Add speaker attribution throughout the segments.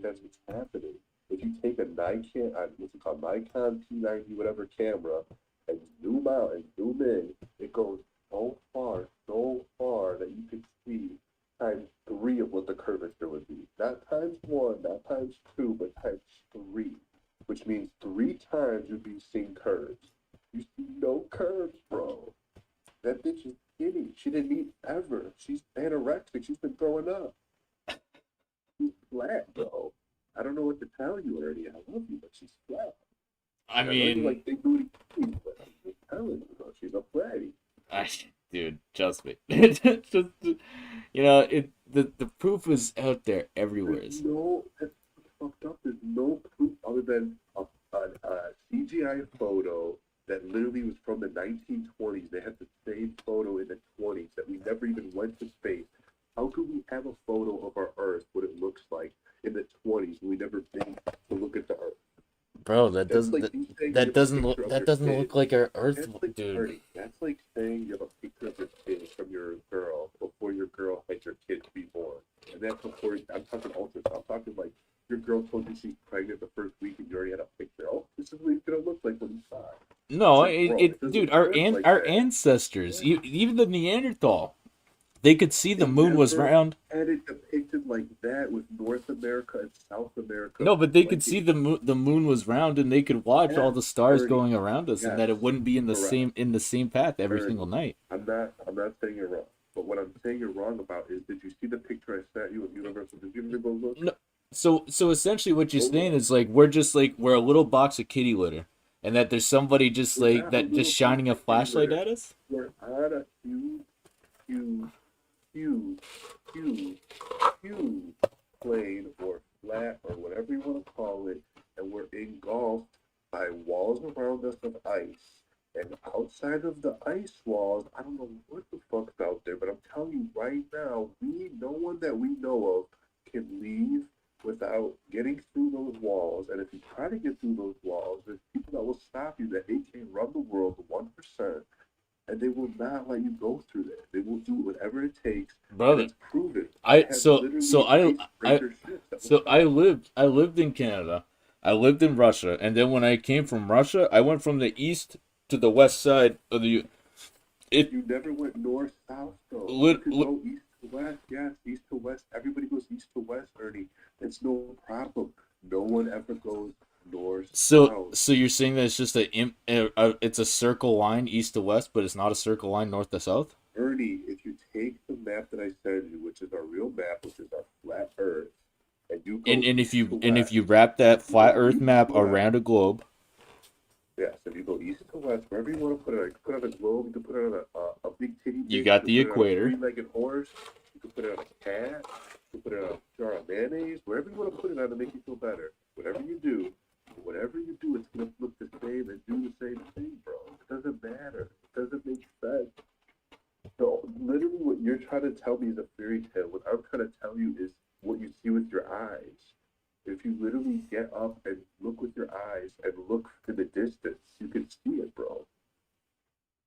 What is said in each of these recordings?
Speaker 1: that's what's happening. If you take a Nikon, what's it called, Nikon P90 whatever camera, and zoom out and zoom in, it goes so far that you can see times three of what the curvature would be. Not times one, not times two, but times three, which means three times you'd be seeing curves. You see no curves, bro. That bitch is skinny. She didn't eat ever. She's anorexic. She's been throwing up. She's flat, bro. I don't know what to tell you, Ernie. I love you, but she's flat.
Speaker 2: I
Speaker 1: And I know you
Speaker 2: mean,
Speaker 1: like big booty queens, but I'm just telling you, bro. She's a flatty.
Speaker 2: I, dude, trust me. Just, the proof is out there everywhere.
Speaker 1: That's fucked up. There's no proof other than a CGI photo that literally was from the 1920s. They had the same photo in the 20s that we never even went to space. How could we have a photo of our Earth, what it looks like in the 20s, when we never been to look at the Earth?
Speaker 2: Bro, that
Speaker 1: That's
Speaker 2: doesn't
Speaker 1: like
Speaker 2: that,
Speaker 1: you saying you
Speaker 2: that
Speaker 1: have a
Speaker 2: doesn't
Speaker 1: picture
Speaker 2: look
Speaker 1: of
Speaker 2: that
Speaker 1: your
Speaker 2: doesn't
Speaker 1: kid.
Speaker 2: look like our Earth,
Speaker 1: That's like
Speaker 2: dude.
Speaker 1: Ernie. That's like saying you have a picture of your kid from your girl before your girl had your kid to be born. And that's before I'm talking ultrasound. I'm talking like your girl told you she's pregnant the first week and you already had a picture. Oh, this is what he's gonna look like when he's five. It's
Speaker 2: No,
Speaker 1: like, bro, it
Speaker 2: dude,
Speaker 1: doesn't work like
Speaker 2: our
Speaker 1: that.
Speaker 2: ancestors,
Speaker 1: What?
Speaker 2: even the Neanderthal, they could see the
Speaker 1: They
Speaker 2: moon was
Speaker 1: never
Speaker 2: round.
Speaker 1: had it depicted like that with North America and South America
Speaker 2: No, but they could see
Speaker 1: liking
Speaker 2: the moon was round, and they could watch all
Speaker 1: yes,
Speaker 2: the stars
Speaker 1: Ernie.
Speaker 2: going around us, and
Speaker 1: Yes,
Speaker 2: that it wouldn't be
Speaker 1: correct.
Speaker 2: in the same path every single
Speaker 1: Ernie,
Speaker 2: night.
Speaker 1: I'm not saying you're wrong. But what I'm saying you're wrong about is, did you see the picture I sent you of Universal? Did you ever go look?
Speaker 2: No, so essentially, what you're
Speaker 1: Go
Speaker 2: saying
Speaker 1: look.
Speaker 2: is like we're a little box of kitty litter, and that there's somebody just
Speaker 1: We're
Speaker 2: like
Speaker 1: not a
Speaker 2: that just
Speaker 1: little box
Speaker 2: shining a
Speaker 1: of kitty
Speaker 2: flashlight
Speaker 1: litter.
Speaker 2: at us.
Speaker 1: We're on a huge, huge, huge, huge plane or flat or whatever you want to call it, and we're engulfed by walls around us of ice. And outside of the ice walls, I don't know what the fuck's out there, but I'm telling you right now, no one that we know of can leave without getting through those walls. And if you try to get through those walls, there's people that will stop you that they can run the world 1%, and they will not let you go through there. They will do whatever it takes, and
Speaker 2: Brother,
Speaker 1: it's proven. They
Speaker 2: I
Speaker 1: have
Speaker 2: so
Speaker 1: literally
Speaker 2: I
Speaker 1: icebreaker ships that will stop you.
Speaker 2: I lived in Canada. I lived in Russia, and then when I came from Russia, I went from the east to the west side of the it
Speaker 1: You never went north south though. You
Speaker 2: lit,
Speaker 1: could
Speaker 2: lit
Speaker 1: go east to west. Yes, east to west. Everybody goes east to west, Ernie. It's no problem. No one ever goes north south.
Speaker 2: so you're saying that it's just it's a circle line east to west, but it's not a circle line north to south?
Speaker 1: Ernie, if you take the map that I sent you, which is our real map, which is our flat Earth, and you go east to
Speaker 2: And if
Speaker 1: west,
Speaker 2: you wrap that
Speaker 1: you
Speaker 2: flat
Speaker 1: go
Speaker 2: earth
Speaker 1: east
Speaker 2: map
Speaker 1: to west.
Speaker 2: around a globe,
Speaker 1: Yes, if you go east to west, wherever you want to put it, you can put it on a globe, you can put it on a big titty
Speaker 2: you
Speaker 1: bitch, you
Speaker 2: got
Speaker 1: can
Speaker 2: the
Speaker 1: put it on a
Speaker 2: equator.
Speaker 1: three-legged horse, you can put it on a cat, you can put it on a jar of mayonnaise, wherever you want to put it on to make you feel better. Whatever you do, it's gonna look the same and do the same thing, bro. It doesn't matter. It doesn't make sense. So literally, what you're trying to tell me is a fairy tale. What I'm trying to tell you is what you see with your eyes. If you literally get up and look with your eyes and look in the distance, you can see it, bro.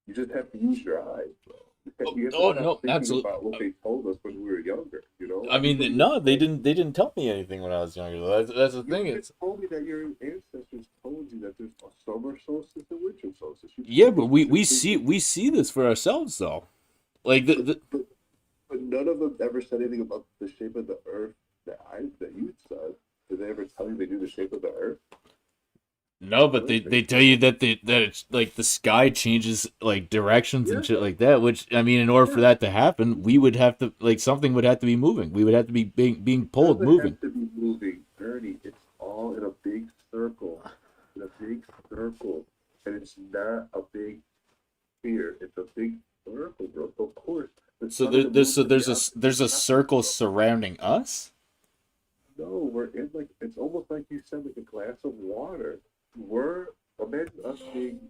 Speaker 1: You just have to use your eyes, bro.
Speaker 2: Oh,
Speaker 1: You have to
Speaker 2: oh
Speaker 1: stop
Speaker 2: no,
Speaker 1: thinking
Speaker 2: absolutely.
Speaker 1: about what they told us when we were younger.
Speaker 2: I
Speaker 1: Everybody
Speaker 2: mean,
Speaker 1: was
Speaker 2: no,
Speaker 1: told.
Speaker 2: they didn't tell me anything when I was younger. That's the
Speaker 1: You
Speaker 2: thing.
Speaker 1: even
Speaker 2: It's
Speaker 1: told me that your ancestors told you that there's a summer solstice and winter solstice. You
Speaker 2: yeah,
Speaker 1: told
Speaker 2: but
Speaker 1: me specifically,
Speaker 2: we see this for ourselves though. Like
Speaker 1: but but but none of them ever said anything about the shape of the Earth that you said. Did they ever tell you they knew the shape of the Earth?
Speaker 2: no,
Speaker 1: I
Speaker 2: but
Speaker 1: don't think
Speaker 2: they tell you
Speaker 1: so.
Speaker 2: that that it's like the sky changes like directions and
Speaker 1: Yeah,
Speaker 2: shit like that. Which I mean, in order for
Speaker 1: yeah.
Speaker 2: that to happen, we would have to like something would have to be moving. We would have to be being
Speaker 1: It
Speaker 2: pulled,
Speaker 1: doesn't
Speaker 2: moving.
Speaker 1: have to be moving, Ernie. It's all in a big circle. In a big circle. And it's not a big sphere. It's a big circle, bro. So of course, the sun and the moon can be opposite
Speaker 2: there's a
Speaker 1: sides,
Speaker 2: circle
Speaker 1: bro.
Speaker 2: surrounding us.
Speaker 1: No, we're in like it's almost like you said, like a glass of water. We're imagine us being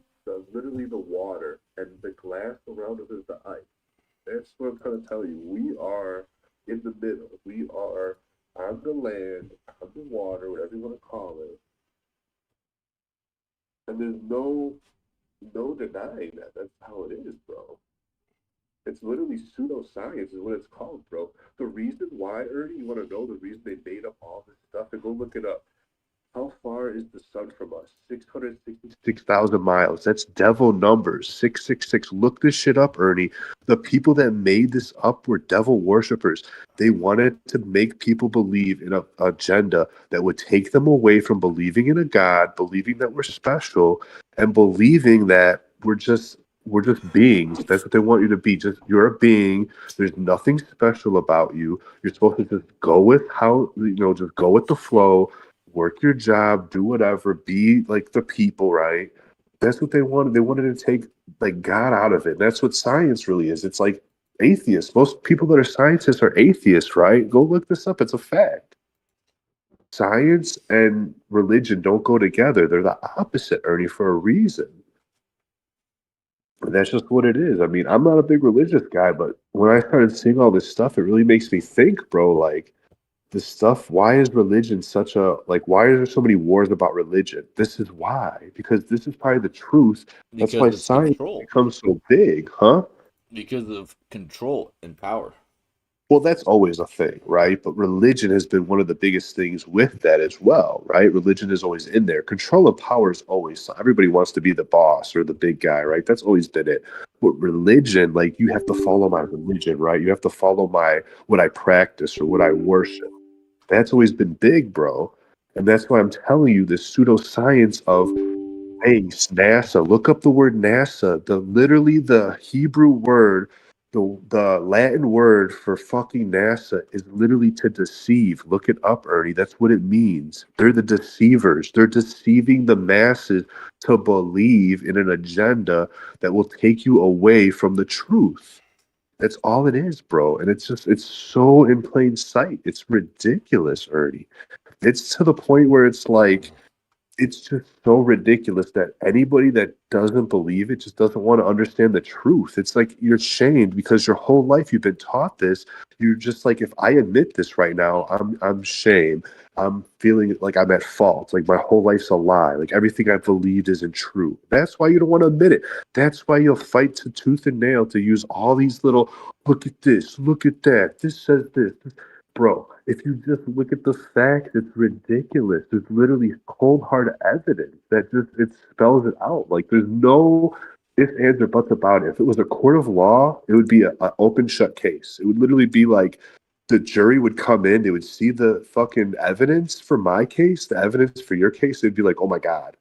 Speaker 1: literally the water, and the glass around us is the ice. That's what I'm trying to tell you. We are in the middle. We are on the land, on the water, whatever you want to call it. And there's no denying that. That's how it is, bro. It's literally pseudoscience is what it's called, bro. The reason why, Ernie, you want to know the reason they made up all this stuff? And go look it up. How far is the sun from us? 666,000 miles. That's devil numbers. 666. Look this shit up, Ernie. The people that made this up were devil worshippers. They wanted to make people believe in an agenda that would take them away from believing in a God, believing that we're special, and believing that we're just beings. That's what they want you to be. Just you're a being. There's nothing special about you. You're supposed to just go with just go with the flow, work your job, do whatever, be like the people, right? That's what they wanted. They wanted to take like God out of it. That's what science really is. It's like atheists. Most people that are scientists are atheists, right? Go look this up. It's a fact. Science and religion don't go together. They're the opposite, Ernie, for a reason. And that's just what it is. I mean, I'm not a big religious guy, but when I started seeing all this stuff, it really makes me think, bro, like this stuff, why is religion such a like why are there so many wars about religion? This is why, because this is probably the truth. That's why
Speaker 2: Because it's
Speaker 1: science
Speaker 2: control.
Speaker 1: becomes so big, huh?
Speaker 2: Because of control and power.
Speaker 1: Well, that's always a thing, right? But religion has been one of the biggest things with that as well, right? Religion is always in there. Control and power is always, everybody wants to be the boss or the big guy, right? That's always been it. But religion, like you have to follow my religion, right? You have to follow my what I practice or what I worship. That's always been big, bro. And that's why I'm telling you this pseudoscience of space, NASA. Look up the word NASA. The Hebrew word, the Latin word for fucking NASA is literally to deceive. Look it up, Ernie. That's what it means. They're the deceivers. They're deceiving the masses to believe in an agenda that will take you away from the truth. That's all it is, bro. And it's so in plain sight. It's ridiculous, Ernie. It's to the point where it's like it's just so ridiculous that anybody that doesn't believe it just doesn't want to understand the truth. It's like you're shamed because your whole life you've been taught this. You're just like, if I admit this right now, I'm shame. I'm feeling like I'm at fault. Like my whole life's a lie. Like everything I've believed isn't true. That's why you don't want to admit it. That's why you'll fight to tooth and nail to use all these little look at this, look at that. This says this. Bro, if you just look at the facts, it's ridiculous. There's literally cold hard evidence that just it spells it out. Like there's no ifs, ands, or buts about it. If it was a court of law, it would be a open shut case. It would literally be like the jury would come in, they would see the fucking evidence for my case, the evidence for your case, they'd be like, oh my God,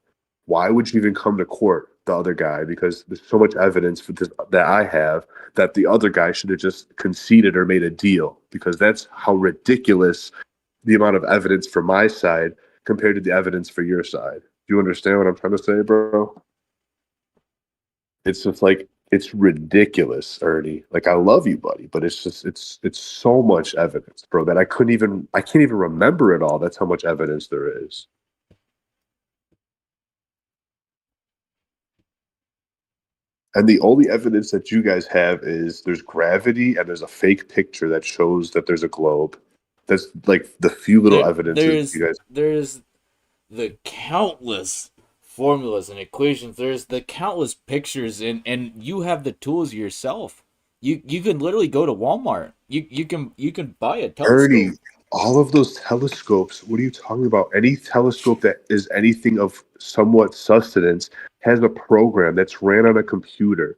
Speaker 1: why would you even come to court, the other guy? Because there's so much evidence for this that I have that the other guy should have just conceded or made a deal because that's how ridiculous the amount of evidence for my side compared to the evidence for your side. Do you understand what I'm trying to say, bro? It's just like it's ridiculous, Ernie. Like I love you, buddy, but it's just it's so much evidence, bro, that I can't even remember it all. That's how much evidence there is. And the only evidence that you guys have is there's gravity and there's a fake picture that shows that there's a globe. That's like the few little
Speaker 2: There
Speaker 1: evidences
Speaker 2: there's
Speaker 1: you guys.
Speaker 2: there's the countless formulas and equations. There's the countless pictures, and you have the tools yourself. You can literally go to Walmart. You can buy a
Speaker 1: Ernie,
Speaker 2: telescope.
Speaker 1: all of those telescopes, what are you talking about? Any telescope that is anything of somewhat sustenance has a program that's ran on a computer.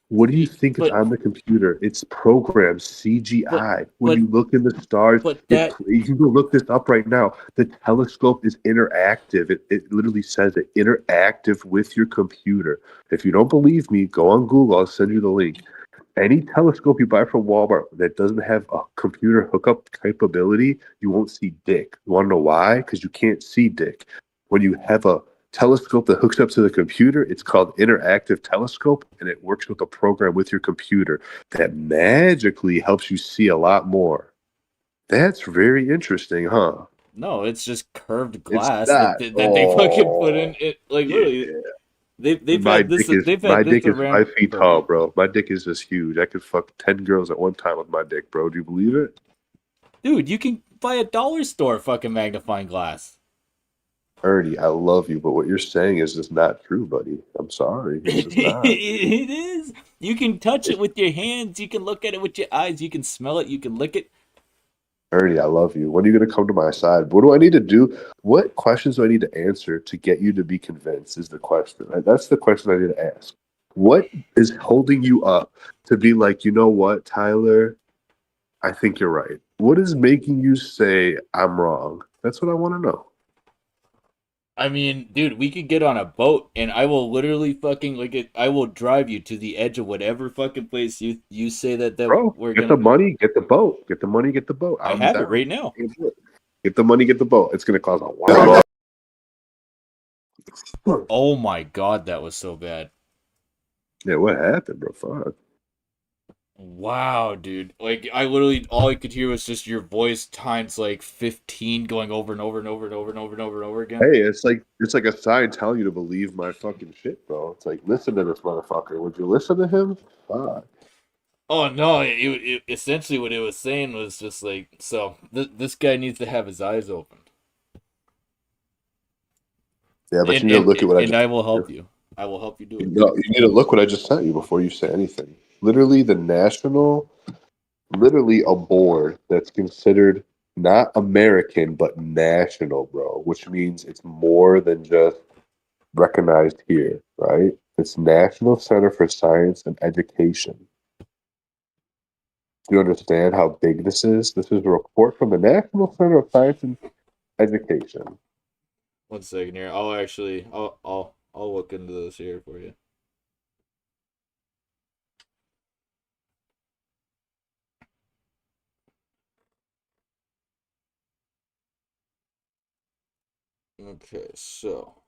Speaker 1: What do you
Speaker 2: Y-
Speaker 1: think is
Speaker 2: But
Speaker 1: on the computer? It's programs,
Speaker 2: but
Speaker 1: CGI. When
Speaker 2: but
Speaker 1: you look in the stars,
Speaker 2: but that
Speaker 1: you can go look this up right now. The telescope is interactive. It literally says it interactive with your computer. If you don't believe me, go on Google. I'll send you the link. Any telescope you buy from Walmart that doesn't have a computer hookup capability, you won't see dick. You want to know why? Because you can't see dick. When you have a telescope that hooks up to the computer, it's called interactive telescope, and it works with a program with your computer that magically helps you see a lot more. That's very interesting, huh?
Speaker 2: no, it's just curved
Speaker 1: It's
Speaker 2: glass
Speaker 1: not.
Speaker 2: that they fucking put in
Speaker 1: Oh,
Speaker 2: it. Like
Speaker 1: yeah.
Speaker 2: literally, they've
Speaker 1: My
Speaker 2: had
Speaker 1: dick
Speaker 2: this
Speaker 1: is
Speaker 2: around
Speaker 1: 5 feet
Speaker 2: for
Speaker 1: tall, bro. My dick is just huge. I could fuck 10 girls at one time with my dick, bro. Do you believe it?
Speaker 2: dude. You can buy a dollar store fucking magnifying glass.
Speaker 1: Ernie, I love you, but what you're saying is just not true, buddy. I'm sorry. It's just not.
Speaker 2: It is. You can touch it
Speaker 1: It's,
Speaker 2: with your hands. You can look at it with your eyes. You can smell it. You can lick it.
Speaker 1: Ernie, I love you. When are you going to come to my side? What do I need to do? What questions do I need to answer to get you to be convinced? Is the question. That's the question I need to ask. What is holding you up to be like, you know what, Tyler? I think you're right. What is making you say I'm wrong? That's what I want to know.
Speaker 2: I mean, dude, we could get on a boat and I will literally fucking like it. I will drive you to the edge of whatever fucking place you say that
Speaker 1: Bro,
Speaker 2: we're
Speaker 1: get the
Speaker 2: gonna.
Speaker 1: money, get the boat. Get the money, get the boat.
Speaker 2: I
Speaker 1: I'm
Speaker 2: have it
Speaker 1: down.
Speaker 2: right now.
Speaker 1: Get the money, get the boat. It's going to cost a lot.
Speaker 2: Oh my god, that was so bad.
Speaker 1: Yeah, what happened, bro? Fuck.
Speaker 2: Wow, dude. Like I literally all I could hear was just your voice times like 15 going over and over and over and over and over and over and over again.
Speaker 1: Hey, it's like a sign telling you to believe my fucking shit, bro. It's like listen to this motherfucker. Would you listen to him? Fuck.
Speaker 2: Oh no, essentially what it was saying was just like so this guy needs to have his eyes open.
Speaker 1: Yeah, but
Speaker 2: And
Speaker 1: you need to
Speaker 2: and
Speaker 1: look at what I
Speaker 2: and
Speaker 1: just
Speaker 2: I
Speaker 1: sent
Speaker 2: will
Speaker 1: you.
Speaker 2: help you. I will help you do it.
Speaker 1: You need to look what I just sent you before you say anything. Literally, literally a board that's considered not American but national, bro. Which means it's more than just recognized here, right? It's National Center for Science and Education. Do you understand how big this is? This is a report from the National Center of Science and Education.
Speaker 2: 1 second here. I'll look into this here for you. Okay, so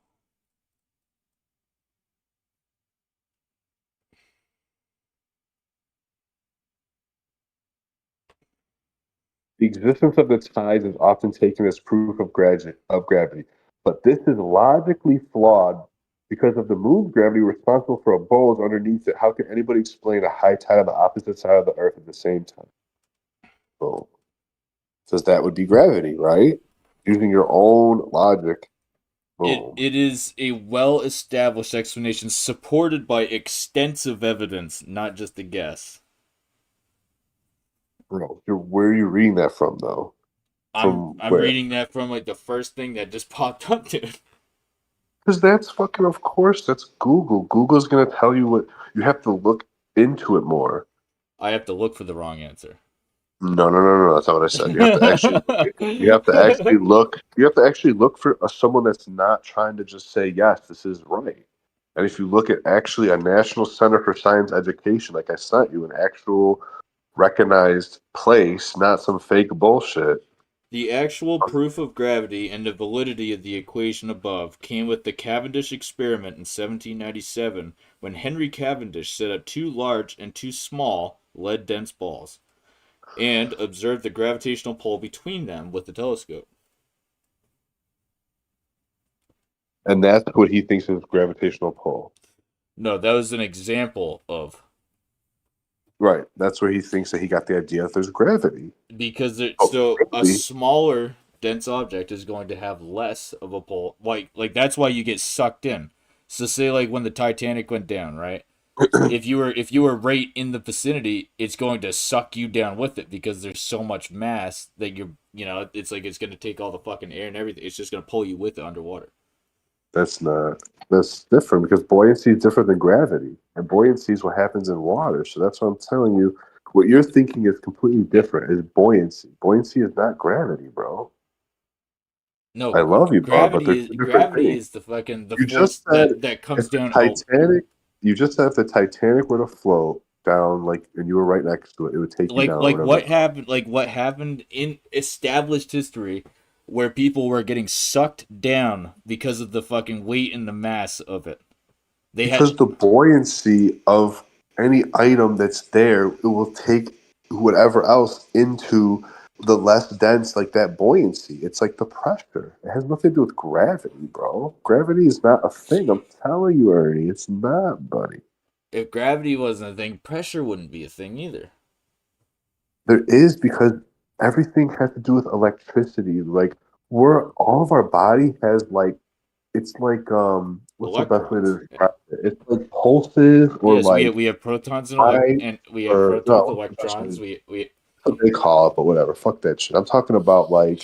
Speaker 1: The existence of the tides is often taken as proof of gravity, but this is logically flawed because of the moon's gravity responsible for a bulge underneath it. How can anybody explain a high tide on the opposite side of the Earth at the same time? Boom. Says that would be gravity, right? Using your own logic. Boom.
Speaker 2: it is a well established explanation supported by extensive evidence, not just a guess.
Speaker 1: Bro, where are you reading that from, though? From
Speaker 2: I'm
Speaker 1: where?
Speaker 2: reading that from like the first thing that just popped up, dude.
Speaker 1: Because that's fucking, of course, that's Google. Google's going to tell you what you have to look into it more.
Speaker 2: I have to look for the wrong answer.
Speaker 1: No, no, no, no. That's not what I said. You have to actually look. You have to actually look. You have to actually look for someone that's not trying to just say yes, this is right. And if you look at actually a National Center for Science Education, like I sent you, an actual recognized place, not some fake bullshit.
Speaker 2: The actual proof of gravity and the validity of the equation above came with the Cavendish experiment in 1797 when Henry Cavendish set up two large and two small lead dense balls and observed the gravitational pull between them with the telescope.
Speaker 1: And that's what he thinks is gravitational pull.
Speaker 2: No, that was an example of
Speaker 1: Right. That's where he thinks that he got the idea that there's gravity.
Speaker 2: because
Speaker 1: Oh,
Speaker 2: so a
Speaker 1: really?
Speaker 2: smaller dense object is going to have less of a pull. Like that's why you get sucked in. So say like when the Titanic went down, right? If you were right in the vicinity, it's going to suck you down with it because there's so much mass that it's like it's going to take all the fucking air and everything. It's just going to pull you with it underwater.
Speaker 1: That's not. That's different because buoyancy is different than gravity, and buoyancy is what happens in water. So that's what I'm telling you. What you're thinking is completely different. Is buoyancy? Buoyancy is not gravity, bro.
Speaker 2: No,
Speaker 1: I love you, Bob, but they're
Speaker 2: gravity is
Speaker 1: two different
Speaker 2: gravity
Speaker 1: things.
Speaker 2: is the fucking the
Speaker 1: You just
Speaker 2: force
Speaker 1: said
Speaker 2: that comes
Speaker 1: if the
Speaker 2: down. Oh,
Speaker 1: Titanic, you just said if the Titanic were to float down, like, and you were right next to it, it would take you down or
Speaker 2: like
Speaker 1: whatever.
Speaker 2: what happened? Like what happened in established history, where people were getting sucked down because of the fucking weight and the mass of it. They had
Speaker 1: Because the buoyancy of any item that's there, it will take whatever else into the less dense, like that buoyancy. It's like the pressure. It has nothing to do with gravity, bro. Gravity is not a thing. I'm telling you, Ernie, it's not, buddy.
Speaker 2: if gravity wasn't a thing, pressure wouldn't be a thing either.
Speaker 1: There is because everything has to do with electricity. Like we're all of our body has like it's like what's the best way
Speaker 2: electrons.
Speaker 1: to describe it? It's like pulses or
Speaker 2: Yes,
Speaker 1: like
Speaker 2: we have protons
Speaker 1: light
Speaker 2: and we have
Speaker 1: or
Speaker 2: protons,
Speaker 1: no, what's the best way
Speaker 2: electrons.
Speaker 1: to,
Speaker 2: We
Speaker 1: what they call it, but whatever. Fuck that shit. I'm talking about like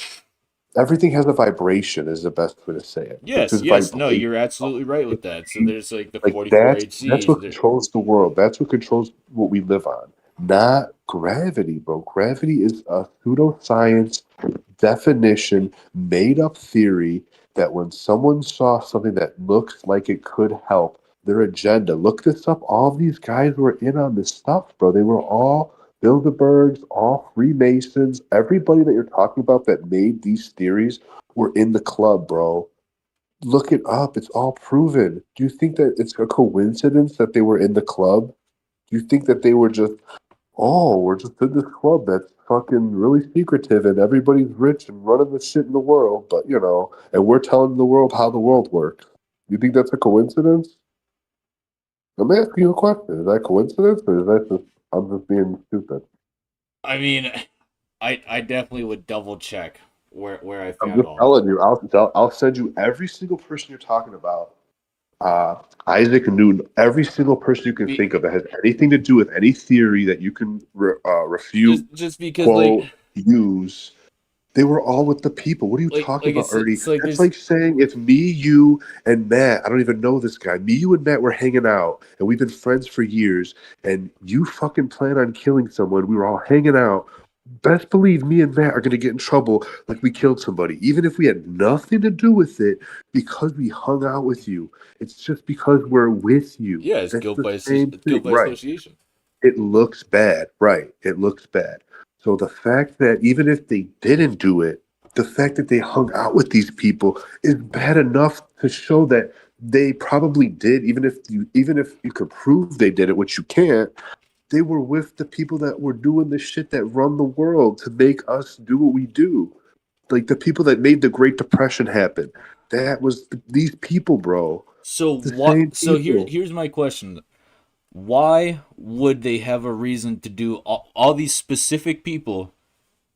Speaker 1: everything has a vibration is the best way to say it. Like
Speaker 2: yes,
Speaker 1: this
Speaker 2: yes. No,
Speaker 1: vibration.
Speaker 2: you're absolutely right with that. So there's like the
Speaker 1: Like
Speaker 2: 44
Speaker 1: that's
Speaker 2: HCs.
Speaker 1: what
Speaker 2: There,
Speaker 1: controls the world. That's what controls what we live on. Not gravity, bro. Gravity is a pseudoscience definition, made up theory that when someone saw something that looks like it could help their agenda, look this up. All of these guys were in on this stuff, bro. They were all Bilderbergs, all Freemasons. Everybody that you're talking about that made these theories were in the club, bro. Look it up. It's all proven. Do you think that it's a coincidence that they were in the club? Do you think that they were just, oh, we're just in this club that's fucking really secretive and everybody's rich and running the shit in the world, but and we're telling the world how the world works? You think that's a coincidence? I'm asking you a question. Is that coincidence or is that just, I'm just being stupid?
Speaker 2: I mean, I definitely would double check where I
Speaker 1: I'm
Speaker 2: found
Speaker 1: just
Speaker 2: all that.
Speaker 1: telling you. I'll send you every single person you're talking about. Isaac Newton, every single person you can
Speaker 2: Be,
Speaker 1: think of that has anything to do with any theory that you can refute,
Speaker 2: just because
Speaker 1: quote, use, they were all with the people. What are you talking
Speaker 2: like
Speaker 1: about, Ernie?
Speaker 2: it's like
Speaker 1: That's
Speaker 2: there's
Speaker 1: like saying if me, you, and Matt, I don't even know this guy, me, you, and Matt were hanging out, and we've been friends for years, and you fucking plan on killing someone. We were all hanging out. Best believe me and Matt are going to get in trouble like we killed somebody, even if we had nothing to do with it because we hung out with you. It's just because we're with you.
Speaker 2: yeah, it's
Speaker 1: That's
Speaker 2: guilt
Speaker 1: the
Speaker 2: by
Speaker 1: same thing,
Speaker 2: guilt by
Speaker 1: right?
Speaker 2: association.
Speaker 1: It looks bad, right? It looks bad. So the fact that even if they didn't do it, the fact that they hung out with these people is bad enough to show that they probably did, even if you could prove they did it, which you can't. They were with the people that were doing the shit that run the world to make us do what we do. Like the people that made the Great Depression happen. That was these people, bro.
Speaker 2: So
Speaker 1: The
Speaker 2: what?
Speaker 1: same
Speaker 2: So
Speaker 1: people.
Speaker 2: here's my question: why would they have a reason to do all these specific people?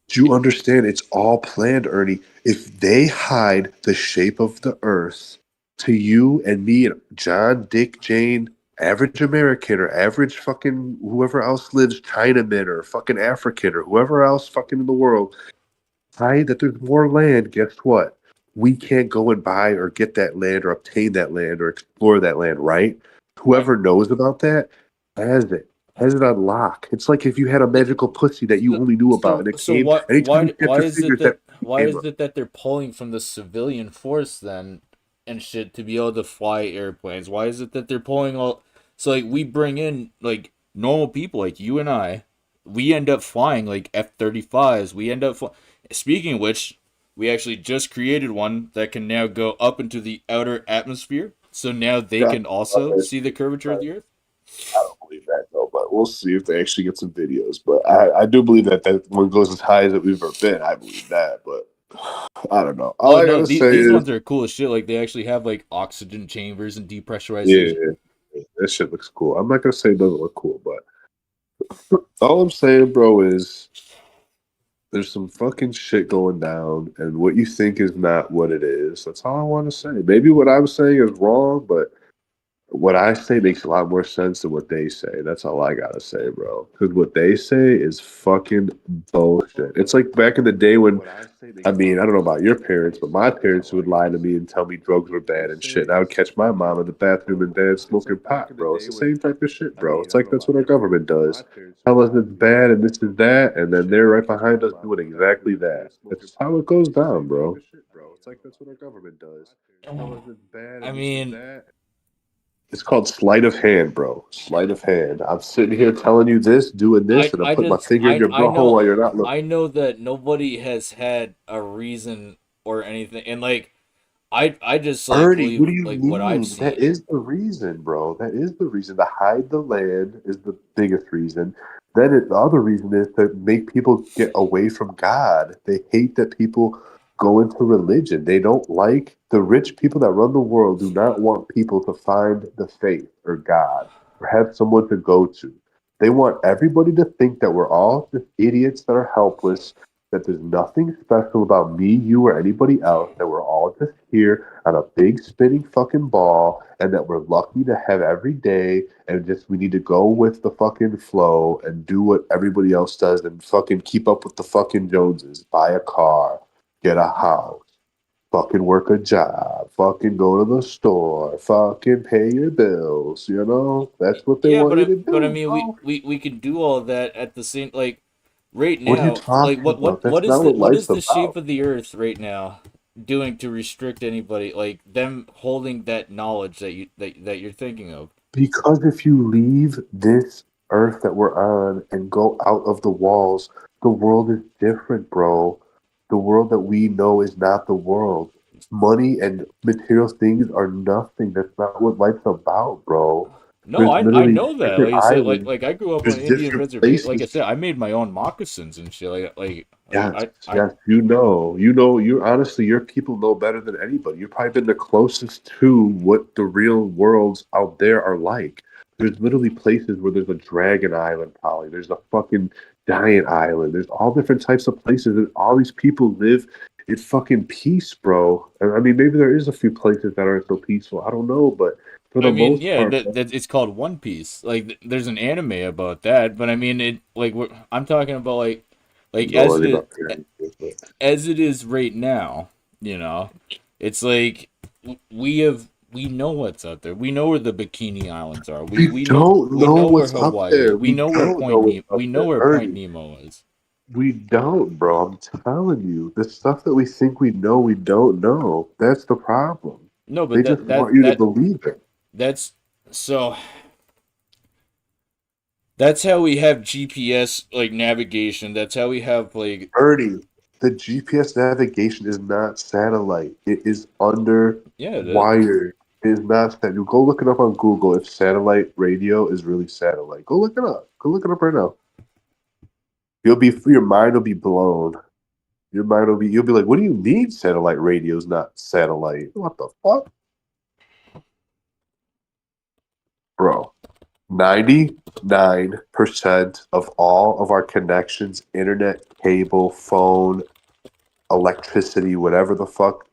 Speaker 1: Do you understand? It's all planned, Ernie. If they hide the shape of the earth to you and me and John, Dick, Jane, average American or average fucking whoever else lives, Chinaman or fucking African or whoever else fucking in the world, hide that there's more land, guess what? We can't go and buy or get that land or obtain that land or explore that land, right?
Speaker 2: Right.
Speaker 1: Whoever knows about that has it on lock. It's like if you had a magical pussy that you only knew about and it
Speaker 2: So
Speaker 1: came anytime you set
Speaker 2: why
Speaker 1: your
Speaker 2: is it
Speaker 1: fingers that
Speaker 2: that why
Speaker 1: came
Speaker 2: is
Speaker 1: up.
Speaker 2: it that they're pulling from the civilian force then and shit to be able to fly airplanes? Why is it that they're pulling all? So like we bring in like normal people like you and I, we end up flying like F-35s. We end up speaking of which, we actually just created one that can now go up into the outer atmosphere. So now they
Speaker 1: Yeah,
Speaker 2: can also see the curvature of the earth.
Speaker 1: I don't believe that though, but we'll see if they actually get some videos. But I do believe that one goes as high as we've ever been. I believe that, but I don't know. All
Speaker 2: Oh
Speaker 1: I
Speaker 2: no,
Speaker 1: gotta say
Speaker 2: these
Speaker 1: is,
Speaker 2: ones are cool as shit. Like they actually have like oxygen chambers and
Speaker 1: yeah,
Speaker 2: depressurization.
Speaker 1: that shit looks cool. I'm not gonna say it doesn't look cool, but all I'm saying, bro, is there's some fucking shit going down, and what you think is not what it is. That's all I want to say. Maybe what I'm saying is wrong, but what I say makes a lot more sense than what they say. That's all I gotta say, bro. Because what they say is fucking bullshit. It's like back in the day when, I mean, I don't know about your parents, but my parents would lie to me and tell me drugs were bad and shit. And I would catch my mom in the bathroom and dad smoking pot, bro. It's the same type of shit, bro. It's like that's what our government does. Tell us it's bad and this is that, and then they're right behind us doing exactly that. That's how it goes down, bro. It's like that's what our government does. Tell us it's bad
Speaker 2: I
Speaker 1: and this is
Speaker 2: mean,
Speaker 1: that. It's called sleight of hand, bro. Sleight of hand. I'm sitting here telling you this, doing this, and I'm putting my finger in your butthole while you're not
Speaker 2: I
Speaker 1: looking.
Speaker 2: know that nobody has had a reason or anything, and like I just like
Speaker 1: Ernie, what do
Speaker 2: believe
Speaker 1: you
Speaker 2: like what I've
Speaker 1: mean? That
Speaker 2: seen.
Speaker 1: is the reason, bro. That is the reason. To hide the land is the biggest reason. The other reason is to make people get away from God. They hate that people go into religion. They don't like the rich people that run the world, do not want people to find the faith or God or have someone to go to. They want everybody to think that we're all just idiots that are helpless that there's nothing special about me, you, or anybody else, that we're all just here on a big spinning fucking ball, and that we're lucky to have every day, and just we need to go with the fucking flow and do what everybody else does and fucking keep up with the fucking Joneses, buy a car, get a house, fucking work a job, fucking go to the store, fucking pay your bills, you know? That's what they
Speaker 2: Yeah,
Speaker 1: want
Speaker 2: but
Speaker 1: you to
Speaker 2: I
Speaker 1: do,
Speaker 2: mean,
Speaker 1: bro.
Speaker 2: we can do all of that at the same, like, right
Speaker 1: What are you
Speaker 2: now. Like,
Speaker 1: talking about?
Speaker 2: what
Speaker 1: That's
Speaker 2: is
Speaker 1: not what
Speaker 2: what is
Speaker 1: life's
Speaker 2: the shape
Speaker 1: about.
Speaker 2: of the Earth right now doing to restrict anybody, like them holding that knowledge that that you're thinking of?
Speaker 1: Because if you leave this earth that we're on and go out of the walls, the world is different, bro. The world that we know is not the world. Money and material things are nothing. That's not what life's about, bro.
Speaker 2: No,
Speaker 1: There's
Speaker 2: I
Speaker 1: literally
Speaker 2: know that. Like
Speaker 1: different
Speaker 2: I said,
Speaker 1: islands.
Speaker 2: like I grew up on
Speaker 1: There's
Speaker 2: an Indian
Speaker 1: different
Speaker 2: reservation. Like I
Speaker 1: places.
Speaker 2: said, I made my own moccasins and shit.
Speaker 1: Yes,
Speaker 2: I
Speaker 1: yes, you honestly, your people know better than anybody. You've probably been the closest to what the real worlds out there are like. There's literally places where there's a dragon island, probably. There's a fucking giant island. There's all different types of places, and all these people live in fucking peace, bro. I mean, maybe there is a few places that aren't so peaceful. I don't know, but for the
Speaker 2: I mean,
Speaker 1: most
Speaker 2: yeah,
Speaker 1: part, bro,
Speaker 2: that it's called One Piece. Like there's an anime about that, but I mean, it like I'm talking about like
Speaker 1: no idea about that.
Speaker 2: as it is right now, you know, it's like we know what's out there. We know where the Bikini Islands are.
Speaker 1: We don't
Speaker 2: We
Speaker 1: know
Speaker 2: know where
Speaker 1: what's up
Speaker 2: Hawaii.
Speaker 1: there.
Speaker 2: We
Speaker 1: We
Speaker 2: know where
Speaker 1: don't know what's
Speaker 2: We
Speaker 1: up
Speaker 2: know
Speaker 1: there,
Speaker 2: where Point
Speaker 1: Ernie.
Speaker 2: Nemo is.
Speaker 1: We don't, bro. I'm telling you, the stuff that we think we don't know. That's the problem.
Speaker 2: No, but
Speaker 1: They just want you to believe it.
Speaker 2: that's so that's how we have GPS like navigation. That's how we have like
Speaker 1: Ernie, the GPS navigation is not satellite. It is
Speaker 2: yeah, the
Speaker 1: underwired. It is not satellite. You go look it up on Google if satellite radio is really satellite. Go look it up. Go look it up right now. Your mind will be blown. Your mind will be you'll be like, what do you mean satellite radio is not satellite? What the fuck? Bro. 99% of all of our connections, internet, cable, phone, electricity, whatever the fuck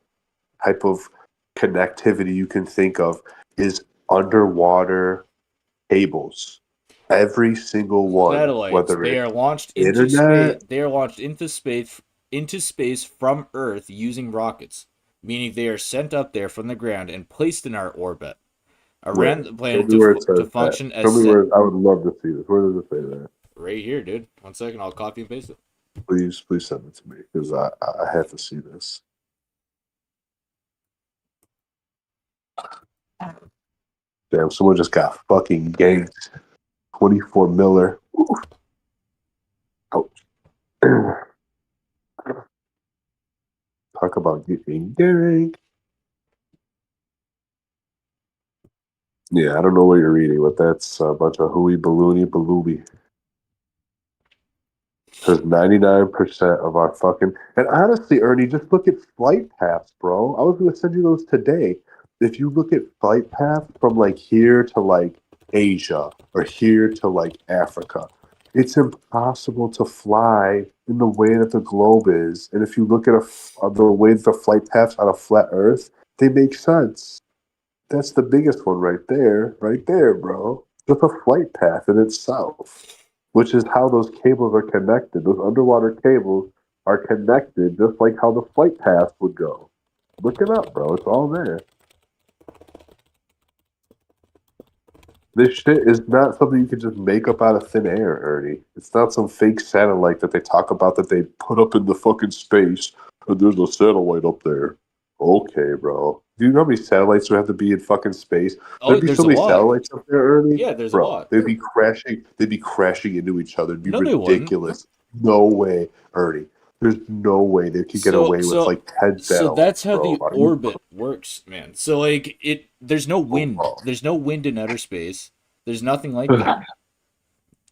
Speaker 1: type of connectivity you can think of, is underwater cables. Every single one,
Speaker 2: satellites.
Speaker 1: whether
Speaker 2: They
Speaker 1: it's
Speaker 2: are launched into space.
Speaker 1: internet,
Speaker 2: They are launched into space from Earth using rockets, meaning they are sent up there from the ground and placed in our orbit around
Speaker 1: where?
Speaker 2: the
Speaker 1: Show
Speaker 2: planet
Speaker 1: me where it
Speaker 2: to
Speaker 1: says that.
Speaker 2: function
Speaker 1: Show
Speaker 2: as
Speaker 1: me
Speaker 2: set.
Speaker 1: where I would love to see this. Where does it say that?
Speaker 2: Right here, dude. 1 second, I'll copy and paste it.
Speaker 1: Please send it to me because I have to see this. Damn, someone just got fucking ganked. 24 Miller. Ouch. Talk about getting ganked. Yeah, I don't know what you're reading, but that's a bunch of hooey balloony balooey. Because 99% of our fucking. And honestly, Ernie, just look at flight paths, bro. I was going to send you those today. If you look at flight paths from like here to like Asia or here to like Africa, it's impossible to fly in the way that the globe is. And if you look at the way that the flight paths on a flat Earth, they make sense. That's the biggest one right there, bro. Just a flight path in itself, which is how those cables are connected. Those underwater cables are connected just like how the flight path would go. Look it up, bro. It's all there. This shit is not something you can just make up out of thin air, Ernie. It's not some fake satellite that they talk about that they put up in the fucking space. And there's a satellite up there. Okay, bro. Do you know how many satellites would have to be in fucking space?
Speaker 2: Oh,
Speaker 1: There'd be
Speaker 2: there's
Speaker 1: so
Speaker 2: a
Speaker 1: many
Speaker 2: lot.
Speaker 1: satellites up there, Ernie.
Speaker 2: Yeah, there's a
Speaker 1: Bro,
Speaker 2: lot.
Speaker 1: they'd be crashing. They'd be crashing into each other. It'd be
Speaker 2: No, they wouldn't.
Speaker 1: ridiculous. No way, Ernie. There's no way they could get
Speaker 2: So
Speaker 1: away with
Speaker 2: so
Speaker 1: like 10
Speaker 2: so that's
Speaker 1: satellites,
Speaker 2: how
Speaker 1: bro.
Speaker 2: the
Speaker 1: Are you
Speaker 2: orbit works, man. So like there's no wind.
Speaker 1: bro?
Speaker 2: There's no wind in outer space. There's nothing like that.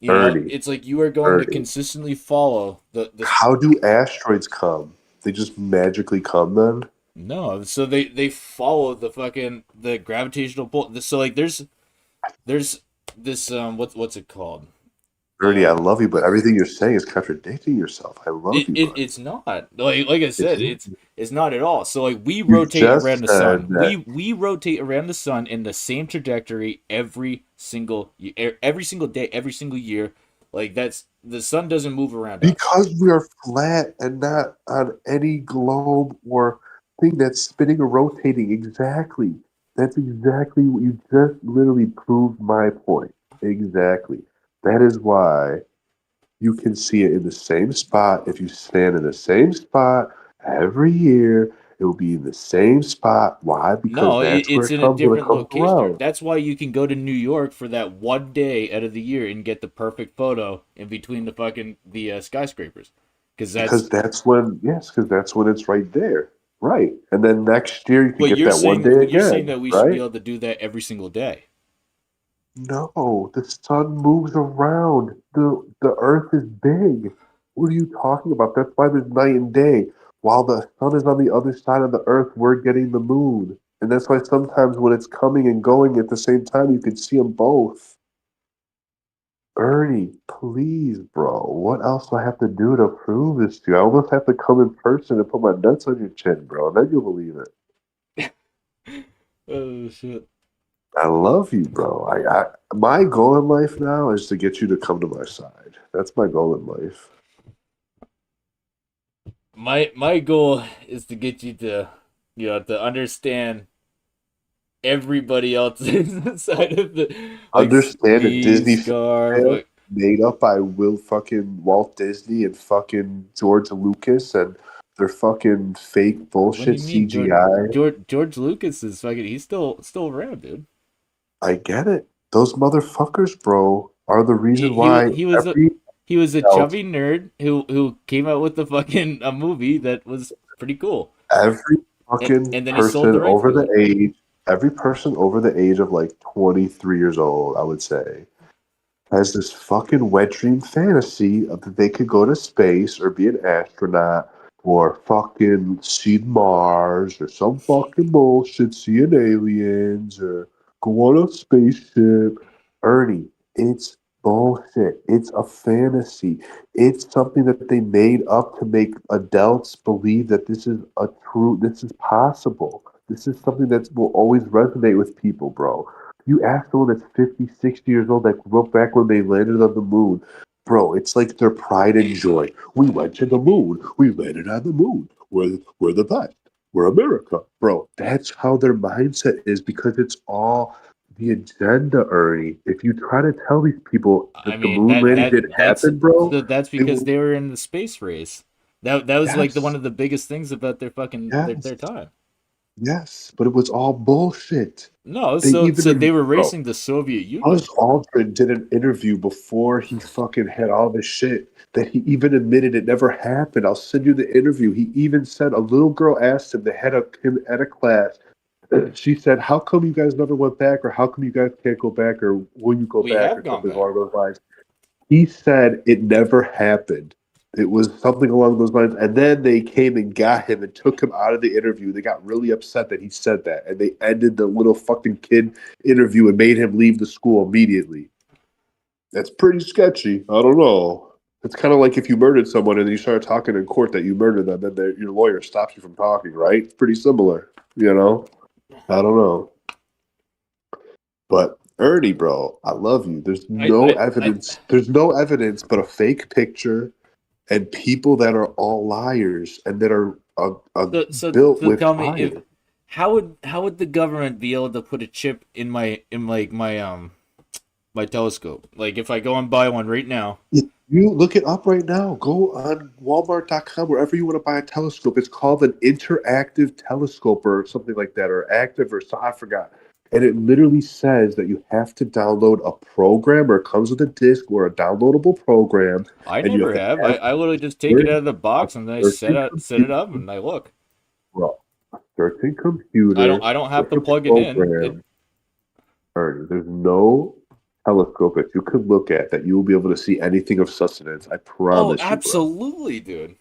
Speaker 2: You know,
Speaker 1: Ernie,
Speaker 2: it's like you are going to
Speaker 1: Ernie.
Speaker 2: consistently follow the
Speaker 1: How do asteroids come? They just magically come then?
Speaker 2: no. So they follow the fucking the gravitational pull. So like there's this what's it called?
Speaker 1: Ernie, I
Speaker 2: Uh,
Speaker 1: love you, but everything you're saying is contradicting yourself. I love you, buddy.
Speaker 2: it's not like I
Speaker 1: It
Speaker 2: said,
Speaker 1: is.
Speaker 2: it's not at all. So like we
Speaker 1: You
Speaker 2: rotate around
Speaker 1: just
Speaker 2: the
Speaker 1: said
Speaker 2: sun.
Speaker 1: that
Speaker 2: We rotate around the sun in the same trajectory every single day, every single year. Like that's the sun doesn't move around us.
Speaker 1: because we are flat and not on any globe or thing that's spinning or rotating. Exactly. That's exactly what you just literally proved my point. Exactly. That is why you can see it in the same spot. If you stand in the same spot every year, it will be in the same spot. Why? Because
Speaker 2: No,
Speaker 1: that's where
Speaker 2: it's
Speaker 1: it
Speaker 2: in a
Speaker 1: comes when it
Speaker 2: different
Speaker 1: comes
Speaker 2: location.
Speaker 1: around.
Speaker 2: That's why you can go to New York for that one day out of the year and get the perfect photo in between the fucking the skyscrapers, because that's
Speaker 1: Because that's when, yes, because that's when it's right there. Right. And then next year you could
Speaker 2: what
Speaker 1: get
Speaker 2: you're
Speaker 1: that one
Speaker 2: saying.
Speaker 1: day
Speaker 2: You're saying
Speaker 1: again.
Speaker 2: that we should be
Speaker 1: Right.
Speaker 2: able to do that every single day.
Speaker 1: No, the sun moves around. The earth is big. What are you talking about? That's why there's night and day. While the sun is on the other side of the earth, we're getting the moon. And that's why sometimes when it's coming and going at the same time, you can see them both. Ernie, please, bro. What else do I have to do to prove this to you? I almost have to come in person and put my nuts on your chin, bro. And then you'll believe it.
Speaker 2: Oh shit.
Speaker 1: I love you, bro. My goal in life now is to get you to come to my side. That's my goal in life.
Speaker 2: My goal is to get you to to understand everybody else's side of the like
Speaker 1: Understand that
Speaker 2: me,
Speaker 1: Disney
Speaker 2: Scar,
Speaker 1: fairy
Speaker 2: but
Speaker 1: made up by Will fucking Walt Disney and fucking George Lucas and their fucking fake
Speaker 2: what do
Speaker 1: bullshit
Speaker 2: you mean
Speaker 1: CGI.
Speaker 2: George Lucas is fucking he's still around, dude.
Speaker 1: I get it. Those motherfuckers, bro, are the
Speaker 2: He
Speaker 1: reason
Speaker 2: he was
Speaker 1: why
Speaker 2: he was a
Speaker 1: every
Speaker 2: he was a
Speaker 1: else,
Speaker 2: chubby nerd who came out with the fucking a movie that was pretty cool.
Speaker 1: every fucking
Speaker 2: And then he sold
Speaker 1: person
Speaker 2: the rights
Speaker 1: over
Speaker 2: to
Speaker 1: the
Speaker 2: it.
Speaker 1: age, every person over the age of like 23 years old, I would say, has this fucking wet dream fantasy of that they could go to space or be an astronaut or fucking see Mars or some fucking bullshit, seeing aliens or go on a spaceship. Ernie, it's bullshit. It's a fantasy. It's something that they made up to make adults believe that this is possible. This is something that will always resonate with people, bro. You ask someone that's 50, 60 years old that grew up back when they landed on the moon, bro, it's like their pride and joy. We went to the moon. We landed on the moon. We're the best. We're America. Bro, that's how their mindset is because it's all the agenda, Ernie. If you try to tell these people
Speaker 2: I
Speaker 1: that the
Speaker 2: mean
Speaker 1: moon landing didn't
Speaker 2: that's
Speaker 1: happen, bro,
Speaker 2: that's
Speaker 1: they
Speaker 2: because
Speaker 1: will,
Speaker 2: they were in the space race. That was like the one
Speaker 1: yes,
Speaker 2: of the biggest things about their fucking
Speaker 1: yes,
Speaker 2: their time.
Speaker 1: yes. But it was all bullshit.
Speaker 2: No,
Speaker 1: They
Speaker 2: so
Speaker 1: even,
Speaker 2: they were
Speaker 1: bro,
Speaker 2: racing the Soviet
Speaker 1: Buzz
Speaker 2: Union.
Speaker 1: Aldrin did an interview before he fucking had all this shit that he even admitted it never happened. I'll send you the interview. He even said a little girl asked him, the head of him at a class, she said, "How come you guys never went back, or how come you guys can't go back, or will you go
Speaker 2: We
Speaker 1: back,
Speaker 2: have
Speaker 1: or
Speaker 2: gone
Speaker 1: something
Speaker 2: back.
Speaker 1: along those lines?" He said it never happened. It was something along those lines. And then they came and got him and took him out of the interview. They got really upset that he said that. And they ended the little fucking kid interview and made him leave the school immediately. That's pretty sketchy. I don't know. It's kind of like if you murdered someone and then you start talking in court that you murdered them, then your lawyer stops you from talking, right? It's pretty similar, you know? I don't know. But Ernie, bro, I love you. There's
Speaker 2: I
Speaker 1: no
Speaker 2: I I
Speaker 1: evidence. There's no evidence but a fake picture and people that are all liars and that are built
Speaker 2: so
Speaker 1: with
Speaker 2: tell me if
Speaker 1: fire.
Speaker 2: how would the government be able to put a chip in my telescope? Like if I go and buy one right now.
Speaker 1: You look it up right now. Go on Walmart.com, wherever you want to buy a telescope. It's called an interactive telescope or something like that, or active or so, I forgot. And it literally says that you have to download a program or it comes with a disk or a downloadable program,
Speaker 2: I
Speaker 1: and you have
Speaker 2: never
Speaker 1: to
Speaker 2: have.
Speaker 1: have
Speaker 2: I literally just take it
Speaker 1: certain,
Speaker 2: out of the
Speaker 1: a
Speaker 2: box and then I
Speaker 1: certain
Speaker 2: set it
Speaker 1: computer,
Speaker 2: up and I look.
Speaker 1: well, a certain computer
Speaker 2: I don't have
Speaker 1: with
Speaker 2: to
Speaker 1: a
Speaker 2: plug it in. It
Speaker 1: program. Ernie, there's no telescope that you could look at that you will be able to see anything of sustenance. I
Speaker 2: Oh,
Speaker 1: promise you, bro.
Speaker 2: absolutely, dude.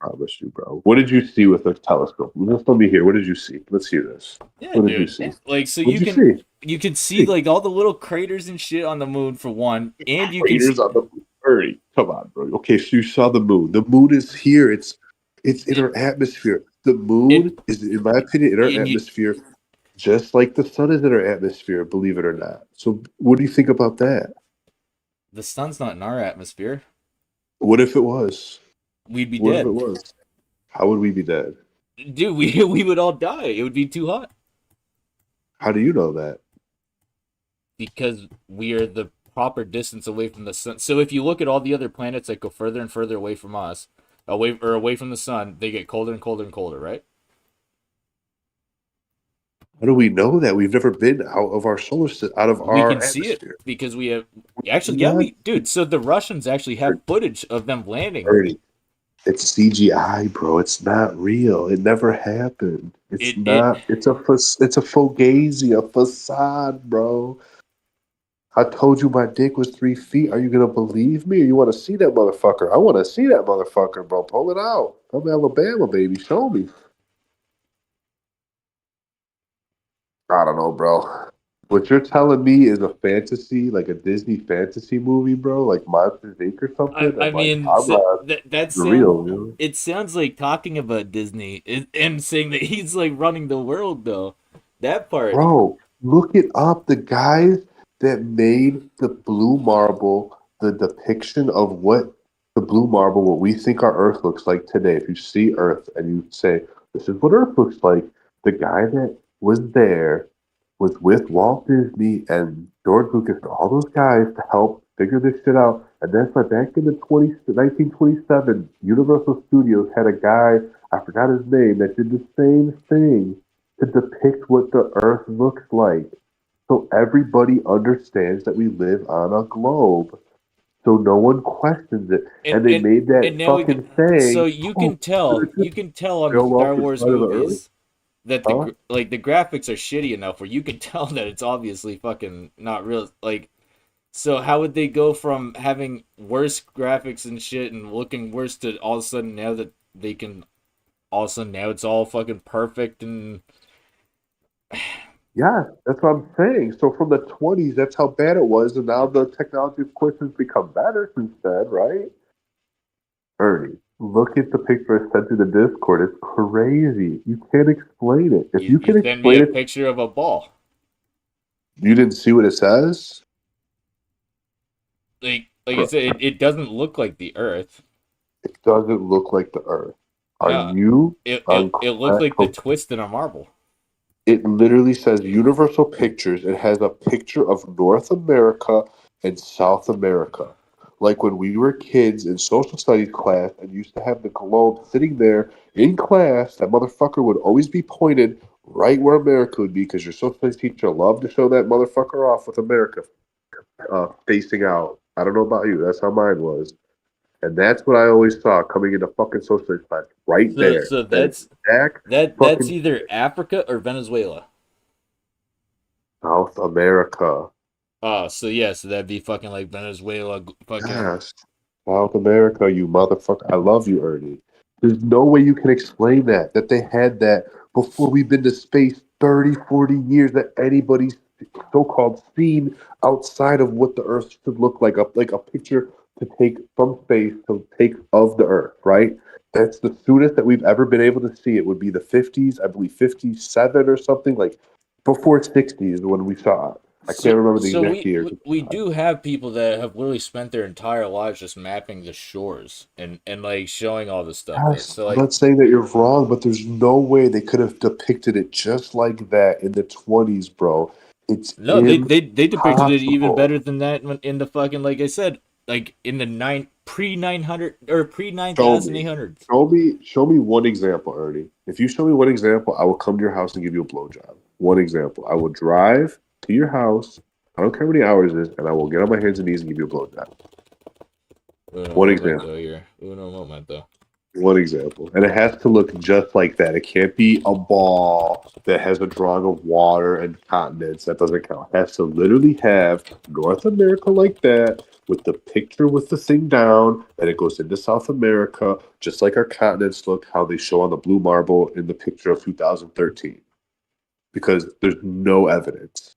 Speaker 1: Promise you, bro. What did you see with the telescope? Just let me hear. What did you see? Let's hear this.
Speaker 2: Yeah,
Speaker 1: What did you
Speaker 2: dude.
Speaker 1: see?
Speaker 2: Like so
Speaker 1: What
Speaker 2: you
Speaker 1: did you
Speaker 2: can
Speaker 1: see?
Speaker 2: you can see like all the little craters and shit on the moon for one, and you can
Speaker 1: Craters on the moon. Ernie, come on, bro. Okay, so you saw the moon. The moon is here. It's in
Speaker 2: it
Speaker 1: our atmosphere. The
Speaker 2: it
Speaker 1: moon is, in my opinion, in our
Speaker 2: and you
Speaker 1: atmosphere, just like the sun is in our atmosphere, believe it or not. So what do you think about that?
Speaker 2: the sun's not in our atmosphere.
Speaker 1: What if it was?
Speaker 2: We'd be
Speaker 1: What if it
Speaker 2: dead,
Speaker 1: was? How would we be dead?
Speaker 2: dude. We would all die. It would be too hot
Speaker 1: How do you know that?
Speaker 2: because we are the proper distance away from the sun. So if you look at all the other planets that go further and further away from us, away from the sun, they get colder and colder and colder, right?
Speaker 1: How do we know that? We've never been out of our out of
Speaker 2: We
Speaker 1: our
Speaker 2: can see it
Speaker 1: atmosphere.
Speaker 2: because we have actually, yeah,
Speaker 1: Not
Speaker 2: we dude. So the Russians actually have footage of them landing.
Speaker 1: Ernie. It's CGI, bro. It's not real. It never happened. It's
Speaker 2: It
Speaker 1: not. It's a fugazi, a facade, bro. I told you my dick was 3 feet. Are you gonna believe me, or you want to see that motherfucker? I want to see that motherfucker, bro. Pull it out. I'm Alabama, baby. Show me. I don't know, bro. What you're telling me is a fantasy, like a Disney fantasy movie, bro, like Monsters Inc. or something.
Speaker 2: I
Speaker 1: I'm like,
Speaker 2: mean,
Speaker 1: I'm
Speaker 2: so
Speaker 1: not
Speaker 2: that
Speaker 1: the
Speaker 2: sound
Speaker 1: real, you
Speaker 2: it sounds like talking about Disney and saying that he's like running the world though. That part,
Speaker 1: bro, look it up. The guys that made the blue marble, the depiction of what the blue marble, what we think our Earth looks like today. If you see Earth and you say, this is what Earth looks like, the guy that was there was with Walt Disney and George Lucas and all those guys to help figure this shit out. And that's why back in the 1927, Universal Studios had a guy, I forgot his name, that did the same thing to depict what the Earth looks like. So everybody understands that we live on a globe. So no one questions it.
Speaker 2: and
Speaker 1: And they
Speaker 2: and
Speaker 1: made that
Speaker 2: and now we
Speaker 1: fucking
Speaker 2: so
Speaker 1: saying, oh,
Speaker 2: you can tell on the
Speaker 1: sail
Speaker 2: Star
Speaker 1: off the
Speaker 2: Wars
Speaker 1: side of the Earth?
Speaker 2: movies that
Speaker 1: Huh?
Speaker 2: like the graphics are shitty enough where you can tell that it's obviously fucking not real. Like, so how would they go from having worse graphics and shit and looking worse to all of a sudden now that they can all of a sudden now it's all fucking perfect and
Speaker 1: Yeah, that's what I'm saying. So from the 20s, that's how bad it was. And now the technology, of course, has become better since then, right? Ernie, look at the picture I sent you the Discord. It's crazy. You can't explain it. If you
Speaker 2: you
Speaker 1: can
Speaker 2: send me
Speaker 1: explain
Speaker 2: a
Speaker 1: it,
Speaker 2: picture of a ball.
Speaker 1: you didn't see what it says?
Speaker 2: Like I said, it doesn't look like the Earth.
Speaker 1: It doesn't look like the Earth. Are
Speaker 2: No,
Speaker 1: you
Speaker 2: it looks like the twist in a marble.
Speaker 1: It literally says Universal Pictures. It has a picture of North America and South America. Like when we were kids in social studies class and used to have the globe sitting there in class, that motherfucker would always be pointed right where America would be because your social studies teacher loved to show that motherfucker off with America facing out. I don't know about you. That's how mine was. And that's what I always saw coming into fucking social studies class. Right there.
Speaker 2: So
Speaker 1: That exact
Speaker 2: that's
Speaker 1: fucking
Speaker 2: either Africa or Venezuela.
Speaker 1: South America.
Speaker 2: Oh, so yeah, so that'd be fucking like Venezuela, fucking.
Speaker 1: Yes. South America, you motherfucker. I love you, Ernie. There's no way you can explain that they had that before we've been to space 30, 40 years that anybody's so-called seen outside of what the Earth should look like a picture to take from space to take of the Earth, right? That's the soonest that we've ever been able to see it would be the 50s, I believe 57 or something, like before 60s when we saw it. I can't remember the
Speaker 2: So
Speaker 1: exact years.
Speaker 2: we do have people that have literally spent their entire lives just mapping the shores and like showing all this stuff. That
Speaker 1: Yes,
Speaker 2: so
Speaker 1: I'm
Speaker 2: like
Speaker 1: not saying that you're wrong, but there's no way they could have depicted it just like that in the 20s, bro. It's
Speaker 2: no, they depicted it even
Speaker 1: impossible.
Speaker 2: better than that in the fucking like I said like in the nine pre 900 or pre nine
Speaker 1: Show
Speaker 2: thousand
Speaker 1: me.
Speaker 2: eight hundreds.
Speaker 1: Show me one example, Ernie. If you show me one example, I will come to your house and give you a blowjob. One example. I will drive to your house. I don't care how many hours it is, and I will get on my hands and knees and give you a blowjob.
Speaker 2: Uno
Speaker 1: One example.
Speaker 2: momento here. Uno momento.
Speaker 1: One example. And it has to look just like that. It can't be a ball that has a drawing of water and continents. That doesn't count. It has to literally have North America like that, with the picture with the thing down, and it goes into South America, just like our continents look, how they show on the blue marble in the picture of 2013. Because there's no evidence.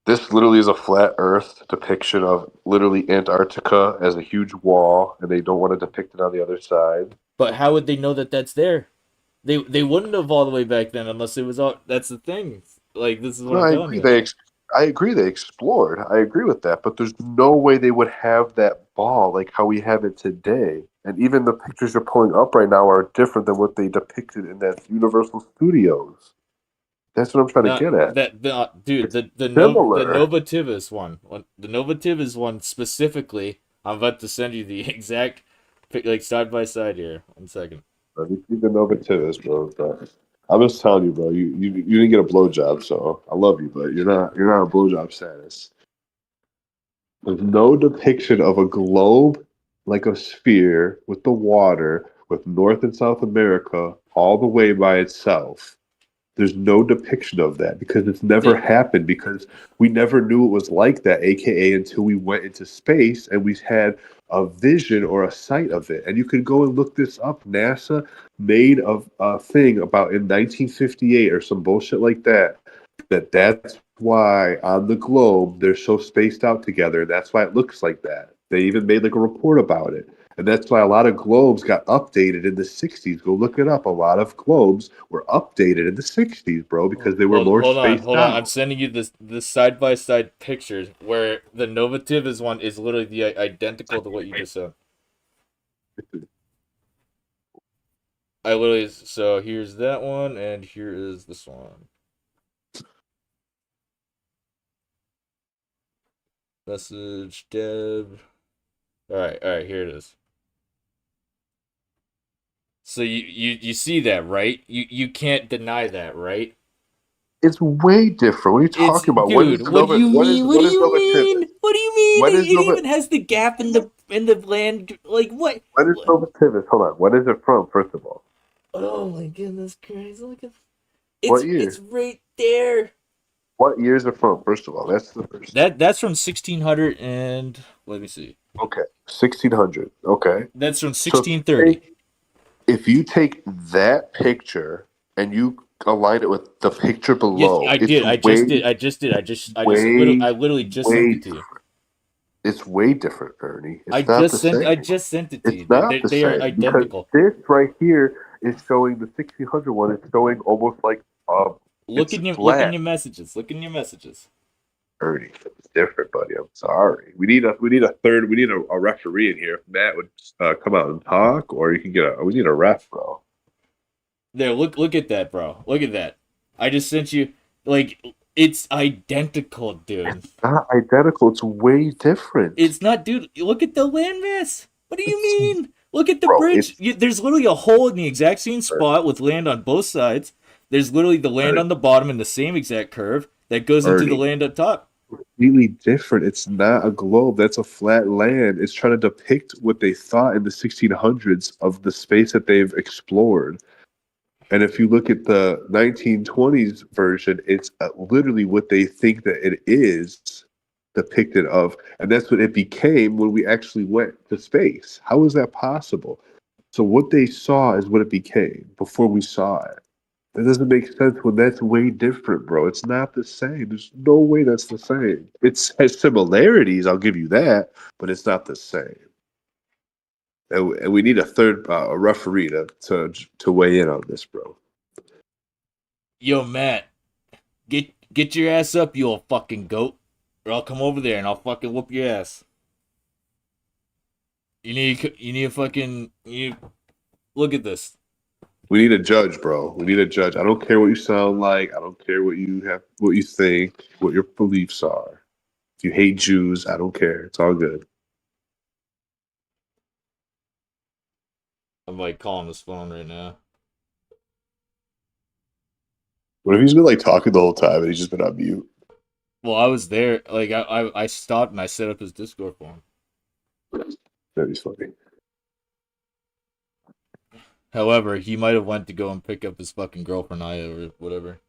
Speaker 1: This literally is a flat Earth depiction of literally Antarctica as a huge wall, and they don't want to depict it on the other side.
Speaker 2: But how would they know that that's there? They wouldn't have all the way back then unless it was all. That's the thing. Like this is what
Speaker 1: No,
Speaker 2: I'm telling you.
Speaker 1: I agree they explored. I agree with that, but there's no way they would have that ball like how we have it today. And even the pictures you're pulling up right now are different than what they depicted in that Universal Studios. That's what I'm trying to
Speaker 2: Not
Speaker 1: get at.
Speaker 2: that the dude
Speaker 1: It's
Speaker 2: the
Speaker 1: similar.
Speaker 2: Novativis one the Novativis one specifically. I'm about to send you the exact like side by side here. 1 second.
Speaker 1: You see the Novativis, bro. But I'm just telling you, bro. You didn't get a blowjob, so I love you, but you're not a blowjob status. There's no depiction of a globe like a sphere with the water, with North and South America all the way by itself. There's no depiction of that because it's never
Speaker 2: The
Speaker 1: happened because we never knew it was like that, aka until we went into space and we had a vision or a sight of it. And you can go and look this up. NASA made a thing about in 1958 or some bullshit like that. That's why on the globe they're so spaced out together. That's why it looks like that. They even made like a report about it. And that's why a lot of globes got updated in the 60s. Go look it up. A lot of globes were updated in the 60s, bro, because they were more spaced
Speaker 2: hold on. I'm
Speaker 1: out.
Speaker 2: sending you this side by side pictures where the Novativis one is literally the identical to what you just said. I literally so here's that one and here is this one. Message Deb. All right, here it is. So you see that, right? You can't deny that, right?
Speaker 1: It's way different. What are you
Speaker 2: It's
Speaker 1: talking about? What is
Speaker 2: dude.
Speaker 1: the
Speaker 2: What do
Speaker 1: Nova?
Speaker 2: you mean? What
Speaker 1: What
Speaker 2: do
Speaker 1: is
Speaker 2: you
Speaker 1: Nova
Speaker 2: mean?
Speaker 1: Tivis?
Speaker 2: What do you mean?
Speaker 1: When is
Speaker 2: It
Speaker 1: Nova?
Speaker 2: even has the gap in the land. Like what?
Speaker 1: When is
Speaker 2: What?
Speaker 1: Nova Tivis? Hold on. When is it from? First of all,
Speaker 2: Oh my goodness, Christ! Look at
Speaker 1: what
Speaker 2: it's
Speaker 1: year?
Speaker 2: right there.
Speaker 1: What year is it from? First of all, that's the first thing.
Speaker 2: That's from 1600 and let me see.
Speaker 1: Okay, 1600. Okay,
Speaker 2: That's from
Speaker 1: so
Speaker 2: 1630.
Speaker 1: if you take that picture and you align it with the picture
Speaker 2: Yes,
Speaker 1: below,
Speaker 2: I
Speaker 1: it's
Speaker 2: did. I just did. I just did.
Speaker 1: way,
Speaker 2: I literally just sent
Speaker 1: way,
Speaker 2: it to you.
Speaker 1: it's way different, Ernie. It's not the
Speaker 2: I
Speaker 1: same.
Speaker 2: just sent it to
Speaker 1: It's
Speaker 2: you.
Speaker 1: not the
Speaker 2: They are
Speaker 1: same because
Speaker 2: identical.
Speaker 1: this right here is showing the 1600 one. It's showing almost like it's
Speaker 2: Look in
Speaker 1: flat.
Speaker 2: your messages. Look in your messages.
Speaker 1: Ernie, it's different, buddy. I'm sorry. We need a referee in here. If Matt would come out and talk, or you can get a. We need a ref, bro.
Speaker 2: There, look at that, bro. Look at that. I just sent you like it's identical, dude.
Speaker 1: Not identical. It's way different.
Speaker 2: It's not, dude. Look at the landmass. What do you
Speaker 1: It's
Speaker 2: mean? Look at the
Speaker 1: bro.
Speaker 2: bridge.
Speaker 1: It's
Speaker 2: There's literally a hole in the exact same spot with land on both sides. There's literally the land
Speaker 1: Ernie.
Speaker 2: on the bottom in the same exact curve that goes into the
Speaker 1: Ernie.
Speaker 2: land up top.
Speaker 1: Completely different. It's not a globe. That's a flat land. It's trying to depict what they thought in the 1600s of the space that they've explored. And if you look at the 1920s version, it's literally what they think that it is depicted of. And that's what it became when we actually went to space. How is that possible? So what they saw is what it became before we saw it. That doesn't make sense when that's way different, bro. It's not the same. There's no way that's the same. It has similarities, I'll give you that, but it's not the same. And we need a third a referee to weigh in on this, bro.
Speaker 2: Yo, Matt, get your ass up, you old fucking goat, or I'll come over there and I'll fucking whoop your ass. You need a fucking you. Look at this.
Speaker 1: We need a judge, bro. We need a judge. I don't care what you sound like. I don't care what you have, what you think, what your beliefs are. If you hate Jews, I don't care. It's all good.
Speaker 2: I'm like calling this phone right now.
Speaker 1: What if he's been like talking the whole time and he's just been on mute?
Speaker 2: Well, I was there. Like I stopped and I set up his Discord for him.
Speaker 1: That'd be funny.
Speaker 2: However, he might have went to go and pick up his fucking girlfriend Aya or whatever.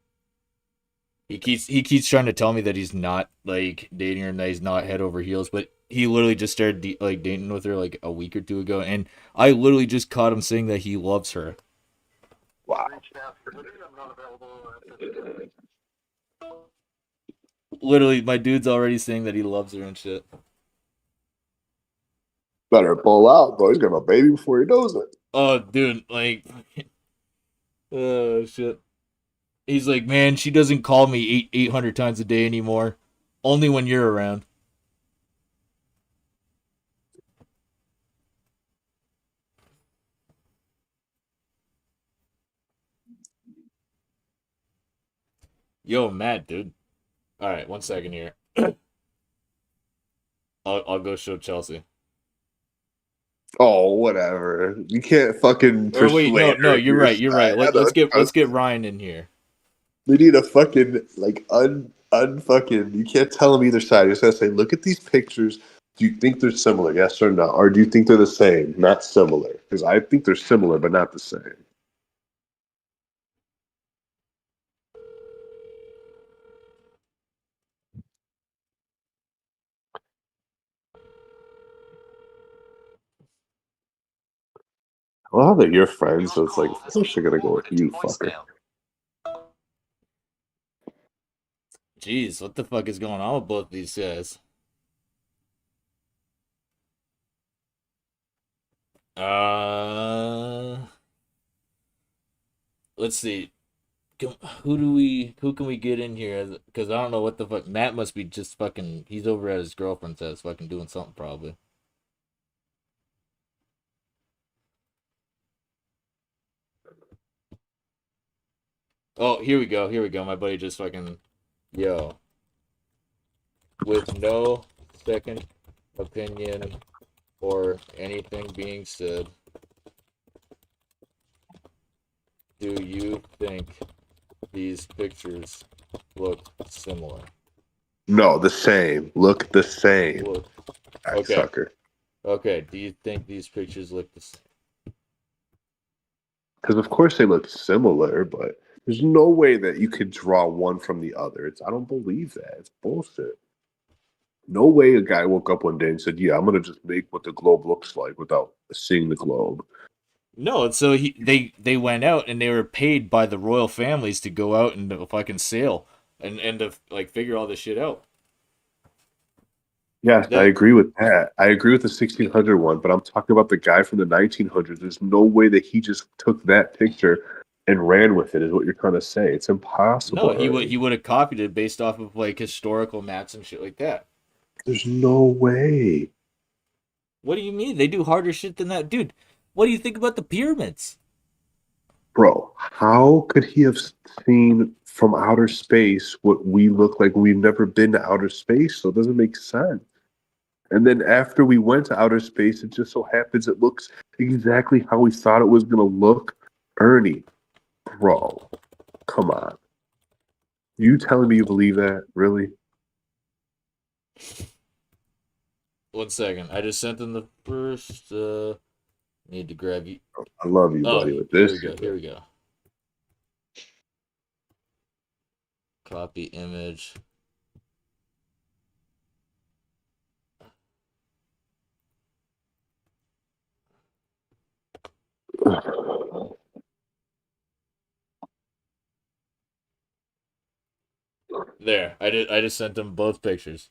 Speaker 2: He keeps trying to tell me that he's not like dating her and that he's not head over heels, but he literally just started like dating with her like a week or two ago, and I literally just caught him saying that he loves her.
Speaker 1: Wow.
Speaker 2: Literally, my dude's already saying that he loves her and shit.
Speaker 1: Better pull out, bro. He's gonna have a baby before he knows it.
Speaker 2: Oh, dude, like, oh shit. He's like, man, she doesn't call me 800 times a day anymore. Only when you're around. Yo, Matt, dude. All right, 1 second here. I'll go show Chelsea.
Speaker 1: Oh, whatever. You can't fucking
Speaker 2: Or wait, no,
Speaker 1: persuade her
Speaker 2: no,
Speaker 1: on
Speaker 2: you're
Speaker 1: your
Speaker 2: right, you're right.
Speaker 1: side. I
Speaker 2: Let's
Speaker 1: don't
Speaker 2: get
Speaker 1: trust it.
Speaker 2: Ryan in here.
Speaker 1: We need a fucking like unfucking. You can't tell them either side. You just gotta say, look at these pictures. Do you think they're similar? Yes or no? Or do you think they're the same? Not similar. Because I think they're similar, but not the same. Well, that you're friends, so it's like, of course you're gonna go with you, fucker.
Speaker 2: Jeez, what the fuck is going on with both these guys? Uh, let's see. Who can we get in here? Because I don't know what the fuck. Matt must be just fucking. He's over at his girlfriend's house, fucking doing something probably. Oh, here we go. Here we go. My buddy just fucking. Yo, with no second opinion or anything being said, do you think these pictures look similar?
Speaker 1: No, the same. Look the same.
Speaker 2: Look. Okay.
Speaker 1: Sucker.
Speaker 2: Okay. Do you think these pictures look the same?
Speaker 1: Because of course they look similar, but there's no way that you could draw one from the other. I don't believe that. It's bullshit. No way a guy woke up one day and said, "Yeah, I'm gonna just make what the globe looks like without seeing the globe."
Speaker 2: No, so they went out and they were paid by the royal families to go out and fucking sail and to like figure all this shit out.
Speaker 1: Yes, I
Speaker 2: That
Speaker 1: agree with that. I agree with the 1600 one, but I'm talking about the guy from the 1900s. There's no way that he just took that picture and ran with it, is what you're trying to say. It's
Speaker 2: no,
Speaker 1: impossible,
Speaker 2: he
Speaker 1: Ernie.
Speaker 2: would have copied it based off of like historical maps and shit like that.
Speaker 1: There's no way.
Speaker 2: What do you mean? They do harder shit than that, dude. What do you think about the pyramids?
Speaker 1: Bro, how could he have seen from outer space what we look like? We've never been to outer space, so it doesn't make sense. And then after we went to outer space, it just so happens it looks exactly how we thought it was going to look. Ernie, bro, come on. You telling me you believe that? Really?
Speaker 2: 1 second, I just sent them the first. Need to grab you.
Speaker 1: I love you,
Speaker 2: Oh,
Speaker 1: buddy, with
Speaker 2: here we
Speaker 1: this
Speaker 2: go.
Speaker 1: shit.
Speaker 2: Here we go. Copy image. There. I just sent them both pictures.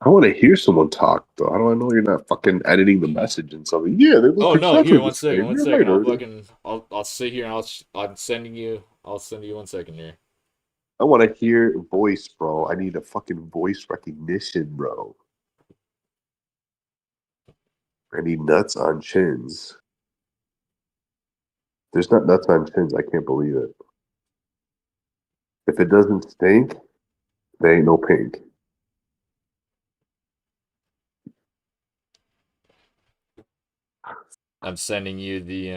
Speaker 1: I want to hear someone talk, though. How do I know you're not fucking editing the message and something? Yeah, they look
Speaker 2: Oh no, here,
Speaker 1: exactly the
Speaker 2: 1 second,
Speaker 1: same.
Speaker 2: one
Speaker 1: You're
Speaker 2: second.
Speaker 1: right,
Speaker 2: I'll
Speaker 1: Ernie.
Speaker 2: fucking I'll sit here and I'll send you 1 second here.
Speaker 1: I want to hear voice, bro. I need a fucking voice recognition, bro. I need nuts on chins. There's not nuts on chins. I can't believe it. If it doesn't stink, there ain't no pink.
Speaker 2: I'm sending you the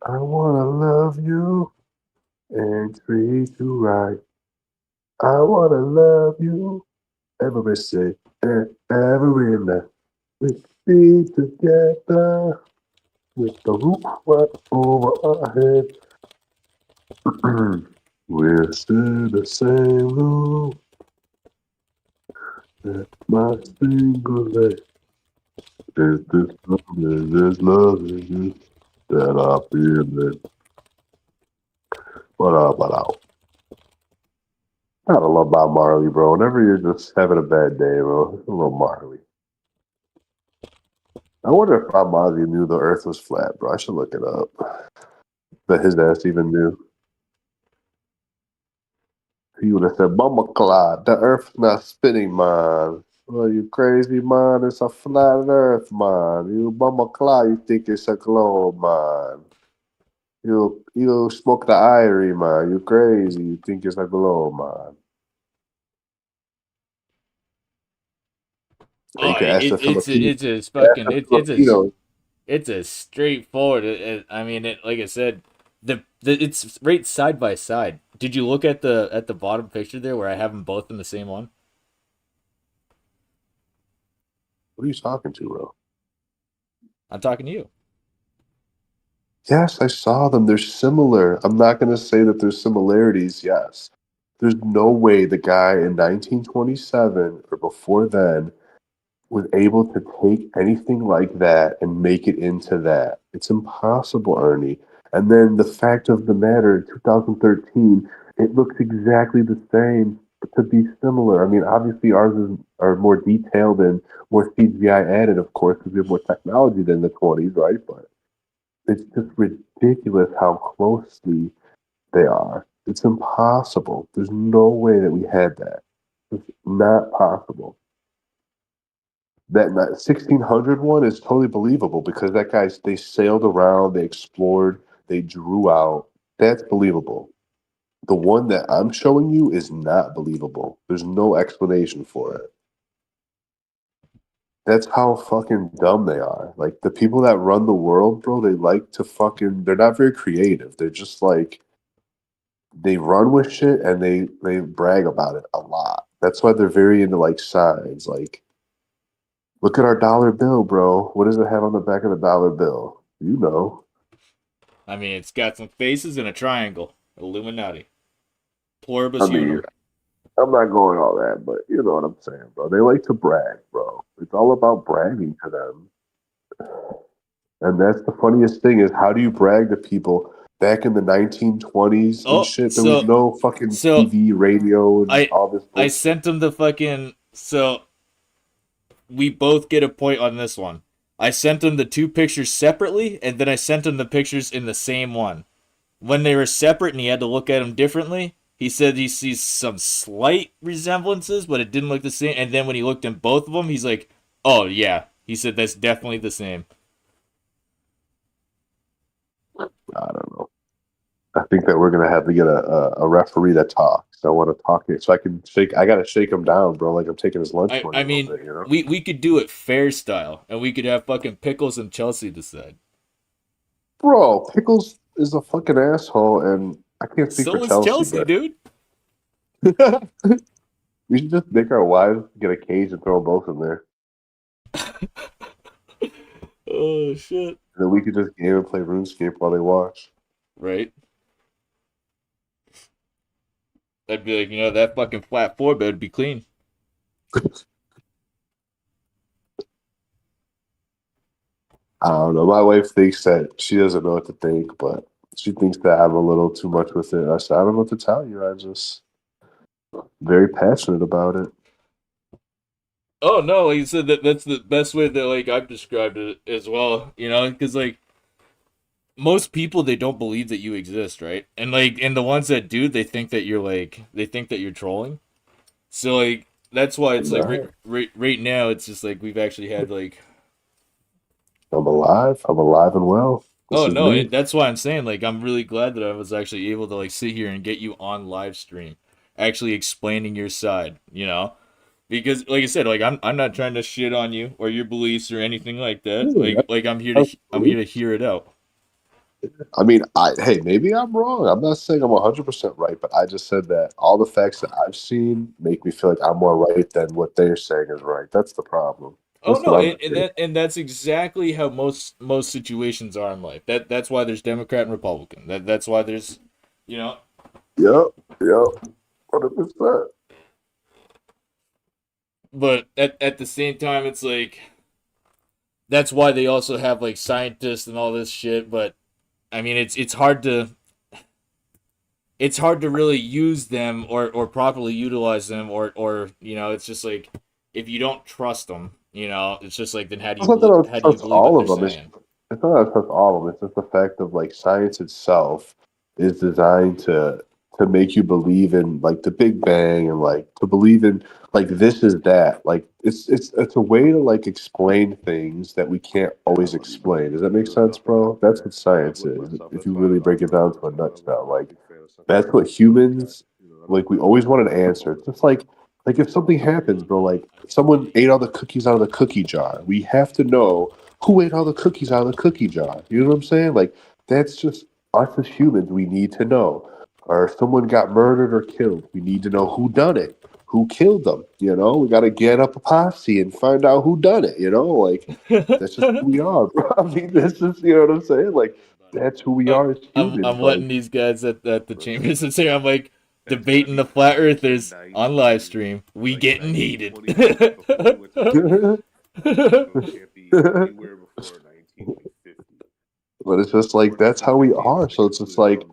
Speaker 1: I wanna love you and treat you right. I wanna love you every day and every night. We be together with the roof right over our head. We're still the same room. That's my single leg. There's this love in you. That up in it. What up? Gotta love Bob Marley, bro. Whenever you're just having a bad day, bro, a little Marley. I wonder if Bob Marley knew the Earth was flat, bro. I should look it up. That his ass even knew. He would have said, "Mama Clyde, the Earth's not spinning, man. Oh, you crazy, man? It's a flat Earth, man. You Mama Clyde, you think it's a globe, man. You smoke the irie, man. You crazy? You think it's a globe, man." And you
Speaker 2: Oh,
Speaker 1: can ask the Filipino.
Speaker 2: it's a
Speaker 1: Ask
Speaker 2: fucking
Speaker 1: the
Speaker 2: it's a
Speaker 1: Filipinos.
Speaker 2: it's a straightforward. I mean, like I said, the it's right side by side. Did you look at the bottom picture there where I have them both in the same one?
Speaker 1: What are you talking to, bro?
Speaker 2: I'm talking to you.
Speaker 1: Yes, I saw them. They're similar. I'm not going to say that there's similarities. Yes. There's no way the guy in 1927 or before then was able to take anything like that and make it into that. It's impossible, Ernie. And then the fact of the matter, 2013, it looks exactly the same to be similar. I mean, obviously are more detailed and more CGI added, of course, because we have more technology than the 20s, right? But it's just ridiculous how closely they are. It's impossible. There's no way that we had that. It's not possible. That 1600 one is totally believable because that guy's they sailed around, they explored, they drew out. That's believable. The one that I'm showing you is not believable. There's no explanation for it. That's how fucking dumb they are. Like the people that run the world, bro, they like to fucking they're not very creative. They're just like they run with shit and they brag about it a lot. That's why they're very into like signs. Like, look at our dollar bill, bro. What does it have on the back of the dollar bill? You know.
Speaker 2: I mean, it's got some faces and a triangle. Illuminati.
Speaker 1: I
Speaker 2: Pluribus
Speaker 1: mean,
Speaker 2: unum.
Speaker 1: I'm not going all that, but you know what I'm saying, bro. They like to brag, bro. It's all about bragging to them. And that's the funniest thing is how do you brag to people back in the 1920s and
Speaker 2: Oh,
Speaker 1: shit? There was no fucking
Speaker 2: so
Speaker 1: TV, radio, and
Speaker 2: I
Speaker 1: all this
Speaker 2: I
Speaker 1: bullshit.
Speaker 2: sent him the fucking so we both get a point on this one. I sent him the two pictures separately, and then I sent him the pictures in the same one. When they were separate and he had to look at them differently, he said he sees some slight resemblances, but it didn't look the same. And then when he looked in both of them, he's like, "Oh yeah," he said that's definitely the same.
Speaker 1: I don't know. I think that we're gonna have to get a referee that talks. I want to talk it so I can shake. I gotta shake him down, bro. Like I'm taking his lunch money
Speaker 2: I
Speaker 1: a little
Speaker 2: mean,
Speaker 1: bit, you know.
Speaker 2: we could do it fair style, and we could have fucking Pickles and Chelsea decide.
Speaker 1: Bro, Pickles is a fucking asshole, and I can't speak for
Speaker 2: So is
Speaker 1: Chelsea,
Speaker 2: Chelsea,
Speaker 1: but
Speaker 2: dude.
Speaker 1: we should just make our wives get a cage and throw them both in there,
Speaker 2: Oh shit.
Speaker 1: and then we could just game and play RuneScape while they watch.
Speaker 2: Right. I'd be like, that fucking flat four bed would be clean.
Speaker 1: I don't know. My wife thinks that she doesn't know what to think, but she thinks that I'm a little too much with it. I said, I don't know what to tell you. I just very passionate about it.
Speaker 2: Oh no, like you said, that's the best way that like I've described it as well. Because like most people they don't believe that you exist, right? And the ones that do, they think that you're trolling. So like that's why it's
Speaker 1: I'm
Speaker 2: like
Speaker 1: not.
Speaker 2: right now it's just like we've actually had like
Speaker 1: I'm alive. I'm alive and well. This
Speaker 2: oh
Speaker 1: is
Speaker 2: no,
Speaker 1: me.
Speaker 2: that's why I'm saying like I'm really glad that I was actually able to like sit here and get you on live stream, actually explaining your side. Because like I said, like I'm not trying to shit on you or your beliefs or anything like that.
Speaker 1: Yeah,
Speaker 2: Like I'm
Speaker 1: absolutely.
Speaker 2: here to hear it out.
Speaker 1: I mean, hey, maybe I'm wrong. I'm not saying I'm 100% right, but I just said that all the facts that I've seen make me feel like I'm more right than what they're saying is right. That's the problem.
Speaker 2: Oh
Speaker 1: That's
Speaker 2: no,
Speaker 1: what I'm
Speaker 2: and
Speaker 1: saying.
Speaker 2: that's exactly how most situations are in life. That's why there's Democrat and Republican. That's why there's you know,
Speaker 1: Yep, yep, 100%.
Speaker 2: but at the same time it's like that's why they also have like scientists and all this shit, but I mean, it's hard to really use them or properly utilize them or it's just like if you don't trust them, it's just like then
Speaker 3: It's not that I would
Speaker 2: how do you
Speaker 3: trust
Speaker 2: believe what
Speaker 3: all
Speaker 2: they're
Speaker 3: of them.
Speaker 2: saying?
Speaker 3: It's not that I trust all of them. It's just the fact of like science itself is designed to make you believe in like the Big Bang and like to believe in like this is that. Like it's a way to like explain things that we can't always explain. Does that make sense, bro? That's what science is. If you really break it down to a nutshell, like that's what humans like. We always want an answer. It's just like if something happens, bro, like someone ate all the cookies out of the cookie jar. We have to know who ate all the cookies out of the cookie jar. You know what I'm saying? Like that's just us as humans. We need to know. Or if someone got murdered or killed, we need to know who done it, who killed them. You know, we got to get up a posse and find out who done it. You know, like that's just who we are, bro. I mean, this is you know what I'm saying? Like that's who we are as
Speaker 2: I'm
Speaker 3: humans. Like
Speaker 2: letting these guys at the
Speaker 1: Bro, so
Speaker 2: chambers and say I'm like
Speaker 1: that's gotta
Speaker 2: debating
Speaker 1: be
Speaker 2: the flat
Speaker 1: back in
Speaker 2: earthers on live
Speaker 1: 19,
Speaker 2: stream. We
Speaker 1: like
Speaker 2: getting heated.
Speaker 1: 1920, before we went to space. So it can't be anywhere before 1950.
Speaker 3: but it's just like that's how we are. So it's just like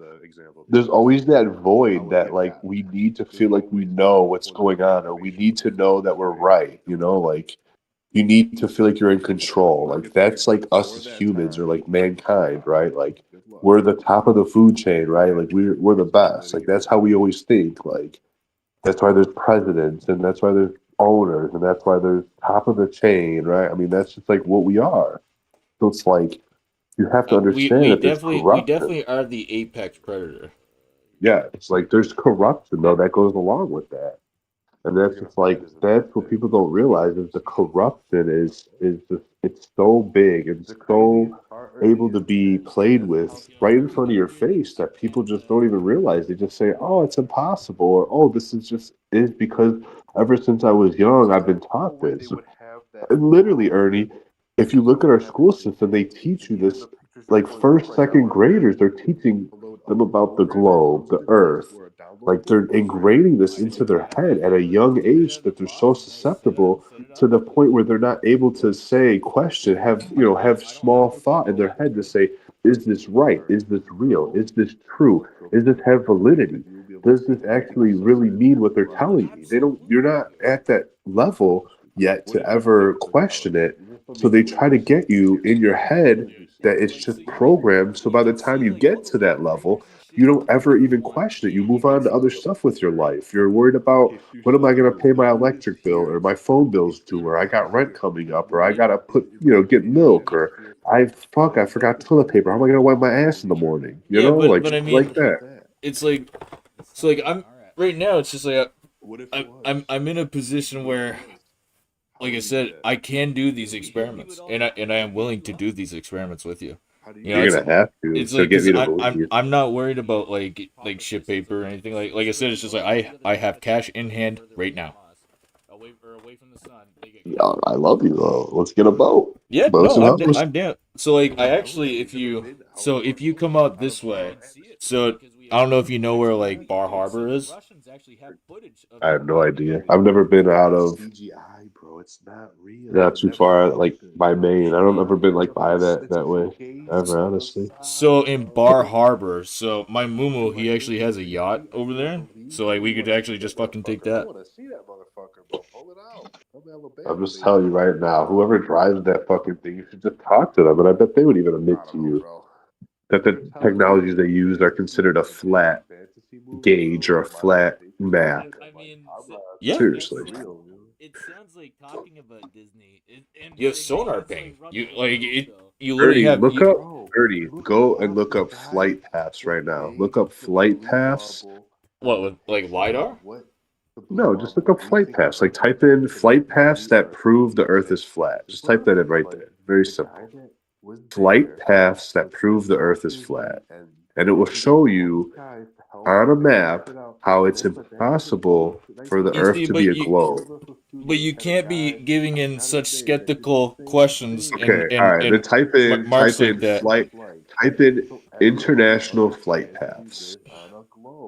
Speaker 3: there's always that void that like we need to feel like we know what's going on or we need to know that we're right, you know, like you need to feel like you're in control. Like that's like us as humans or like mankind, right? Like we're the top of the food chain, right? Like we're the best. Like that's how we always think. Like that's why there's presidents and that's why there's owners and that's why there's top of the chain, right? I mean that's just like what we are. So it's like you have to understand that there's
Speaker 2: We
Speaker 3: corruption.
Speaker 2: definitely are the apex predator.
Speaker 3: Yeah, it's like there's corruption though that goes along with that. And that's just like that's what people don't realize is the corruption is just it's so big and so able to be played with right in front of your face that people just don't even realize. They just say, "Oh, it's impossible," or "Oh, this is just is because ever since I was young, I've been taught this." And literally, Ernie, if you look at our school system, they teach you this like first, second graders are teaching them about the globe, the earth. Like they're ingraining this into their head at a young age that they're so susceptible to the point where they're not able to say, question, have have small thought in their head to say, is this right? Is this real? Is this true? Does this have validity? Does this actually really mean what they're telling me? They don't you're not at that level yet to ever question it. So they try to get you in your head that it's just programmed. So by the time you get to that level, you don't ever even question it. You move on to other stuff with your life. You're worried about when am I going to pay my electric bill or my phone bill's due or I got rent coming up or I got to put, get milk or I forgot toilet paper. How am I going to wipe my ass in the morning? You
Speaker 2: Yeah,
Speaker 3: know, like
Speaker 2: but I
Speaker 3: shit like
Speaker 2: mean,
Speaker 3: that.
Speaker 2: it's like so like I'm right now. It's just like I'm in a position where, like I said, I can do these experiments, and I am willing to do these experiments with you.
Speaker 3: You're going to have to
Speaker 2: It's
Speaker 3: to
Speaker 2: like
Speaker 3: get
Speaker 2: because
Speaker 3: me to believe.
Speaker 2: I'm not worried about like shit paper or anything like I said. It's just like I have cash in hand right now.
Speaker 3: Yeah, I love you though. Let's get a boat.
Speaker 2: Yeah,
Speaker 3: Boats
Speaker 2: no,
Speaker 3: and hose.
Speaker 2: I'm down. So like I actually if you come out this way, so I don't know if you know where like Bar Harbor is.
Speaker 3: I have no idea. I've never been out of not too far like by Maine. I don't ever been like by that way ever, honestly.
Speaker 2: So in Bar Harbor, so my Mumu he actually has a yacht over there. So like we could actually just fucking take that.
Speaker 3: I'm just telling you right now, whoever drives that fucking thing, you should just talk to them, and I bet they would even admit to you that the technologies they use are considered a flat gauge or a flat map.
Speaker 2: Yeah.
Speaker 3: Seriously.
Speaker 2: You have sonar ping. You like it. You literally
Speaker 3: Ernie,
Speaker 2: have
Speaker 3: look
Speaker 2: you.
Speaker 3: up Ernie, go and look up flight paths right now. Look up flight paths.
Speaker 2: What with like lidar?
Speaker 3: No, just look up flight paths. Like type in flight paths that prove the Earth is flat. Just type that in right there. Very simple. Flight paths that prove the Earth is flat. And it will show you on a map how it's impossible for the
Speaker 2: You
Speaker 3: Earth
Speaker 2: see,
Speaker 3: to be a globe.
Speaker 2: but you can't be giving in such skeptical questions
Speaker 3: Okay, all right. Then
Speaker 2: marks
Speaker 3: type
Speaker 2: like
Speaker 3: in
Speaker 2: that.
Speaker 3: type in international flight paths.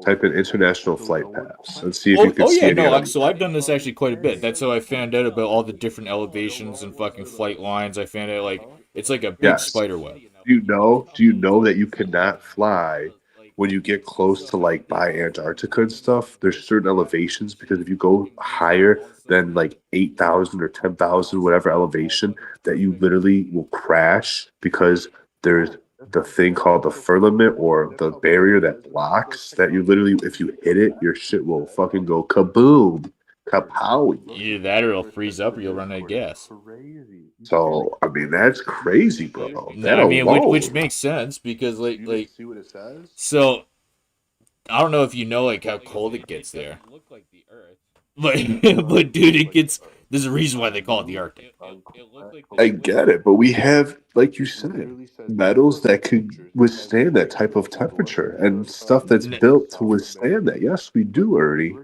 Speaker 3: Type in international flight paths and see if you can
Speaker 2: Oh
Speaker 3: see
Speaker 2: yeah,
Speaker 3: any
Speaker 2: no.
Speaker 3: of them.
Speaker 2: So I've done this actually quite a bit. That's how I found out about all the different elevations and fucking flight lines. I found out like it's like a big
Speaker 3: Yes.
Speaker 2: spider web.
Speaker 3: Do you know that you cannot fly when you get close to like by Antarctica and stuff? There's certain elevations because if you go higher than like 8,000 or 10,000, whatever elevation, that you literally will crash because there's the thing called the firmament or the barrier that blocks that you literally, if you hit it, your shit will fucking go kaboom, kapowie.
Speaker 2: Either that or it'll freeze up or you'll run out of gas.
Speaker 3: So, I mean, that's crazy, bro.
Speaker 2: No,
Speaker 3: That
Speaker 2: I mean, which
Speaker 3: alone.
Speaker 2: makes sense because so I don't know if you know like how cold it gets there, but but dude, it gets. There's a reason why they call it the Arctic.
Speaker 3: I get it, but we have, like you said, metals that could withstand that type of temperature and stuff that's
Speaker 2: N-
Speaker 3: built to withstand that. Yes, we do, Ernie.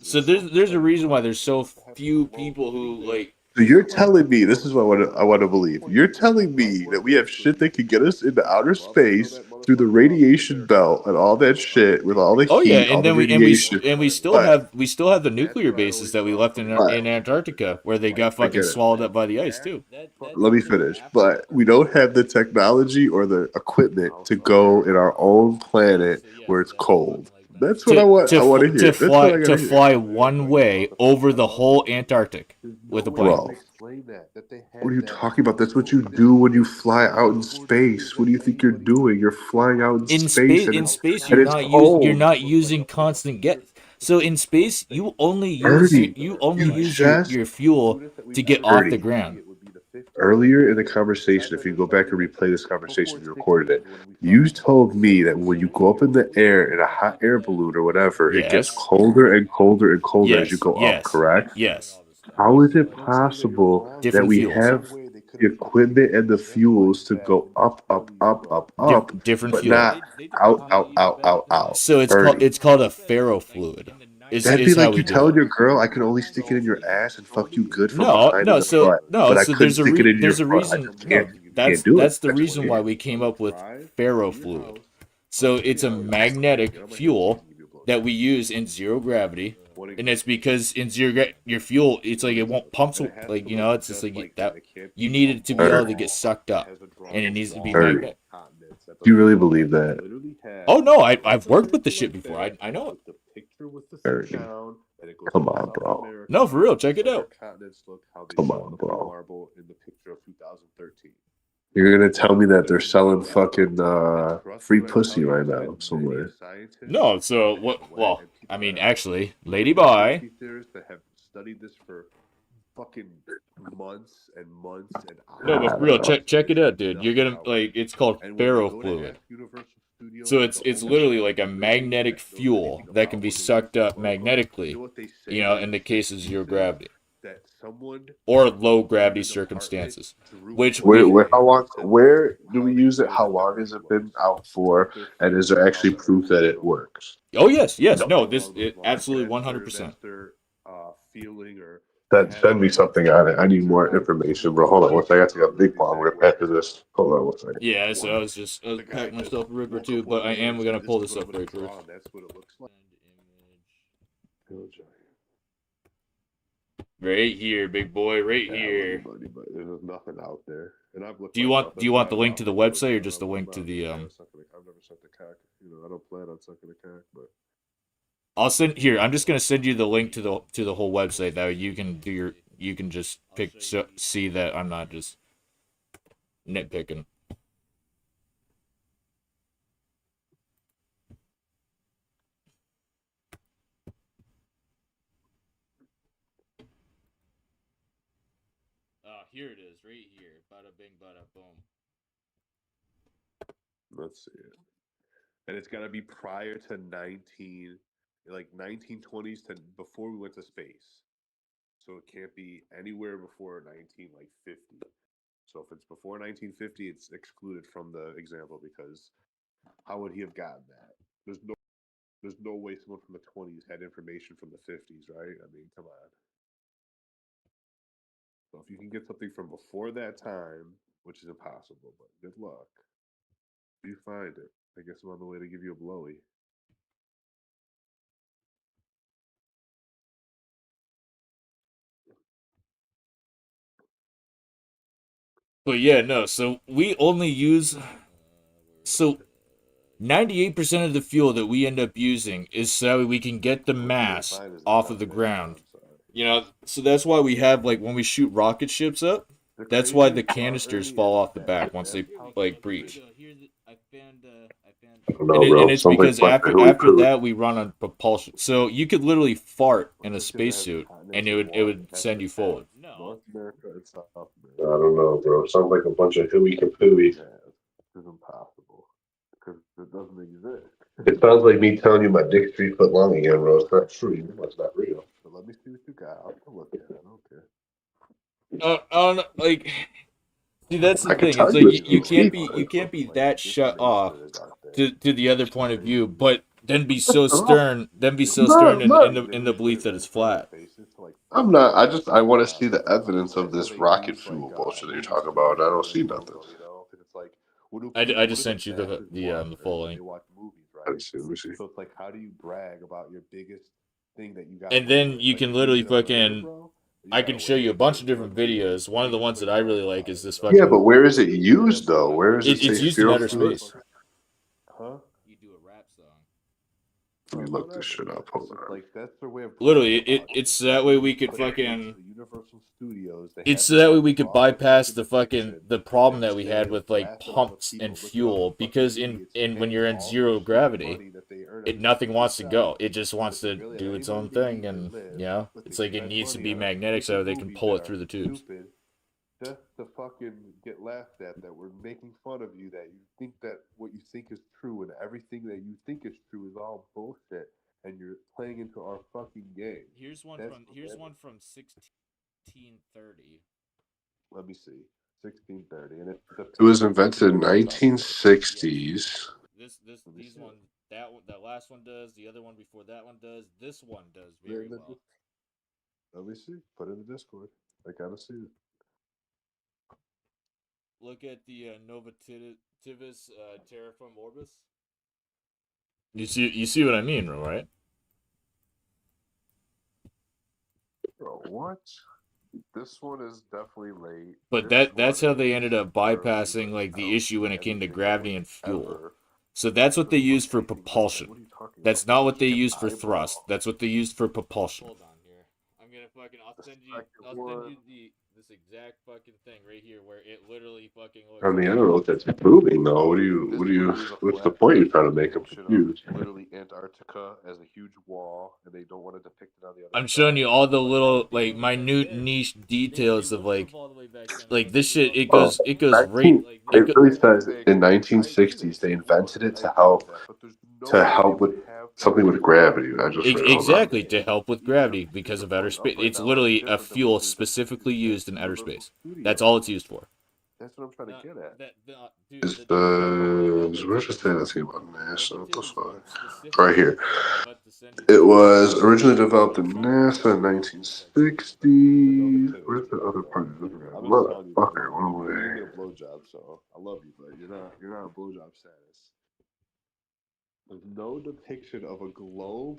Speaker 2: So there's a reason why there's so few people who like.
Speaker 3: So you're telling me this is what I want to believe. You're telling me that we have shit that could get us into outer space through the radiation belt and all that shit with all the
Speaker 2: Oh yeah,
Speaker 3: heat, all
Speaker 2: and
Speaker 3: the
Speaker 2: then
Speaker 3: radiation.
Speaker 2: we
Speaker 3: But
Speaker 2: still have the nuclear bases that we left in
Speaker 3: but
Speaker 2: Antarctica where they got
Speaker 3: I
Speaker 2: fucking
Speaker 3: get it.
Speaker 2: swallowed up by the ice too.
Speaker 3: Let me finish. But we don't have the technology or the equipment to go in our own planet where it's cold. That's what I want to hear. That's what I got
Speaker 2: To
Speaker 3: to hear.
Speaker 2: fly one way over the whole Antarctic with a plane.
Speaker 3: Bro, what are you talking about? That's what you do when you fly out in space. What do you think you're doing? You're flying out in space
Speaker 2: In space
Speaker 3: and it's
Speaker 2: you're
Speaker 3: cold.
Speaker 2: not using constant gas. So in space
Speaker 3: Ernie,
Speaker 2: you only
Speaker 3: you
Speaker 2: use
Speaker 3: just
Speaker 2: your fuel to get off the
Speaker 3: Ernie,
Speaker 2: ground.
Speaker 3: earlier in the conversation, if you go back and replay this conversation, we recorded it. You told me that when you go up in the air in a hot air balloon or whatever, it gets
Speaker 2: Yes.
Speaker 3: colder and colder and colder as you go up,
Speaker 2: Yes.
Speaker 3: correct?
Speaker 2: Yes.
Speaker 3: How is it possible that
Speaker 2: Different
Speaker 3: we
Speaker 2: fuels.
Speaker 3: have the equipment and the fuels to go up, up, up, up, up,
Speaker 2: Different
Speaker 3: but
Speaker 2: fuel.
Speaker 3: not out, out, out, out, out?
Speaker 2: So
Speaker 3: Ernie,
Speaker 2: it's called a ferrofluid.
Speaker 3: that'd be
Speaker 2: Is how
Speaker 3: like
Speaker 2: we
Speaker 3: you
Speaker 2: do it.
Speaker 3: telling your girl, I can only stick it in your ass and fuck you good from behind in the front, but I couldn't stick it in your
Speaker 2: there's a
Speaker 3: front. I
Speaker 2: reason.
Speaker 3: just
Speaker 2: No,
Speaker 3: can't do it.
Speaker 2: that's the
Speaker 3: That's
Speaker 2: reason why
Speaker 3: weird.
Speaker 2: we came up with ferrofluid. So it's a magnetic fuel that we use in zero gravity, and it's because in your fuel, it's like it won't pump like it's just like that. You need it to be able to
Speaker 3: Ernie,
Speaker 2: get sucked up, and it needs to be
Speaker 3: Ernie,
Speaker 2: magnetic.
Speaker 3: do you really believe that?
Speaker 2: Oh no, I've worked with the shit before. I know it.
Speaker 3: Ernie, come on, bro.
Speaker 2: No, for real. Check it out.
Speaker 3: Come on, bro. You're gonna tell me that they're selling fucking free pussy right now somewhere.
Speaker 2: No, so what? Well, I mean, actually, Lady Bye. No, but
Speaker 3: I
Speaker 2: for
Speaker 3: don't
Speaker 2: real,
Speaker 3: know.
Speaker 2: check it out, dude. You're gonna like it's called ferrofluid. So it's literally like a magnetic fuel that can be sucked up magnetically, in the case of zero gravity or low gravity circumstances, which we.
Speaker 3: How long? Where do we use it? How long has it been out for? And is there actually proof that it works?
Speaker 2: Oh yes, yes, no, absolutely 100%.
Speaker 3: Send me something on it. I need more information, bro. Hold on one second. I got to take a big long rip after this. Hold on one second.
Speaker 2: Yeah, so I was packing myself a ripper too, but I am gonna pull this up right quick. Right here, big boy, right here.
Speaker 3: But there's nothing out there. And I've looked
Speaker 2: Do you
Speaker 3: myself
Speaker 2: want
Speaker 3: inside
Speaker 2: the
Speaker 3: and
Speaker 2: link
Speaker 3: out
Speaker 2: to the
Speaker 3: before
Speaker 2: website or
Speaker 3: too, and
Speaker 2: just the
Speaker 3: I'm
Speaker 2: link to
Speaker 3: not a
Speaker 2: the
Speaker 3: big fan of sucking a, I've never sucked a cock. I don't plan on sucking a cock, but
Speaker 2: I'll send here. I'm just gonna send you the link to the whole website. That way you can do your you can just see that I'm not just nitpicking. Here it is, right here. Bada bing, bada boom.
Speaker 3: let's see it. And it's got to be prior to 1920s to before we went to space. So it can't be anywhere before 19 like 50. So if it's before 1950, it's excluded from the example because how would he have gotten that? There's no way someone from the 20s had information from the 50s, right? I mean, come on. So if you can get something from before that time, which is impossible, but good luck. If you find it, I guess I'm on the way to give you a blowy.
Speaker 2: But yeah, no. So we only use So 98% of the fuel that we end up using is so we can get the mass off of the ground. You know, so that's why we have like when we shoot rocket ships up, that's why the canisters fall off the back once they like breach.
Speaker 3: I don't
Speaker 2: And
Speaker 3: know, bro.
Speaker 2: it's
Speaker 3: Sounds like
Speaker 2: because
Speaker 3: a bunch of
Speaker 2: after
Speaker 3: hooey.
Speaker 2: that we run on propulsion. So you could literally fart in a spacesuit and it would send you forward.
Speaker 1: North America and South
Speaker 3: I
Speaker 1: America.
Speaker 3: don't know, bro. Sounds like a bunch of hooey kapooey.
Speaker 1: Yeah, it's impossible because it doesn't exist.
Speaker 3: It sounds like me telling you my dick's 3 foot long again, bro. It's not true. You know it's not real.
Speaker 1: So let me see what you got. I'll look at it. I don't care.
Speaker 2: Like, see, that's the
Speaker 3: I can
Speaker 2: thing. It's
Speaker 3: tell
Speaker 2: like
Speaker 3: you
Speaker 2: you
Speaker 3: it's
Speaker 2: can't
Speaker 3: deep.
Speaker 2: be that shut off
Speaker 1: Information is out there.
Speaker 2: to the other point of view, but then be so
Speaker 3: No,
Speaker 2: stern,
Speaker 3: I'm not.
Speaker 2: in the belief that it's flat.
Speaker 3: I'm not. I want to see the evidence of this rocket fuel bullshit that you're talking about. I don't see nothing.
Speaker 1: It's like, what do
Speaker 2: I
Speaker 1: people, what
Speaker 2: just
Speaker 1: do the
Speaker 2: sent you
Speaker 1: masses want,
Speaker 2: the
Speaker 1: right?
Speaker 2: full
Speaker 1: When they
Speaker 2: link,
Speaker 1: watch movies,
Speaker 3: I
Speaker 1: right?
Speaker 3: see. Let me see.
Speaker 1: So it's like, how do you brag about your biggest thing that you got
Speaker 2: and
Speaker 1: going?
Speaker 2: then
Speaker 1: It's
Speaker 2: you
Speaker 1: like,
Speaker 2: can
Speaker 1: if you
Speaker 2: literally
Speaker 1: get a layer,
Speaker 2: fucking.
Speaker 1: bro, you
Speaker 2: I
Speaker 1: got
Speaker 2: can
Speaker 1: a
Speaker 2: show you
Speaker 1: layer,
Speaker 2: a bunch of
Speaker 1: right?
Speaker 2: different videos. One of the ones that I really like is this
Speaker 3: Yeah, but
Speaker 2: fucking.
Speaker 3: where is it used though? Where does it say
Speaker 2: It's used in
Speaker 3: fuel
Speaker 2: outer
Speaker 3: fluid?
Speaker 2: space.
Speaker 1: Huh?
Speaker 2: You do a rap song.
Speaker 3: Let me look this shit up. Hold
Speaker 1: It's just
Speaker 3: on.
Speaker 1: like that's their way of
Speaker 2: Literally,
Speaker 1: bragging about
Speaker 2: it's
Speaker 1: shit,
Speaker 2: so that
Speaker 1: right?
Speaker 2: way we could
Speaker 1: But it's
Speaker 2: fucking.
Speaker 1: the Universal Studios. They
Speaker 2: It's
Speaker 1: have
Speaker 2: so
Speaker 1: this
Speaker 2: that way
Speaker 1: like
Speaker 2: we could
Speaker 1: broad
Speaker 2: bypass
Speaker 1: fucking
Speaker 2: the fucking
Speaker 1: depiction
Speaker 2: the problem
Speaker 1: that
Speaker 2: that we had
Speaker 1: scares
Speaker 2: with like
Speaker 1: massive amount of
Speaker 2: pumps and
Speaker 1: people because they're all
Speaker 2: fuel
Speaker 1: fucking
Speaker 2: because
Speaker 1: idiots
Speaker 2: in when
Speaker 1: paying
Speaker 2: you're
Speaker 1: for
Speaker 2: in
Speaker 1: all this
Speaker 2: zero
Speaker 1: stupid
Speaker 2: gravity,
Speaker 1: money that they earn as
Speaker 2: it
Speaker 1: a
Speaker 2: nothing
Speaker 1: fucking
Speaker 2: wants to
Speaker 1: job.
Speaker 2: go. It just wants
Speaker 1: But they
Speaker 2: to
Speaker 1: really
Speaker 2: do
Speaker 1: have
Speaker 2: its
Speaker 1: anybody
Speaker 2: own
Speaker 1: can
Speaker 2: thing,
Speaker 1: eat and
Speaker 2: and
Speaker 1: live,
Speaker 2: you know,
Speaker 1: but they
Speaker 2: it's like it
Speaker 1: spend
Speaker 2: needs to
Speaker 1: money
Speaker 2: be
Speaker 1: on
Speaker 2: magnetic so
Speaker 1: stupid
Speaker 2: they can
Speaker 1: movies
Speaker 2: pull
Speaker 1: that
Speaker 2: it
Speaker 1: are
Speaker 2: through the tubes.
Speaker 1: stupid just to fucking get laughed at, that we're making fun of you, that you think that what you think is true and everything that you think is true is all bullshit, and you're playing into our fucking game. That's what
Speaker 2: From 1630.
Speaker 1: let me see. 1630, and it's the
Speaker 3: It was
Speaker 1: picture of
Speaker 3: invented in
Speaker 1: Universal Studios.
Speaker 3: 1960s.
Speaker 1: Let me
Speaker 2: These
Speaker 1: see it.
Speaker 2: one that last one does, the other one before that one does, this one does
Speaker 1: Yeah,
Speaker 2: very well.
Speaker 1: let me see. Put it in the Discord. I gotta see it.
Speaker 2: Look at the Novativis Terraform Orbis. You see what I mean, right?
Speaker 1: Bro, what? This one is definitely late.
Speaker 2: But
Speaker 1: This
Speaker 2: that's
Speaker 1: one
Speaker 2: how they ended
Speaker 1: is
Speaker 2: up
Speaker 1: early,
Speaker 2: bypassing
Speaker 1: but
Speaker 2: like
Speaker 1: I
Speaker 2: the
Speaker 1: don't
Speaker 2: issue
Speaker 1: see
Speaker 2: when it came to
Speaker 1: anything that
Speaker 2: gravity
Speaker 1: was
Speaker 2: and fuel.
Speaker 1: ever
Speaker 2: So that's what they use for
Speaker 1: anything like that. What
Speaker 2: propulsion.
Speaker 1: are you talking
Speaker 2: That's
Speaker 1: about?
Speaker 2: not
Speaker 1: The
Speaker 2: what they
Speaker 1: fucking
Speaker 2: use for thrust.
Speaker 1: eyeball.
Speaker 2: That's what they use for propulsion. Hold on here. I'm gonna fucking.
Speaker 1: The second one.
Speaker 2: This exact fucking thing right here where it literally fucking
Speaker 3: I
Speaker 2: looks
Speaker 3: mean, I
Speaker 2: like.
Speaker 3: don't know what that's proving though.
Speaker 1: This literally is a
Speaker 3: What's the
Speaker 1: flat
Speaker 3: point you're
Speaker 1: page
Speaker 3: trying to
Speaker 1: with a
Speaker 3: make? I'm
Speaker 1: depiction of
Speaker 3: confused.
Speaker 1: literally Antarctica as a huge wall, and they don't want to depict it on the other
Speaker 2: I'm showing
Speaker 1: side.
Speaker 2: you all the
Speaker 1: But
Speaker 2: little like
Speaker 1: everything
Speaker 2: minute niche details of like this shit.
Speaker 3: Oh,
Speaker 2: It goes right.
Speaker 3: 19,
Speaker 2: It
Speaker 3: it
Speaker 2: go,
Speaker 3: really says
Speaker 1: big.
Speaker 3: in
Speaker 1: I agree that
Speaker 3: 1960s
Speaker 1: it's
Speaker 3: they
Speaker 1: big. Look,
Speaker 3: invented it
Speaker 1: I agree with that. But there's no
Speaker 3: to
Speaker 1: way they
Speaker 3: help with
Speaker 1: would have
Speaker 3: something
Speaker 1: fucking
Speaker 3: with gravity. I just read. Hold on.
Speaker 2: exactly to help with
Speaker 1: even if
Speaker 2: gravity
Speaker 1: you
Speaker 2: because
Speaker 1: are
Speaker 2: of outer
Speaker 1: blowing
Speaker 2: space.
Speaker 1: up right
Speaker 2: It's
Speaker 1: now are
Speaker 2: literally a
Speaker 1: different than what
Speaker 2: fuel
Speaker 1: they're depicted
Speaker 2: specifically
Speaker 1: at
Speaker 2: used in outer
Speaker 1: Universal
Speaker 2: space. That's
Speaker 1: Studios.
Speaker 2: all it's used for.
Speaker 1: That's what I'm trying to get at.
Speaker 3: It says, where's it say that thing about NASA? What the fuck? Right here. It was originally developed in NASA in
Speaker 1: The
Speaker 3: 1960s.
Speaker 1: Novativis
Speaker 3: Where's the
Speaker 1: part,
Speaker 3: other
Speaker 1: bro.
Speaker 3: part?
Speaker 1: I'm just telling you, bro.
Speaker 3: Motherfucker, one
Speaker 1: You gave me
Speaker 3: way.
Speaker 1: a blowjob, so I love you, but you're not a blowjob status. There's no depiction of a globe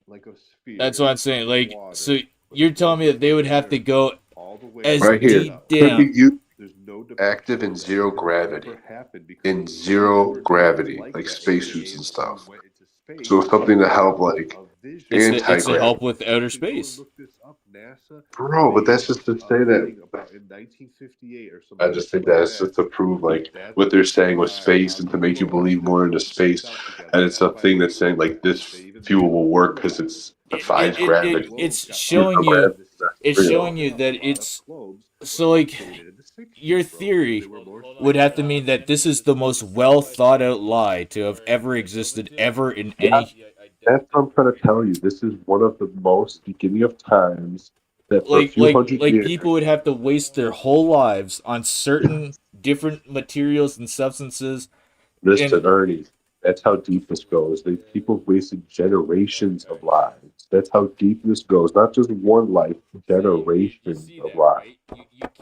Speaker 1: like a
Speaker 2: That's what
Speaker 1: sphere
Speaker 2: I'm saying.
Speaker 1: in
Speaker 2: Like, so
Speaker 1: water with
Speaker 2: you're telling me
Speaker 1: sloping
Speaker 2: that they would have to
Speaker 1: layers
Speaker 2: go
Speaker 1: all the way
Speaker 2: as
Speaker 1: around
Speaker 3: Right
Speaker 1: the
Speaker 3: here.
Speaker 2: deep
Speaker 1: center.
Speaker 3: Could be
Speaker 2: down.
Speaker 3: used
Speaker 1: There's no
Speaker 3: active
Speaker 1: depiction
Speaker 3: in
Speaker 1: of that
Speaker 3: zero
Speaker 1: because it
Speaker 3: gravity.
Speaker 1: never happened because
Speaker 3: In
Speaker 1: we
Speaker 3: zero
Speaker 1: never did anything
Speaker 3: gravity,
Speaker 1: like
Speaker 3: like
Speaker 1: that. When
Speaker 3: spacesuits and
Speaker 1: aliens even
Speaker 3: stuff.
Speaker 1: went into space,
Speaker 3: So something to
Speaker 1: they
Speaker 3: help
Speaker 1: had
Speaker 3: like
Speaker 1: a vision
Speaker 2: It's to
Speaker 3: anti-gravity.
Speaker 2: help with
Speaker 1: you
Speaker 2: outer
Speaker 1: can go and
Speaker 2: space.
Speaker 1: look this up. NASA
Speaker 3: Bro, but
Speaker 1: made
Speaker 3: that's just to
Speaker 1: a
Speaker 3: say that
Speaker 1: thing about in 1958 or some
Speaker 3: I just
Speaker 1: bullshit
Speaker 3: think
Speaker 1: like
Speaker 3: that's
Speaker 1: that.
Speaker 3: just to prove
Speaker 1: That
Speaker 3: like
Speaker 1: that's
Speaker 3: what they're
Speaker 1: the
Speaker 3: saying with space
Speaker 1: how
Speaker 3: and
Speaker 1: the
Speaker 3: to make you
Speaker 1: world
Speaker 3: believe more into
Speaker 1: was
Speaker 3: space.
Speaker 1: pieced out together.
Speaker 3: And it's
Speaker 1: That's
Speaker 3: a
Speaker 1: why
Speaker 3: thing
Speaker 1: they
Speaker 3: that's saying like
Speaker 1: they
Speaker 3: this
Speaker 1: even
Speaker 3: fuel
Speaker 1: made
Speaker 3: will work because
Speaker 1: globes.
Speaker 3: it defies
Speaker 1: How the
Speaker 3: gravity.
Speaker 2: It's
Speaker 1: globes got
Speaker 2: showing
Speaker 3: Zero
Speaker 1: separated
Speaker 2: you.
Speaker 1: into
Speaker 3: gravity, that's
Speaker 2: It's
Speaker 3: real.
Speaker 2: showing you
Speaker 1: how
Speaker 2: that
Speaker 1: a lot of
Speaker 2: it's
Speaker 1: globes were
Speaker 2: so like
Speaker 1: updated in the
Speaker 2: your
Speaker 1: 60s, bro, because they
Speaker 2: theory
Speaker 1: were more
Speaker 2: would
Speaker 1: spaced
Speaker 2: have to
Speaker 1: out.
Speaker 2: mean that this is the most well thought out lie to have ever existed ever in
Speaker 3: Yeah,
Speaker 2: any
Speaker 3: that's what I'm trying to tell you. This is one of the most beginning of times that for a few hundred years.
Speaker 2: people would have to waste their whole lives on certain different materials and substances and
Speaker 3: Listen, Ernie, that's how deep this goes. People wasted generations of lives. That's how deep this goes. Not just one life, generations of lives.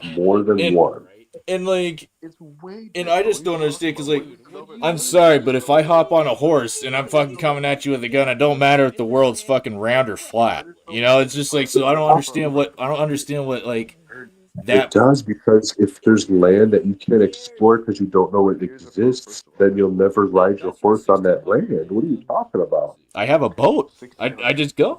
Speaker 3: More than
Speaker 2: and
Speaker 3: one.
Speaker 2: and like
Speaker 1: It's way
Speaker 2: and
Speaker 1: big.
Speaker 2: I
Speaker 1: What are
Speaker 2: just
Speaker 1: you
Speaker 2: don't
Speaker 1: talking
Speaker 2: understand because
Speaker 1: about?
Speaker 2: like I'm
Speaker 1: What do you
Speaker 2: sorry,
Speaker 1: mean?
Speaker 2: but if I hop on a horse and I'm fucking coming at you with a gun, it don't matter if the world's fucking round or flat.
Speaker 1: What is so
Speaker 2: You know,
Speaker 1: big
Speaker 2: it's just like
Speaker 1: about
Speaker 2: so
Speaker 1: it?
Speaker 2: I don't understand what like
Speaker 3: It
Speaker 2: That
Speaker 3: does, because if there's land that you can't explore because you don't know it exists, then you'll never ride your horse on that land. What are you talking about?
Speaker 2: I have a boat. I just go.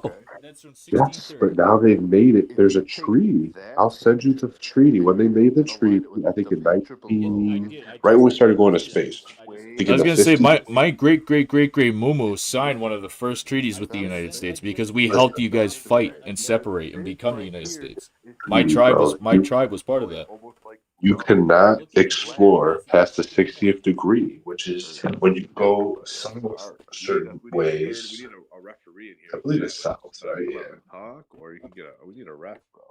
Speaker 3: Yes, but now they've made it. There's a treaty. I'll send you the treaty. When they made the treaty, I think in 19, right when we started going to space, I think
Speaker 2: I
Speaker 3: in
Speaker 2: was
Speaker 3: the
Speaker 2: gonna say
Speaker 3: 50s.
Speaker 2: my great Mumu signed one of the first treaties with the United States because we helped you guys fight and separate and become the United States.
Speaker 3: Bro,
Speaker 2: My tribe was part of that.
Speaker 3: you cannot explore past the 60th degree, which is when you go south certain
Speaker 1: We
Speaker 3: ways.
Speaker 1: need a referee in
Speaker 3: I
Speaker 1: here.
Speaker 3: believe it's south,
Speaker 1: So
Speaker 3: right?
Speaker 1: come
Speaker 3: Yeah.
Speaker 1: up and talk, or you can get a. We need a ref, bro.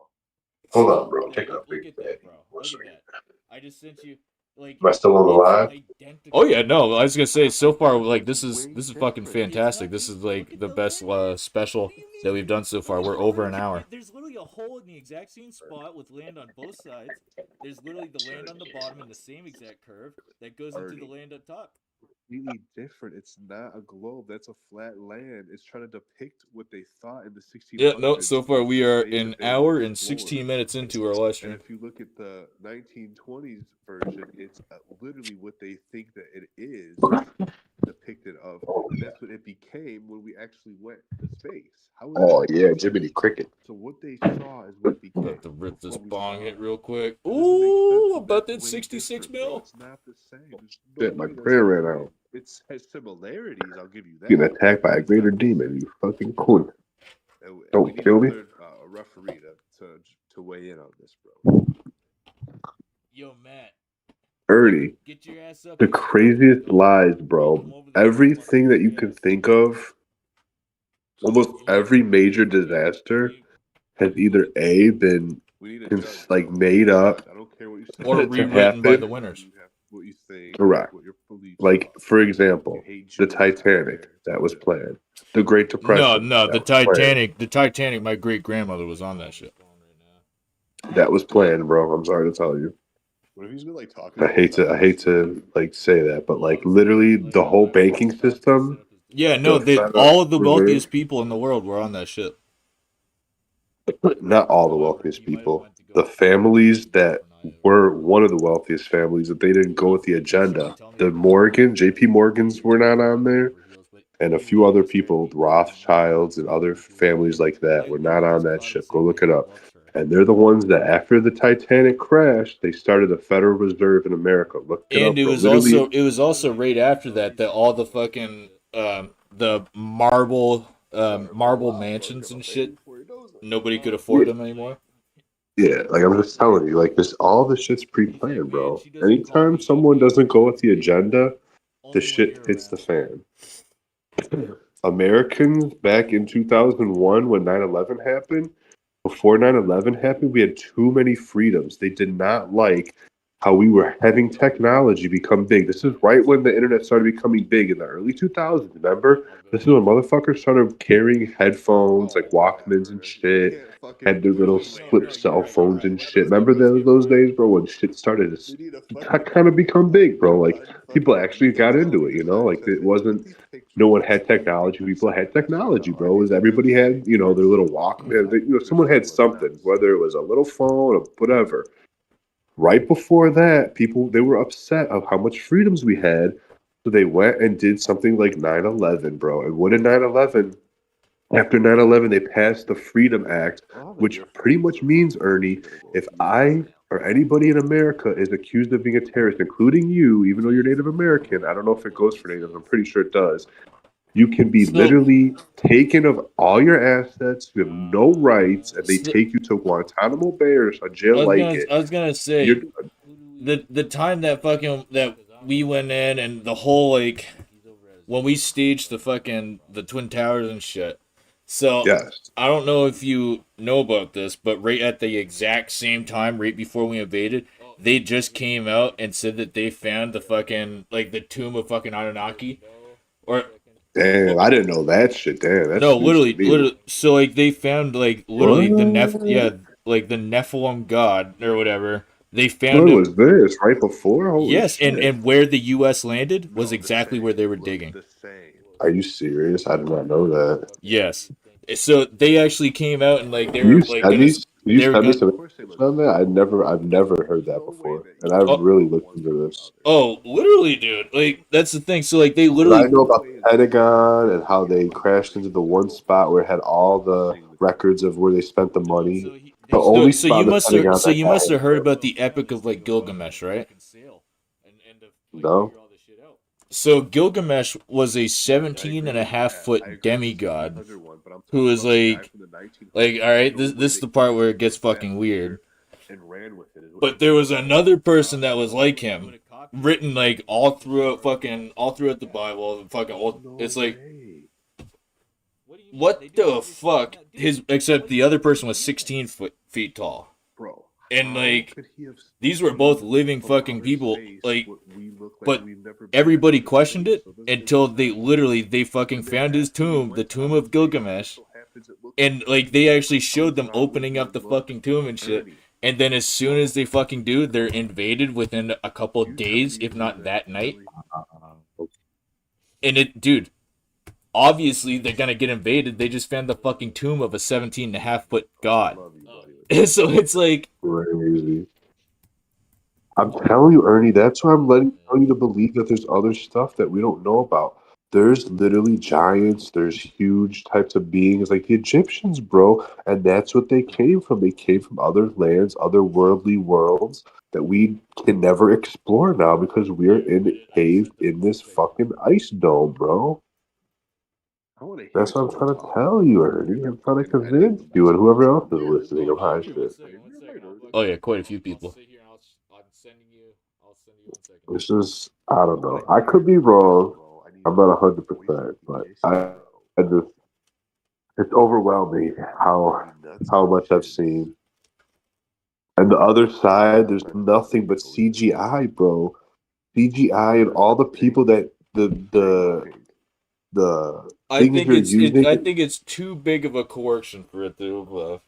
Speaker 3: Hold on, bro.
Speaker 2: Yeah,
Speaker 3: Take a
Speaker 2: look
Speaker 3: big
Speaker 2: at
Speaker 3: thing.
Speaker 2: that, bro.
Speaker 3: One
Speaker 2: Look at
Speaker 3: second.
Speaker 2: that. I just sent you like
Speaker 3: Am I still on the
Speaker 2: it's
Speaker 3: line?
Speaker 2: identical. Oh yeah, no. I was gonna say so far like this is fucking fantastic. This is like the best special that we've done so far. We're over an hour. There's literally a hole in the exact same spot with land on both sides. There's literally the land on the bottom in the same exact curve that goes into the
Speaker 1: Ernie.
Speaker 2: land up top.
Speaker 1: Completely different. It's not a globe. That's a flat land. It's trying to depict what they thought in the
Speaker 2: Yeah, no.
Speaker 1: 1600s
Speaker 2: So far
Speaker 1: was
Speaker 2: we
Speaker 1: the
Speaker 2: are
Speaker 1: space
Speaker 2: an
Speaker 1: that they
Speaker 2: hour and
Speaker 1: explored.
Speaker 2: 16 minutes into our live
Speaker 1: And
Speaker 2: stream.
Speaker 1: if you look at the 1920s version, it's literally what they think that it is depicted of, and that's what it became when we actually went to space. How is
Speaker 3: Oh
Speaker 1: that
Speaker 3: yeah,
Speaker 1: possible?
Speaker 3: Jiminy Cricket.
Speaker 1: So what they saw is what it became.
Speaker 2: About to rip
Speaker 1: That's
Speaker 2: this
Speaker 1: what we
Speaker 2: bong
Speaker 1: saw.
Speaker 2: hit real quick.
Speaker 1: That doesn't make sense.
Speaker 2: Ooh,
Speaker 1: So
Speaker 2: about
Speaker 1: that's
Speaker 2: that
Speaker 1: way
Speaker 2: 66
Speaker 1: different, bro.
Speaker 2: mil.
Speaker 1: It's not the same. There's no
Speaker 3: Shit, my
Speaker 1: way that's
Speaker 3: prayer
Speaker 1: the
Speaker 3: ran
Speaker 1: same.
Speaker 3: out.
Speaker 1: It has similarities. I'll give you that.
Speaker 3: Getting attacked by
Speaker 1: But
Speaker 3: a
Speaker 1: it's
Speaker 3: greater
Speaker 1: not the
Speaker 3: demon,
Speaker 1: same.
Speaker 3: you fucking coon.
Speaker 1: And we
Speaker 3: Don't
Speaker 1: need
Speaker 3: kill me.
Speaker 1: another referee to weigh in on this, bro.
Speaker 2: Yo, Matt,
Speaker 3: Ernie,
Speaker 2: get your ass up
Speaker 3: the
Speaker 2: here.
Speaker 3: craziest lies, bro. Everything that you can think of, almost every major disaster has either A, been
Speaker 1: We need a judge,
Speaker 3: like
Speaker 1: bro.
Speaker 3: made up
Speaker 1: I don't care what you say.
Speaker 2: Or
Speaker 3: to
Speaker 2: rewritten by the
Speaker 3: happen.
Speaker 2: winners.
Speaker 1: You have what you think,
Speaker 3: Correct.
Speaker 1: what your beliefs
Speaker 3: Like,
Speaker 1: are.
Speaker 3: for
Speaker 1: You
Speaker 3: example,
Speaker 1: hate
Speaker 3: the
Speaker 1: Jews. I don't
Speaker 3: Titanic,
Speaker 1: care. It's
Speaker 3: that
Speaker 1: all
Speaker 3: was
Speaker 1: good.
Speaker 3: planned. The Great
Speaker 2: No,
Speaker 3: Depression,
Speaker 2: no,
Speaker 3: that was planned.
Speaker 2: The Titanic. My great grandmother was on that shit.
Speaker 3: That was planned, bro. I'm sorry to tell you.
Speaker 1: What if he's been like talking the whole
Speaker 3: I
Speaker 1: time?
Speaker 3: hate to like say that, but like literally the whole banking system,
Speaker 2: Yeah, no,
Speaker 3: the
Speaker 2: they
Speaker 3: Federal
Speaker 2: all of the
Speaker 3: Reserve,
Speaker 2: wealthiest people in the world were on that shit.
Speaker 3: not all the wealthiest people, the families that were one of the wealthiest families that they didn't go with the agenda. The Morgan, JP Morgans were not on there, and a few other people, Rothschilds and other families like that were not on that ship. Go look it up. And they're the ones that after the Titanic crashed, they started the Federal Reserve in America. Look it
Speaker 2: And
Speaker 3: up, bro. Literally,
Speaker 2: it was also right after that that all the fucking the marble marble mansions and shit, nobody could afford them anymore.
Speaker 3: yeah, like I'm just telling you, like this, all this shit's pre-planned, bro. Anytime someone doesn't go with the agenda, the shit hits the fan. Americans back in 2001 when 9/11 happened, before 9/11 happened, we had too many freedoms. They did not like how we were having technology become big. This is right when the internet started becoming big in the early 2000s. Remember? This is when motherfuckers started carrying headphones, like Walkmans and shit,
Speaker 1: Can't fucking
Speaker 3: had their little
Speaker 1: wait a
Speaker 3: flip
Speaker 1: minute.
Speaker 3: cell phones and
Speaker 1: Let's
Speaker 3: shit.
Speaker 1: go.
Speaker 3: Remember those days, bro, when shit started
Speaker 1: We need a
Speaker 3: to
Speaker 1: fucking
Speaker 3: kind of become big, bro? Like people
Speaker 1: unfucking
Speaker 3: actually got into it, you know? Like it wasn't no one had technology. People had technology, bro. It was everybody had, you know, their little Walkman. Someone had something, whether it was a little phone or whatever. Right before that, people they were upset of how much freedoms we had, so they went and did something like 9/11, bro. And what did 9/11? After 9/11, they passed the Freedom Act, which pretty much means, Ernie, if I or anybody in America is accused of being a terrorist, including you, even though you're Native American, I don't know if it goes for natives, I'm pretty sure it does. You can be
Speaker 2: So,
Speaker 3: literally taken of all your assets. You have no rights, and they
Speaker 2: so
Speaker 3: take you to Guantanamo Bay or a jail like it.
Speaker 2: I was gonna
Speaker 3: You're
Speaker 2: say the time that fucking that we went in and the whole like when we staged the fucking the Twin Towers and shit. So
Speaker 3: yes,
Speaker 2: I don't know if you know about this, but right at the exact same time, right before we invaded, they just came out and said that they found the fucking like the tomb of fucking Anunnaki, or,
Speaker 3: damn,
Speaker 2: or
Speaker 3: I didn't know that shit. Damn,
Speaker 2: no,
Speaker 3: that's news to
Speaker 2: literally,
Speaker 3: me.
Speaker 2: literally. So like they found like literally
Speaker 3: What?
Speaker 2: like the Nephilim god or whatever. They found
Speaker 3: When
Speaker 2: him.
Speaker 3: was this? Right before? Holy
Speaker 2: Yes,
Speaker 3: shit!
Speaker 2: and where the U.S. landed was
Speaker 1: No, the
Speaker 2: exactly where
Speaker 1: same.
Speaker 2: they were
Speaker 1: Look,
Speaker 2: digging.
Speaker 1: the same.
Speaker 3: Are you serious? I did not know that.
Speaker 2: Yes. So they actually came out and like they
Speaker 3: Can
Speaker 2: were
Speaker 3: you
Speaker 2: like
Speaker 3: send
Speaker 2: gonna
Speaker 3: these? Can you
Speaker 2: They were
Speaker 3: send me
Speaker 2: gonna.
Speaker 3: some information on that? I've never heard that before, and I've
Speaker 2: Oh,
Speaker 3: really looked into this.
Speaker 2: oh, literally, dude. Like that's the thing. So like they
Speaker 3: But I
Speaker 2: literally.
Speaker 3: know about the Pentagon and how they crashed into the one spot where it had all the records of where they spent the money. The only spot in the Pentagon that
Speaker 2: You
Speaker 3: got
Speaker 2: must have heard about the Epic of like Gilgamesh, right?
Speaker 3: no.
Speaker 2: So Gilgamesh was a 17.5 foot demigod who was like all right, this is the part where it gets fucking weird. But there was another person that was like him, written like all throughout the Bible, fucking all, it's like what the fuck? His except the other person was 16 feet tall. And like these were both living fucking people, like, but everybody questioned it until they fucking found his tomb, the tomb of Gilgamesh, and like they actually showed them opening up the fucking tomb and shit. And then as soon as they fucking do, they're invaded within a couple days, if not that night. And it, dude, obviously they're gonna get invaded. They just found the fucking tomb of a 17.5 foot god. So it's like,
Speaker 3: Crazy. I'm telling you, Ernie, that's why I'm letting you to believe that there's other stuff that we don't know about. There's literally giants, there's huge types of beings like the Egyptians, bro. And that's what they came from. They came from other lands, other worldly worlds that we can never explore now because we're caved in this fucking ice dome, bro. That's what I'm trying to tell you, Ernie. I'm trying to convince you and whoever else is listening of high shit.
Speaker 2: oh yeah, quite a few people.
Speaker 3: This is, I don't know. I could be wrong. I'm not 100%, but I just, it's overwhelming how much I've seen. And the other side, there's nothing but CGI, bro. CGI and all the people that the
Speaker 2: I
Speaker 3: things
Speaker 2: think
Speaker 3: you're using.
Speaker 2: I think it's too big of a coercion for it to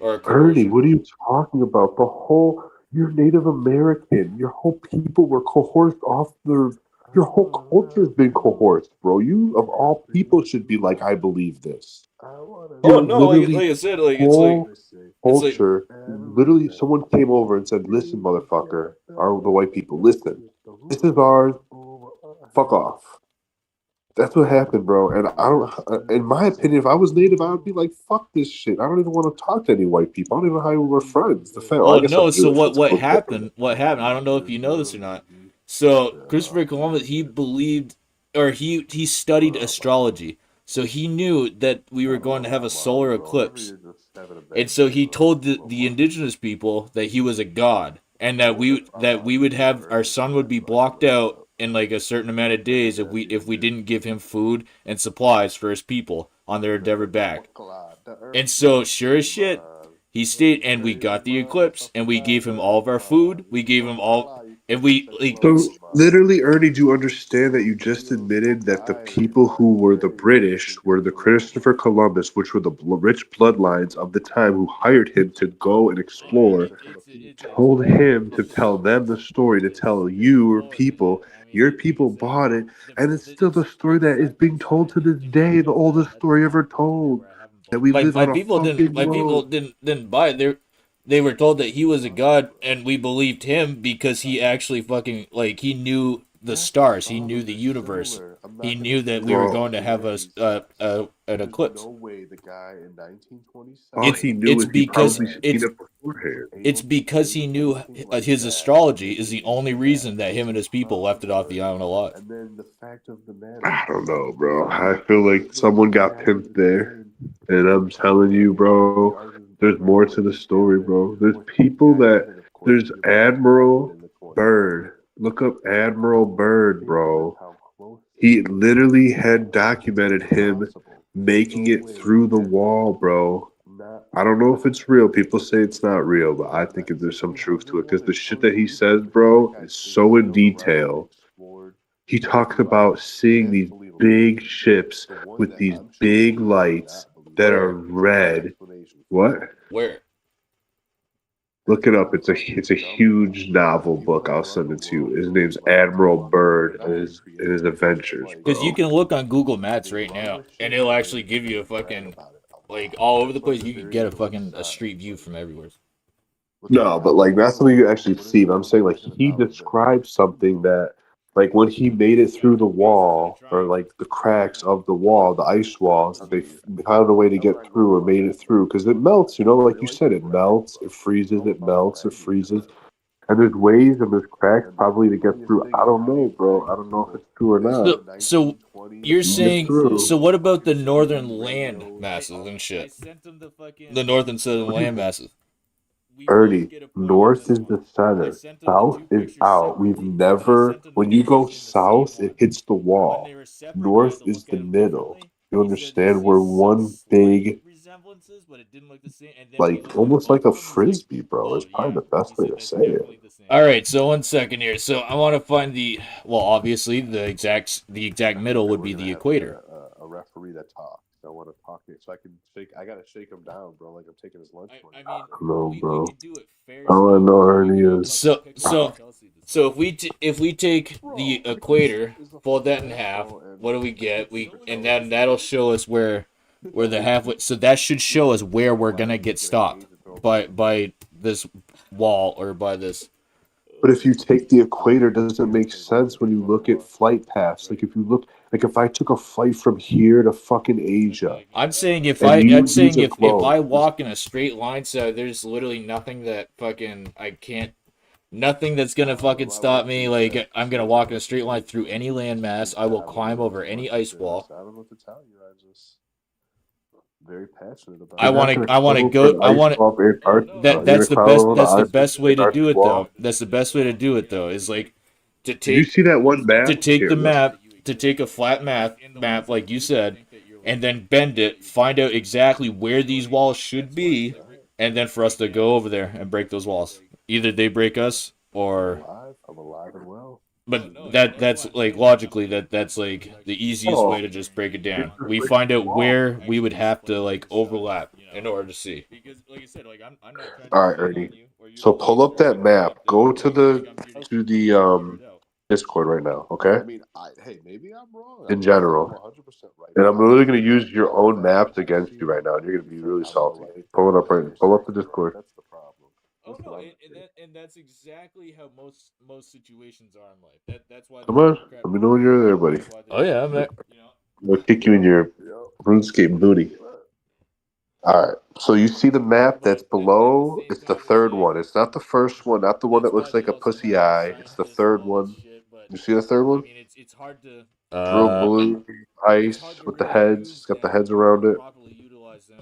Speaker 2: or a
Speaker 3: Ernie,
Speaker 2: coercion.
Speaker 3: what are you talking about? You're Native American. Your whole people were coerced off your whole culture's been coerced, bro. You, of all people, should be like, I believe this.
Speaker 2: Oh
Speaker 3: Your
Speaker 2: no,
Speaker 3: literally
Speaker 2: like I said, like
Speaker 3: whole
Speaker 2: it's like
Speaker 3: culture, literally, someone came over and said, listen, motherfucker, are the white people, listen, this is ours, fuck off. That's what happened, bro. And I don't, in my opinion, if I was Native, I would be like, fuck this shit. I don't even want to talk to any white people. I don't even know how we're friends. I
Speaker 2: oh
Speaker 3: guess
Speaker 2: no,
Speaker 3: I'm
Speaker 2: so
Speaker 3: Jewish. It's
Speaker 2: what
Speaker 3: close.
Speaker 2: happened? What happened? I don't know if you know this or not. So Christopher Columbus, he believed, or he studied astrology, so he knew that we were going to have a solar eclipse, and so he told the indigenous people that he was a god, and that we would have our sun would be blocked out in like a certain amount of days if we didn't give him food and supplies for his people on their endeavor back. And so, sure as shit, he stayed, and we got the eclipse, and we gave him all of our food. We gave him all, and we like,
Speaker 3: So, literally, Ernie, do you understand that you just admitted that the people who were the British were the Christopher Columbus, which were the rich bloodlines of the time who hired him to go and explore, told him to tell them the story, to tell your people bought it, and it's still the story that is being told to this day, the oldest story ever told, that we live on a fucking
Speaker 2: my people
Speaker 3: globe.
Speaker 2: didn't buy it. They were told that he was a god, and we believed him because he actually fucking like he knew the stars, he knew the universe, he knew that we were
Speaker 3: Bro,
Speaker 2: going to have an eclipse.
Speaker 3: all he knew
Speaker 2: It's
Speaker 3: is he
Speaker 2: because
Speaker 3: probably seen it beforehand.
Speaker 2: it's because he knew his astrology is the only reason that him and his people left it off the island alive.
Speaker 3: I don't know, bro. I feel like someone got pimped there. And I'm telling you, bro, there's more to the story, bro. There's Admiral Byrd. Look up Admiral Byrd, bro. He literally had documented him making it through the wall, bro. I don't know if it's real. People say it's not real, but I think there's some truth to it because the shit that he says, bro, is so in detail. He talks about seeing these big ships with these big lights that are
Speaker 2: Where?
Speaker 3: red. What?
Speaker 2: Where?
Speaker 3: Look it up. It's a huge novel book. I'll send it to you. His name's Admiral Byrd and his adventures,
Speaker 2: Because you
Speaker 3: bro.
Speaker 2: can look on Google Maps right now, and it'll actually give you a fucking like all over the place. You could get a fucking a street view from everywhere.
Speaker 3: No, but like that's something you actually see. But I'm saying like he described something that like when he made it through the wall or like the cracks of the wall, the ice walls, they found a way to get through or made it through because it melts. You know, like you said, it melts, it freezes, it melts, it freezes, and there's ways and there's cracks probably to get through. I don't know, bro. I don't know if it's true or not.
Speaker 2: So you're
Speaker 3: You get
Speaker 2: saying
Speaker 3: through.
Speaker 2: so? What about the northern land masses and shit? The north and southern land masses.
Speaker 3: Ernie, north is the center, south is out. We've never, when you go south, it hits the wall. North is the middle. You understand? We're one big, like almost like a frisbee, bro. Is probably the best way to say it.
Speaker 2: All right, so 1 second here. So I want to find the well, obviously the exact middle would be the equator.
Speaker 3: A referee that talks. I want to talk it so I can shake. I gotta shake him down, bro. Like I'm taking his lunch money. No, bro. All I know, Ernie, is
Speaker 2: So if we take the equator, fold that in half, what do we get? We and then that'll show us where the halfway. So that should show us where we're gonna get stopped by this wall or by this.
Speaker 3: but if you take the equator, doesn't make sense when you look at flight paths. Like if you look, like if I took a flight from here to fucking Asia,
Speaker 2: I'm saying
Speaker 3: and you
Speaker 2: I'm
Speaker 3: use
Speaker 2: saying
Speaker 3: a
Speaker 2: if
Speaker 3: globe,
Speaker 2: I walk in a straight line, so there's literally nothing that fucking I can't nothing that's gonna fucking stop me. Like I'm gonna walk in a straight line through any landmass. I will climb over any ice wall.
Speaker 3: I don't know what to tell you. I just very passionate about.
Speaker 2: I
Speaker 3: You're not
Speaker 2: want
Speaker 3: gonna
Speaker 2: to. I want to
Speaker 3: climb over
Speaker 2: go.
Speaker 3: an
Speaker 2: I
Speaker 3: ice
Speaker 2: want
Speaker 3: wall of Antarctica.
Speaker 2: that.
Speaker 3: You're gonna climb over
Speaker 2: That's the
Speaker 3: the
Speaker 2: best way to do
Speaker 3: Antarctic
Speaker 2: it,
Speaker 3: wall.
Speaker 2: though. That's the best way to do it, though. Is like to
Speaker 3: Did you
Speaker 2: take
Speaker 3: see that one
Speaker 2: to
Speaker 3: map?
Speaker 2: take
Speaker 3: Here,
Speaker 2: the
Speaker 3: look.
Speaker 2: map, to take a flat map like you said, and then bend it, find out exactly where these walls should be, and then for us to go over there and break those walls. Either they break us, or
Speaker 3: I'm alive and well.
Speaker 2: but that's like logically that's like the easiest way
Speaker 3: Oh,
Speaker 2: to just break it
Speaker 3: it's
Speaker 2: down.
Speaker 3: a
Speaker 2: We
Speaker 3: freaking
Speaker 2: find out
Speaker 3: wall.
Speaker 2: where we would have to like overlap in order to see.
Speaker 3: All right, Ernie. So pull up that map. Go to the Discord right now, okay? Hey, maybe I'm wrong. In general, and I'm literally going to use your own maps against you right now, and you're going to be really salty. Pull it up right. Pull up the Discord.
Speaker 2: Oh no, and that's exactly how most situations are in life. That's why
Speaker 3: Come on, let me know when you're there, buddy.
Speaker 2: Oh yeah, I'm there.
Speaker 3: I'll kick you in your RuneScape booty. All right. So you see the map that's below? It's the third one. It's not the first one, not the one that looks like a pussy eye. It's the third one. You see the third one?
Speaker 2: It's hard to
Speaker 3: Real blue ice with the heads. It's got the heads around it.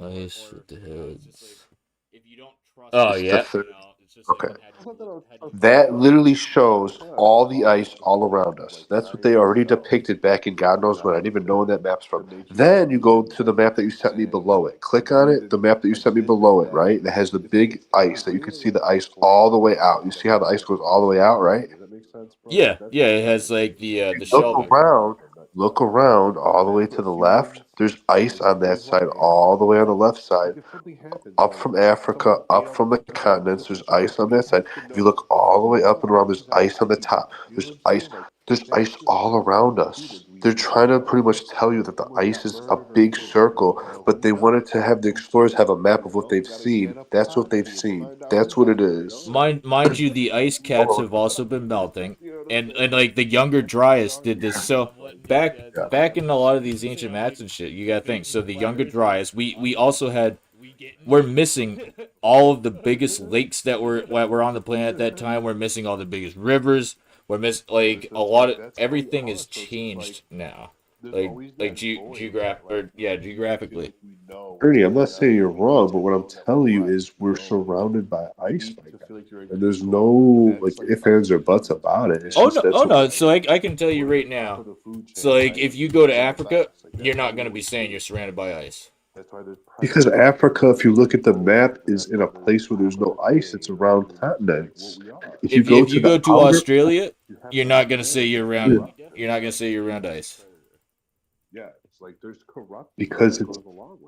Speaker 2: ice with the heads. Oh
Speaker 3: It's the
Speaker 2: yeah.
Speaker 3: third. Okay. That literally shows all the ice all around us. That's what they already depicted back in God knows when. I didn't even know when that map's from. Then you go to the map that you sent me below it. Click on it, the map that you sent me below it, right? That has the big ice that you can see the ice all the way out. You see how the ice goes all the way out, right?
Speaker 2: Yeah, yeah. It has like the
Speaker 3: Look
Speaker 2: shelving.
Speaker 3: around. Look around all the way to the left. There's ice on that side, all the way on the left side. Up from Africa, up from the continents, there's ice on that side. If you look all the way up and around, there's ice on the top. There's ice. There's ice all around us. They're trying to pretty much tell you that the ice is a big circle, but they wanted to have the explorers have a map of what they've seen. That's what they've seen. That's what it is.
Speaker 2: Mind you, the ice caps have also been melting, and like the younger Dryas did this. So back in a lot of these ancient maps and shit, you gotta think. So the younger Dryas, we also had we're missing all of the biggest lakes that were on the planet at that time. We're missing all the biggest rivers. We're missing like a lot of everything is changed now. Geographically.
Speaker 3: Ernie, I'm not saying you're wrong, but what I'm telling you is we're surrounded by ice right now. And there's no like ifs, ands, or buts about it. It's just that's
Speaker 2: Oh
Speaker 3: what
Speaker 2: no. So I can tell you right now. So like if you go to Africa, you're not gonna be saying you're surrounded by ice.
Speaker 3: because Africa, if you look at the map, is in a place where there's no ice. It's around continents. If you go
Speaker 2: If
Speaker 3: to
Speaker 2: you
Speaker 3: the
Speaker 2: go to
Speaker 3: outer,
Speaker 2: Australia, you're not gonna say you're around. You're not gonna say you're around ice.
Speaker 3: because it's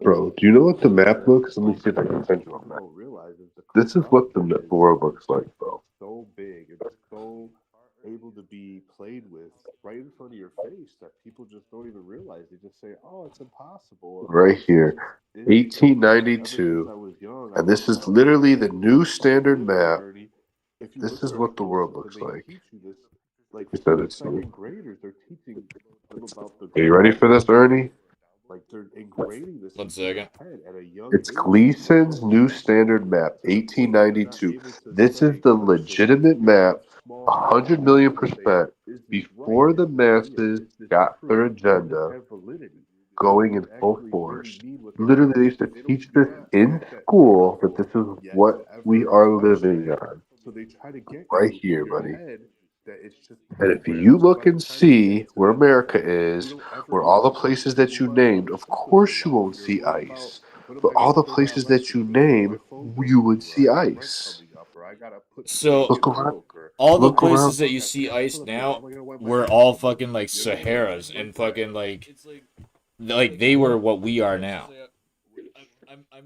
Speaker 3: bro. Do you know what the map looks? Let me see if I can send you a map. This is what the world looks like, bro. able to be played with right in front of your face that people just don't even realize. They just say, "Oh, it's impossible." Right here, 1892, and this is literally the new standard map. This is what the world looks like. He said it's second graders. They're teaching them about the. Are you ready for this, Ernie? Like they're ingraining this
Speaker 2: One
Speaker 3: into their
Speaker 2: second.
Speaker 3: head at a young age. It's Gleason's New Standard Map, 1892. This is the legitimate map, 100 million% before the masses got their agenda going in full force. Literally, they used to teach this in school that this is what we are living on. Right here, buddy. And if you look and see where America is, where all the places that you named, of course you won't see ice. But all the places that you name, you would see ice.
Speaker 2: So
Speaker 3: Look around.
Speaker 2: all the
Speaker 3: Look around.
Speaker 2: places that you see ice now were all fucking like Saharas and fucking like they were what we are now.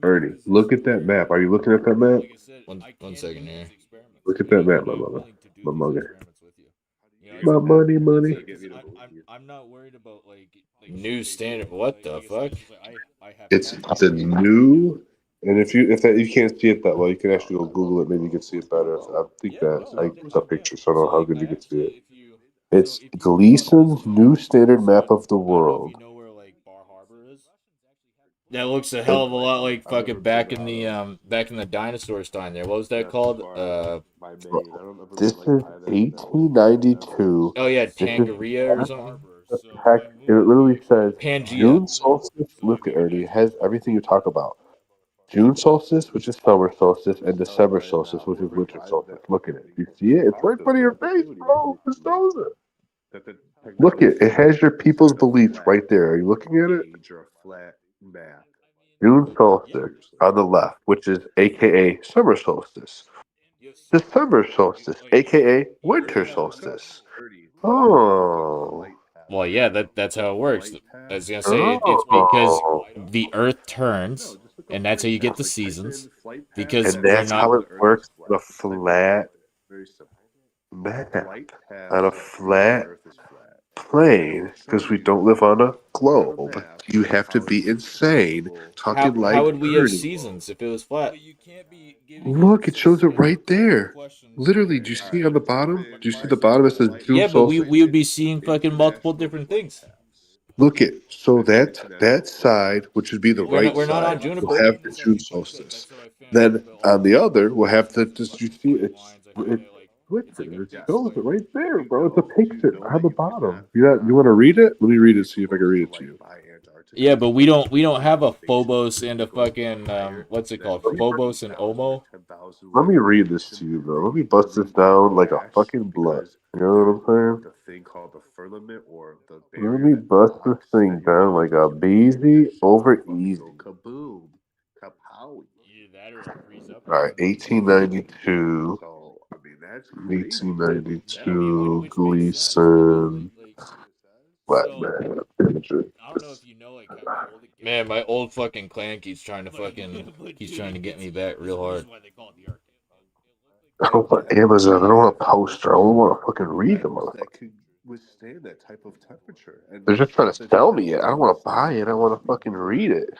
Speaker 3: Ernie, look at that map. Are you looking at that map?
Speaker 2: One second here.
Speaker 3: Look at that map, my mother. My mother.
Speaker 2: You know,
Speaker 3: My money, money.
Speaker 2: I'm not worried about new standard. What the fuck?
Speaker 3: It's the new, and if you can't see it that well, you can actually go Google it. Maybe you can see it better. I think that I the picture, so I don't know how good you can see it. It's Gleason's New Standard Map of the World.
Speaker 2: Know where Bar Harbor is? That looks a hell of a lot like fucking back in the dinosaurs time there. What was that called?
Speaker 3: This is 1892.
Speaker 2: Oh yeah,
Speaker 3: This is
Speaker 2: Tangaria or something.
Speaker 3: the heck. It literally says
Speaker 2: Pangea.
Speaker 3: June solstice. Look at Ernie. It has everything you talk about. June solstice, which is summer solstice, and December solstice, which is winter solstice. Look at it. You see it? It's right in front of your face, bro. It shows it. Look it. It has your people's beliefs right there. Are you looking at it? June solstice on the left, which is AKA summer solstice. December solstice, aka winter solstice. Oh.
Speaker 2: Well, yeah, that's how it works. I was gonna say it's because
Speaker 3: Oh.
Speaker 2: the Earth turns, and that's how you get the seasons. Because
Speaker 3: And
Speaker 2: we're
Speaker 3: that's
Speaker 2: not.
Speaker 3: how it works on a flat map. On a flat plane, because we don't live on a globe. You have to be insane. Talking
Speaker 2: How
Speaker 3: like
Speaker 2: would we have
Speaker 3: Ernie.
Speaker 2: seasons if it was flat?
Speaker 3: Look, it shows it right there. Literally, do you see on the bottom? Do you see the bottom? It says June
Speaker 2: Yeah, but
Speaker 3: solstice.
Speaker 2: we would be seeing fucking multiple different things.
Speaker 3: Look it. So that side, which would be the right
Speaker 2: We're not on
Speaker 3: side, will
Speaker 2: Juniper.
Speaker 3: have the June solstice. Then on the other, we'll have the. Just you see, it's Twitter. It shows it right there, bro. It's a picture on the bottom. You want to read it? Let me read it. See if I can read it to you.
Speaker 2: Yeah, but we don't have a Phobos and a fucking what's it called? Phobos and Omo.
Speaker 3: Let me read this to you, bro. Let me bust this down like a fucking blunt. You know what I'm saying? Let me bust this thing down like a beezy over easy. All right, 1892. 1892, Gleason, Black Man.
Speaker 2: Man, my old fucking clan keeps trying to get me back real hard.
Speaker 3: I don't want Amazon. I don't want a poster. I don't want to fucking read the motherfucker. Withstand that type of temperature. They're just trying to sell me it. I don't want to buy it. I want to fucking read it.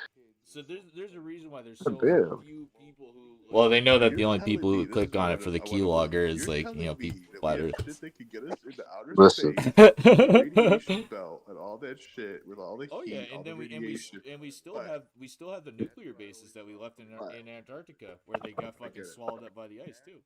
Speaker 2: So there's a reason why there's
Speaker 3: so damn.
Speaker 2: few people who. Well, they know that the only people who click on it for the keylogger is people flat Earth.
Speaker 3: Listen.
Speaker 1: Radiation belt and all that shit with all the heat,
Speaker 2: Oh yeah,
Speaker 1: all
Speaker 2: and
Speaker 1: the
Speaker 2: then
Speaker 1: radiation.
Speaker 2: we still have the nuclear bases that we left in Antarctica where they got fucking swallowed up by the ice too.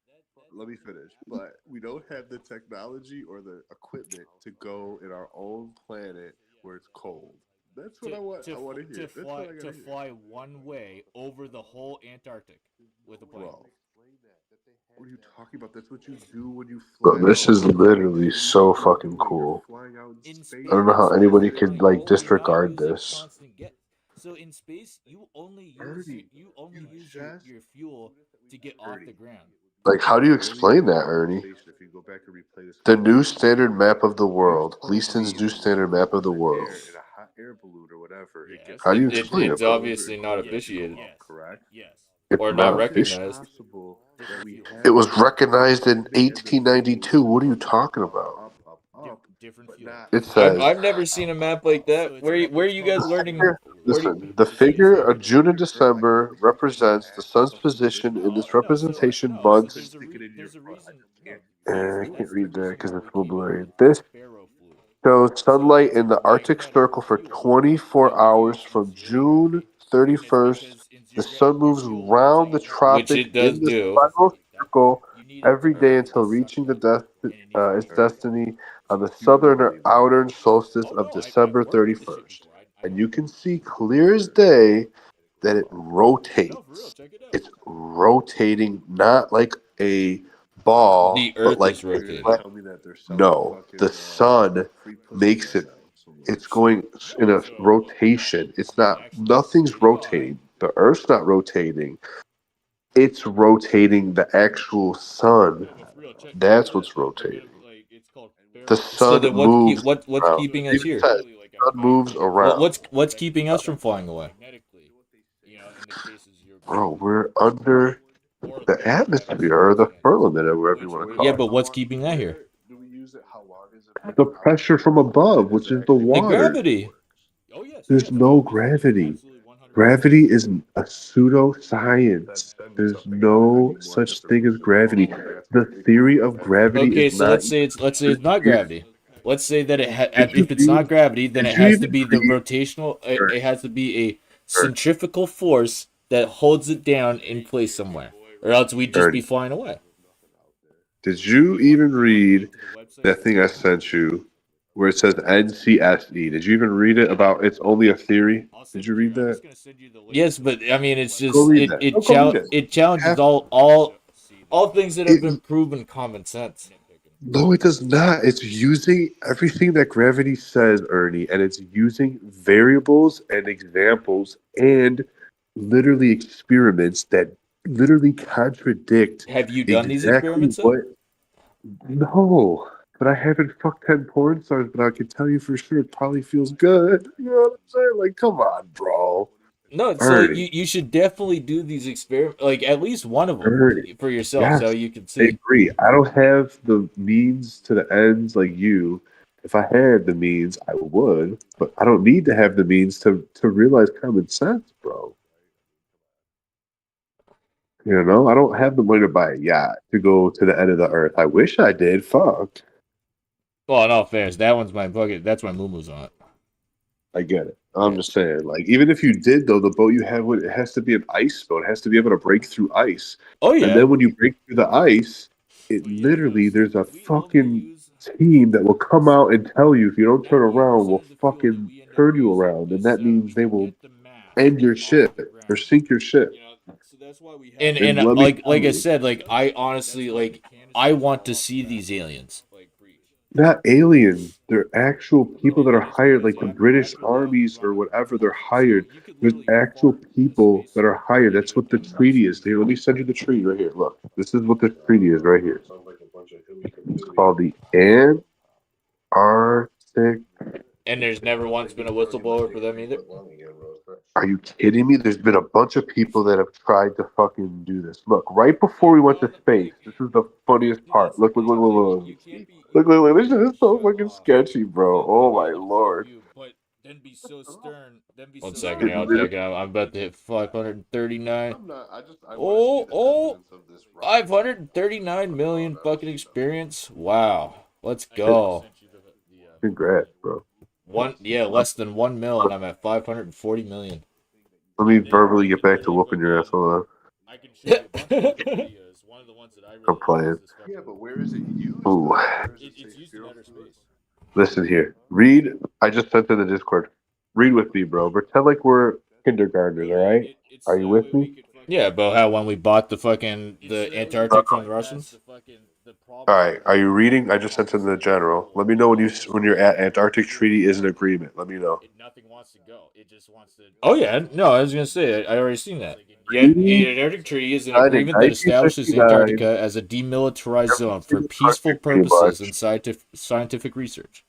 Speaker 1: Let me finish. But we don't have the technology or the equipment to go in our own planet where it's cold. That's what I want. I want to hear. That's what I gotta
Speaker 2: Fly one way over the whole Antarctic with a plane.
Speaker 1: Bro, what are you talking about? That's what you do when you fly.
Speaker 3: Bro, this is literally so fucking cool. I don't know how anybody could like disregard this.
Speaker 2: So in space, you only use your fuel to get off the ground.
Speaker 3: Like, how do you explain that, Ernie? The new standard map of the world. Gleason's new standard map of the world.
Speaker 1: In a hot air balloon or whatever.
Speaker 3: How do you explain it?
Speaker 2: It's obviously not officiated.
Speaker 1: Correct?
Speaker 2: Yes.
Speaker 3: It's
Speaker 2: Or
Speaker 3: not
Speaker 2: not
Speaker 3: official.
Speaker 2: recognized.
Speaker 3: It was recognized in 1892. What are you talking about? It says,
Speaker 2: I've never seen a map like that. Where are you guys learning? Where do you,
Speaker 3: listen, the figure of June and December represents the sun's position in this representation months.
Speaker 2: there's a reason. No,
Speaker 3: I can't read that because it's a little blurry. This shows sunlight in the Arctic Circle for 24 hours from June 31st. The sun moves around the
Speaker 2: which
Speaker 3: tropic
Speaker 2: it does
Speaker 3: in the
Speaker 2: do.
Speaker 3: spiral circle every day until reaching its destiny on the southern or outer solstice of December 31st. And you can see clear as day that it rotates. It's rotating not like a ball,
Speaker 2: The
Speaker 3: but
Speaker 2: Earth
Speaker 3: like
Speaker 2: is rotating.
Speaker 3: a no, the sun makes it. It's going in a rotation. It's not. Nothing's rotating. The Earth's not rotating. It's rotating the actual sun. That's what's rotating. The
Speaker 2: So
Speaker 3: sun
Speaker 2: then,
Speaker 3: moves
Speaker 2: what's
Speaker 3: around.
Speaker 2: keeping
Speaker 3: It
Speaker 2: us
Speaker 3: even
Speaker 2: here?
Speaker 3: says the sun moves around.
Speaker 2: What's keeping us from flying away?
Speaker 3: Bro, we're under the atmosphere or the firmament or whatever you want to
Speaker 2: Yeah,
Speaker 3: call
Speaker 2: but
Speaker 3: it.
Speaker 2: what's keeping that here?
Speaker 3: The pressure from above, which is the
Speaker 2: The
Speaker 3: water.
Speaker 2: gravity.
Speaker 3: There's no gravity. Gravity is a pseudoscience. There's no such thing as gravity. The theory of gravity
Speaker 2: Okay,
Speaker 3: is
Speaker 2: so
Speaker 3: not.
Speaker 2: let's say it's not gravity. Let's say that
Speaker 3: Did you
Speaker 2: if it's
Speaker 3: read?
Speaker 2: not gravity, then
Speaker 3: Did
Speaker 2: it
Speaker 3: you
Speaker 2: has to
Speaker 3: even
Speaker 2: be the
Speaker 3: read?
Speaker 2: rotational.
Speaker 3: Or,
Speaker 2: It has to be a
Speaker 3: or,
Speaker 2: centrifugal force that holds it down in place somewhere, or else we'd just be
Speaker 3: Erne,
Speaker 2: flying away.
Speaker 3: did you even read that thing I sent you where it says NCSE? Did you even read it about it's only a theory? Did you read that?
Speaker 2: Yes, but I mean, it's
Speaker 3: Go
Speaker 2: just
Speaker 3: read that. No, go read it.
Speaker 2: it challenges
Speaker 3: Have,
Speaker 2: all things that have
Speaker 3: it
Speaker 2: been proven common sense.
Speaker 3: No, it does not. It's using everything that gravity says, Ernie, and it's using variables and examples and literally experiments that literally contradict
Speaker 2: Have you done these
Speaker 3: exactly
Speaker 2: experiments though?
Speaker 3: what. No, but I haven't fucked 10 porn stars, but I can tell you for sure it probably feels good. You know what I'm saying? Like, come on, bro.
Speaker 2: No, so
Speaker 3: Ernie,
Speaker 2: you should definitely do these experiments, like at least one of them
Speaker 3: Ernie.
Speaker 2: for yourself, so
Speaker 3: Yes,
Speaker 2: you can
Speaker 3: I
Speaker 2: see.
Speaker 3: agree. I don't have the means to the ends like you. If I had the means, I would, but I don't need to have the means to realize common sense, bro. You know, I don't have the money to buy a yacht to go to the end of the earth. I wish I did. Fuck.
Speaker 2: Well, in all fairness, that one's my bucket. That's my moo on it.
Speaker 3: I get it. I'm
Speaker 2: Yeah.
Speaker 3: just saying, like, even if you did, though, the boat you have, it has to be an ice boat. It has to be able to break through ice.
Speaker 2: Oh
Speaker 3: And
Speaker 2: yeah.
Speaker 3: then when you break through the ice, it literally, there's a fucking team that will come out and tell you if you don't turn around, we'll fucking turn you around. And that means they will end your ship or sink your ship.
Speaker 2: And
Speaker 3: And let me tell
Speaker 2: like I
Speaker 3: you,
Speaker 2: said, like I honestly like I want to see these aliens.
Speaker 3: not aliens, they're actual people that are hired, like the British armies or whatever, they're hired. There's actual people that are hired. That's what the treaty is. Here, let me send you the treaty right here. Look, this is what the treaty is right here. It's called the Antarctic.
Speaker 2: And there's never once been a whistleblower for them either.
Speaker 3: Are you kidding me? There's been a bunch of people that have tried to fucking do this. Look, right before we went to space, this is the funniest part. Look. Look. This is so fucking sketchy, bro. Oh my lord.
Speaker 2: One second
Speaker 3: It
Speaker 2: here, I'll
Speaker 3: literally,
Speaker 2: check it out. I'm about to hit 539.
Speaker 3: I'm not. I want to see
Speaker 2: Oh,
Speaker 3: the
Speaker 2: oh,
Speaker 3: evidence of this rocket.
Speaker 2: 539 million fucking experience. Wow. Let's
Speaker 3: It-
Speaker 2: go.
Speaker 3: Congrats, bro.
Speaker 2: Yeah, less than 1 mil, and I'm at 540 million.
Speaker 3: Let me verbally get back to whooping your ass. Hold on. I'm playing. Ooh. Listen here. Read. I just sent in the Discord. Read with me, bro. Pretend like we're kindergartners, all right? Are you with me?
Speaker 2: Yeah, about how when we bought the Antarctic from the Russians.
Speaker 3: All right. Are you reading? I just sent in the general. Let me know when you're at Antarctic Treaty is an agreement. Let me know.
Speaker 2: Oh yeah, no, I was gonna say I already seen that. Yeah,
Speaker 3: Treaty
Speaker 2: the Antarctic Treaty is an
Speaker 3: signed in
Speaker 2: agreement that establishes
Speaker 3: 1959.
Speaker 2: Antarctica as a demilitarized zone for
Speaker 3: Everything
Speaker 2: peaceful
Speaker 3: Arctic, pretty
Speaker 2: purposes and
Speaker 3: much.
Speaker 2: scientific research.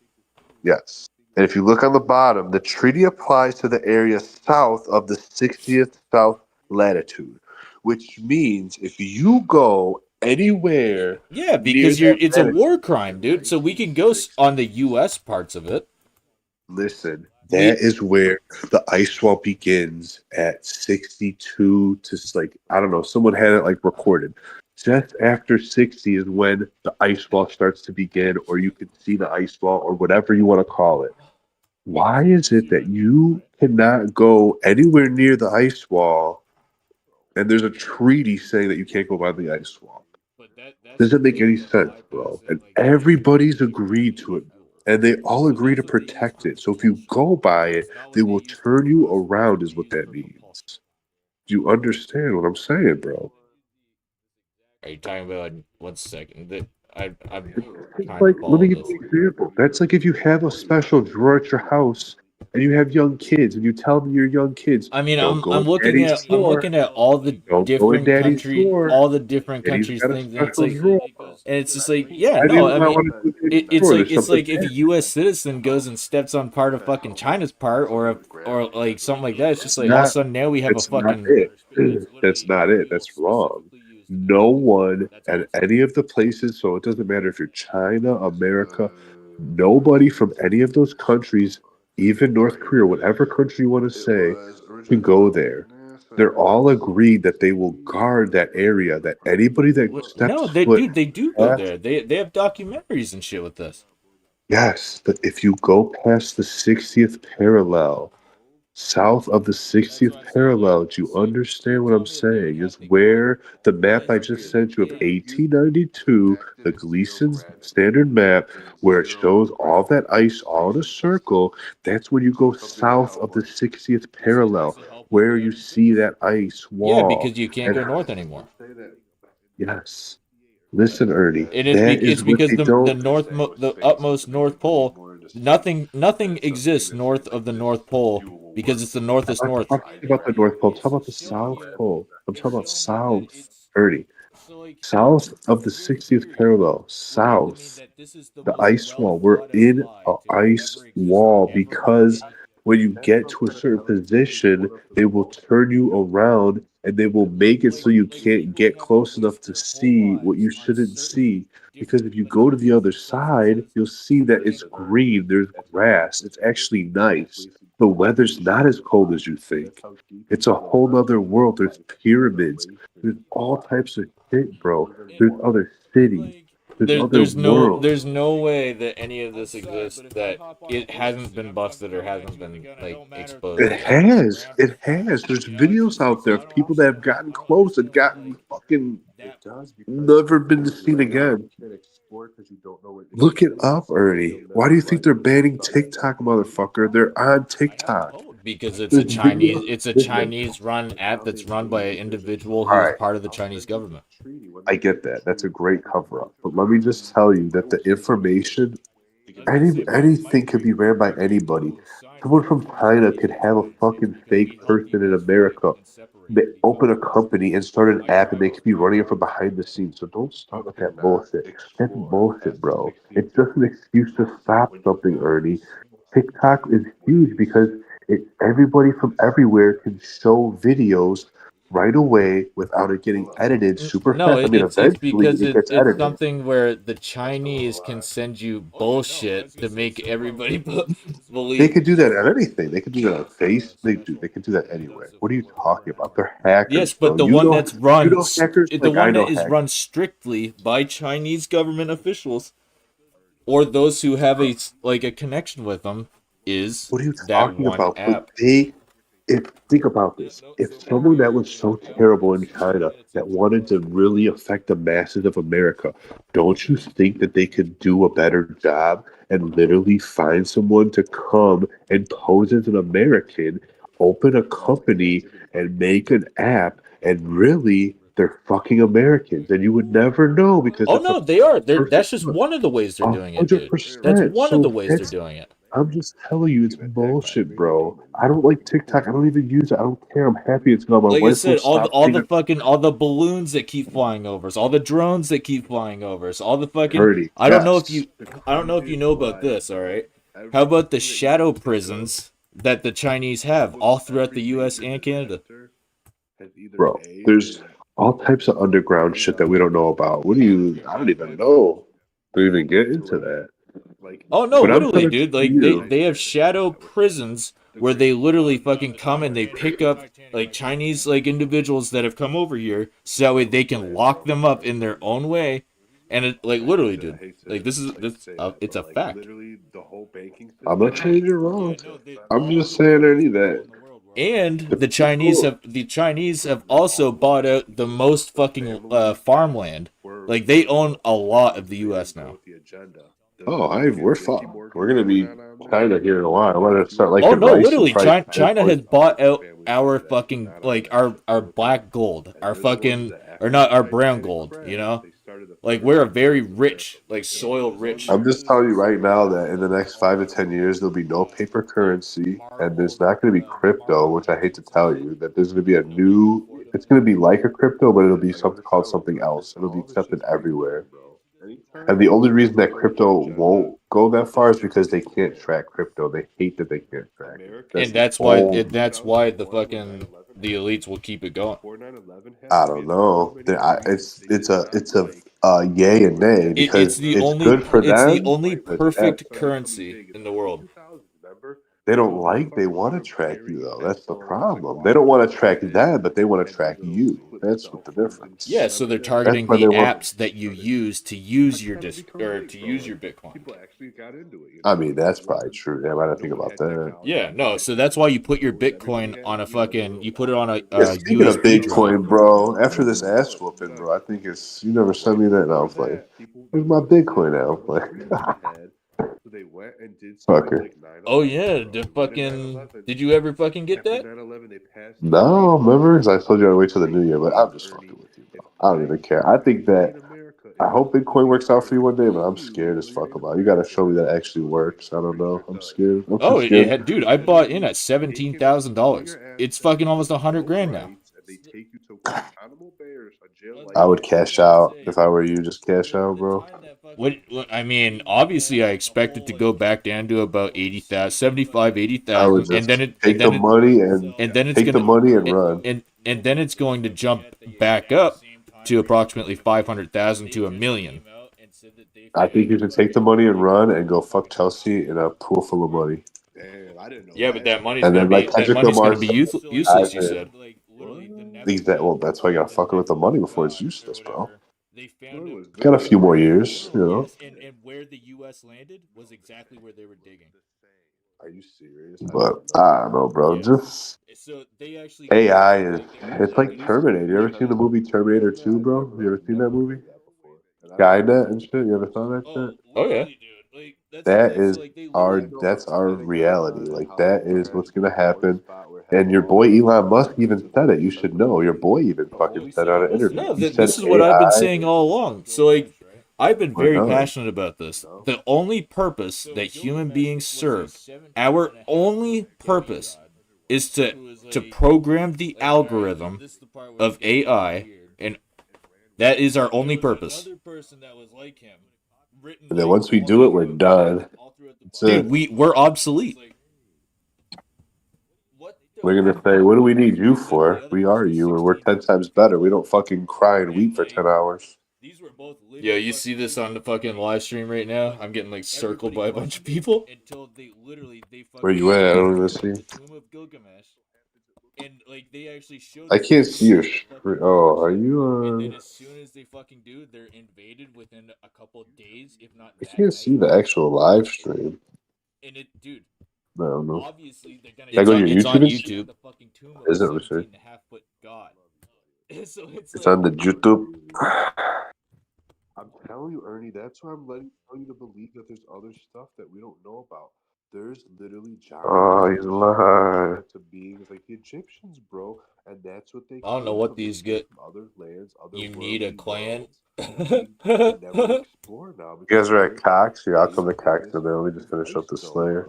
Speaker 3: Yes. And if you look on the bottom, the treaty applies to the area south of the 60th south latitude, which means if you go anywhere
Speaker 2: Yeah,
Speaker 3: near
Speaker 2: because you're
Speaker 3: that
Speaker 2: it's a
Speaker 3: latitude,
Speaker 2: war crime, dude. So we can go on the U.S. parts of it.
Speaker 3: listen, that
Speaker 2: We
Speaker 3: is where the ice wall begins at 62 to like, I don't know, someone had it like recorded. Just after 60 is when the ice wall starts to begin, or you can see the ice wall, or whatever you want to call it. Why is it that you cannot go anywhere near the ice wall and there's a treaty saying that you can't go by the ice wall? Doesn't make any sense, bro. And everybody's agreed to it. And they all agree to protect it. So if you go by it, they will turn you around, is what that means. Do you understand what I'm saying, bro?
Speaker 2: Are you talking about 1 second? That I'm
Speaker 3: It's
Speaker 2: trying to
Speaker 3: like, let
Speaker 2: follow
Speaker 3: me give
Speaker 2: this.
Speaker 3: you an example. That's like if you have a special drawer at your house and you have young kids and you tell them your young kids,
Speaker 2: I mean,
Speaker 3: don't go in daddy's
Speaker 2: I'm
Speaker 3: drawer.
Speaker 2: looking at all the
Speaker 3: Don't go in
Speaker 2: different
Speaker 3: daddy's
Speaker 2: country,
Speaker 3: drawer.
Speaker 2: all the different
Speaker 3: Daddy's
Speaker 2: countries
Speaker 3: got a
Speaker 2: things, and it's
Speaker 3: special
Speaker 2: like,
Speaker 3: drawer.
Speaker 2: and it's just like, yeah,
Speaker 3: Why do
Speaker 2: no,
Speaker 3: you
Speaker 2: I
Speaker 3: not
Speaker 2: mean,
Speaker 3: want to go in daddy's drawer? There's
Speaker 2: it's
Speaker 3: something
Speaker 2: like if a U.S. citizen goes and steps on part of fucking China's part, or like something like that, it's just like all of a
Speaker 3: not
Speaker 2: sudden now we have a
Speaker 3: that's not
Speaker 2: fucking.
Speaker 3: it. That's not it. That's wrong. No one at any of the places, so it doesn't matter if you're China, America, nobody from any of those countries, even North Korea, whatever country you want to say, can go there. They're all agreed that they will guard that area, that anybody that steps
Speaker 2: No, they
Speaker 3: foot
Speaker 2: dude, they do go
Speaker 3: past,
Speaker 2: there. They have documentaries and shit with this.
Speaker 3: yes, but if you go past the 60th parallel, south of the 60th parallel, do you understand what I'm saying? Is where the map I just sent you of 1892, the Gleason's standard map, where it shows all that ice all in a circle, that's when you go south of the 60th parallel, where you see that ice
Speaker 2: Yeah,
Speaker 3: wall.
Speaker 2: because you can't
Speaker 3: And
Speaker 2: go north anymore.
Speaker 3: yes, listen, Ernie,
Speaker 2: And
Speaker 3: that
Speaker 2: it's
Speaker 3: is what
Speaker 2: because
Speaker 3: they
Speaker 2: the
Speaker 3: don't.
Speaker 2: the utmost North Pole, nothing exists north of the North Pole because it's the
Speaker 3: I'm
Speaker 2: northest
Speaker 3: not
Speaker 2: north.
Speaker 3: talking about the North Pole, I'm talking about the South Pole. I'm talking about South, Ernie. South of the 60th parallel, south, the ice wall. We're in a ice wall because when you get to a certain position, they will turn you around and they will make it so you can't get close enough to see what you shouldn't see. Because if you go to the other side, you'll see that it's green, there's grass, it's actually nice. The weather's not as cold as you think. It's a whole nother world. There's pyramids. There's all types of shit, bro. There's other cities. There's other worlds.
Speaker 2: There's no way that any of this exists that it hasn't been busted or hasn't been like exposed
Speaker 3: It
Speaker 2: yet.
Speaker 3: has. It has. There's videos out there of people that have gotten close and gotten fucking never been seen again. Look it up, Ernie. Why do you think they're banning TikTok, motherfucker? They're on TikTok.
Speaker 2: Because
Speaker 3: There's videos.
Speaker 2: It's a
Speaker 3: Listen,
Speaker 2: Chinese run app that's run by an individual
Speaker 3: all
Speaker 2: who's
Speaker 3: right.
Speaker 2: part of the Chinese government.
Speaker 3: I get that. That's a great cover up. But let me just tell you that the information, anything could be ran by anybody. Someone from China could have a fucking fake person in America. They open a company and start an app and they could be running it from behind the scenes. So don't start with that bullshit. That's bullshit, bro. It's just an excuse to stop something, Ernie. TikTok is huge because everybody from everywhere can show videos right away without it getting edited super
Speaker 2: No,
Speaker 3: fast. I mean,
Speaker 2: it's
Speaker 3: eventually
Speaker 2: because
Speaker 3: it gets
Speaker 2: it's
Speaker 3: edited.
Speaker 2: something where the Chinese can send you bullshit to make everybody
Speaker 3: They
Speaker 2: believe.
Speaker 3: could do that on anything. They could do that on Face. They can do that anywhere. What are you talking about? They're hackers,
Speaker 2: Yes, but
Speaker 3: bro. You know hackers
Speaker 2: the
Speaker 3: like I
Speaker 2: one
Speaker 3: know
Speaker 2: that is
Speaker 3: hackers.
Speaker 2: run strictly by Chinese government officials or those who have a connection with them is
Speaker 3: What are you
Speaker 2: that
Speaker 3: talking
Speaker 2: one
Speaker 3: about? But
Speaker 2: app.
Speaker 3: they if think about this, if someone that was so terrible in China that wanted to really affect the masses of America, don't you think that they could do a better job and literally find someone to come and pose as an American, open a company and make an app, and really they're fucking Americans, and you would never know because
Speaker 2: Oh
Speaker 3: it's a
Speaker 2: no, they are. That's
Speaker 3: perfect
Speaker 2: just
Speaker 3: look.
Speaker 2: one of the ways they're
Speaker 3: A
Speaker 2: doing it,
Speaker 3: hundred
Speaker 2: dude. That's
Speaker 3: percent.
Speaker 2: one of the
Speaker 3: So
Speaker 2: ways they're
Speaker 3: that's
Speaker 2: doing it.
Speaker 3: I'm just telling you, it's bullshit, bro. I don't like TikTok. I don't even use it. I don't care. I'm happy it's gone. My
Speaker 2: Like I
Speaker 3: wife
Speaker 2: said,
Speaker 3: won't stop
Speaker 2: all
Speaker 3: saying
Speaker 2: the
Speaker 3: it.
Speaker 2: fucking all the balloons that keep flying over us, all the drones that keep flying over us, all the fucking
Speaker 3: Dirty. Yes.
Speaker 2: I don't know if you know about this, all right? How about the shadow prisons that the Chinese have all throughout the US and Canada?
Speaker 3: Bro, there's all types of underground shit that we don't know about. What do you? I don't even know to even get into that.
Speaker 2: Oh no,
Speaker 3: But I'm
Speaker 2: literally,
Speaker 3: trying to
Speaker 2: dude.
Speaker 3: tell
Speaker 2: Like they
Speaker 3: you,
Speaker 2: they have shadow prisons where they literally fucking come and they pick up like Chinese like individuals that have come over here so that way they can lock them up in their own way. And it like literally, dude. Like this it's a fact.
Speaker 3: I'm not saying you're wrong. I'm just saying, Ernie, that
Speaker 2: And
Speaker 3: the people.
Speaker 2: The Chinese have also bought out the most fucking farmland. Like they own a lot of the U.S. now.
Speaker 3: Oh, we're fucked. We're gonna be China here in a while. I'm gonna start
Speaker 2: Oh
Speaker 3: liking
Speaker 2: no,
Speaker 3: rice and
Speaker 2: literally,
Speaker 3: price
Speaker 2: China has
Speaker 3: Bitcoin.
Speaker 2: bought out our fucking like our black gold, our fucking or not our brown gold. You know, like we're a very rich, like soil rich.
Speaker 3: I'm just telling you right now that in the next 5 to 10 years, there'll be no paper currency, and there's not going to be crypto, which I hate to tell you, that there's going to be a new. It's going to be like a crypto, but it'll be something called something else. It'll be accepted everywhere. And the only reason that crypto won't go that far is because they can't track crypto. They hate that they can't track it. That's
Speaker 2: And
Speaker 3: the only.
Speaker 2: that's why the fucking the elites will keep it going.
Speaker 3: I don't know. It's a yay and nay because it's good for
Speaker 2: It's the
Speaker 3: them,
Speaker 2: only
Speaker 3: but it's bad
Speaker 2: perfect
Speaker 3: for us.
Speaker 2: currency in the world.
Speaker 3: They don't like. They want to track you though. That's the problem. They don't want to track them, but they want to track you. That's what the
Speaker 2: Yeah,
Speaker 3: difference.
Speaker 2: so they're
Speaker 3: That's
Speaker 2: targeting
Speaker 3: why
Speaker 2: the
Speaker 3: they want.
Speaker 2: apps that you use to use your disc or to use your Bitcoin.
Speaker 3: I mean, that's probably true. Damn, I didn't think about that.
Speaker 2: Yeah, no, so that's why you put your Bitcoin on a fucking you put it on
Speaker 3: Yeah,
Speaker 2: a
Speaker 3: speaking of
Speaker 2: USB drive.
Speaker 3: Bitcoin, bro, after this ass whooping, bro, I think it's you never sent me that. No, I'm playing. Where's my Bitcoin now? I'm playing. Fucker.
Speaker 2: Oh yeah, the fucking did you ever fucking get that?
Speaker 3: No, remember? 'Cause I told you I'd wait till the new year, but I'm just fucking with you, bro. I don't even care. I think that I hope Bitcoin works out for you one day, but I'm scared as fuck about it. You got to show me that it actually works. I don't know. I'm scared. I'm too
Speaker 2: Oh,
Speaker 3: scared.
Speaker 2: dude, I bought in at $17,000. It's fucking almost 100 grand now.
Speaker 3: I would cash out if I were you. Just cash out, bro.
Speaker 2: I mean, obviously I expect it to go back down to about 80,000, 75,
Speaker 3: I would
Speaker 2: 80,000,
Speaker 3: just take the money and
Speaker 2: and then it's
Speaker 3: take the
Speaker 2: gonna
Speaker 3: money and run.
Speaker 2: and then it's going to jump back up to approximately 500,000 to a million.
Speaker 3: I think you should take the money and run and go fuck Chelsea in a pool full of money.
Speaker 2: Yeah, but
Speaker 3: And then like Kendrick Lamar said,
Speaker 2: useless. You
Speaker 3: I
Speaker 2: said.
Speaker 3: think that well, that's why you gotta fuck with the money before it's useless, bro. Got a few more years, you know.
Speaker 2: And where the U.S. landed was exactly where they were digging.
Speaker 3: But I don't know, bro. Just
Speaker 2: So they actually
Speaker 3: AI is it's like Terminator. You ever seen the movie Terminator 2, bro? You ever seen that movie? Skynet and shit. You ever saw that shit?
Speaker 2: Oh yeah.
Speaker 3: That's our reality. Like that is what's gonna happen. And your boy Elon Musk even said it. You should know. Your boy even fucking said it on an interview.
Speaker 2: No,
Speaker 3: He said
Speaker 2: this is what I've been
Speaker 3: AI
Speaker 2: saying all along. So like I've been
Speaker 3: we're
Speaker 2: very
Speaker 3: done.
Speaker 2: passionate about this. The only purpose that human beings serve, our only purpose is to program the algorithm of AI, and that is our only purpose.
Speaker 3: And then once we do it, we're done. That's
Speaker 2: Dude,
Speaker 3: it.
Speaker 2: we're obsolete.
Speaker 3: We're gonna say, what do we need you for? We are you, and we're 10 times better. We don't fucking cry and weep for 10 hours.
Speaker 2: Yo, you see this on the fucking live stream right now? I'm getting like circled by a bunch of people.
Speaker 3: Where you at? I don't even see.
Speaker 2: And like they actually showed
Speaker 3: I
Speaker 2: this
Speaker 3: can't see your. Oh, are
Speaker 2: and
Speaker 3: you?
Speaker 2: then as soon as they fucking do, they're invaded within a couple days, if not
Speaker 3: I
Speaker 2: that
Speaker 3: can't see
Speaker 2: night.
Speaker 3: the actual live stream.
Speaker 2: And it, dude,
Speaker 3: I don't know.
Speaker 2: obviously they're gonna.
Speaker 3: Can I go to your
Speaker 2: It's on
Speaker 3: YouTube and see?
Speaker 2: YouTube.
Speaker 3: Is it? Let me see.
Speaker 2: God. So
Speaker 3: It's on the YouTube. I'm telling you, Ernie, that's why I'm telling you to believe that there's other stuff that we don't know about. There's literally giants. Oh, he's lying. To beings like the Egyptians, bro, and that's what they
Speaker 2: I don't know
Speaker 3: came
Speaker 2: what
Speaker 3: from. They
Speaker 2: these
Speaker 3: came
Speaker 2: get.
Speaker 3: from other lands, other
Speaker 2: You need a
Speaker 3: worldly
Speaker 2: clan.
Speaker 3: worlds, and never explore now. You guys are at Cox. Yeah, I'll come to Cox today. Let me just finish up the Slayer.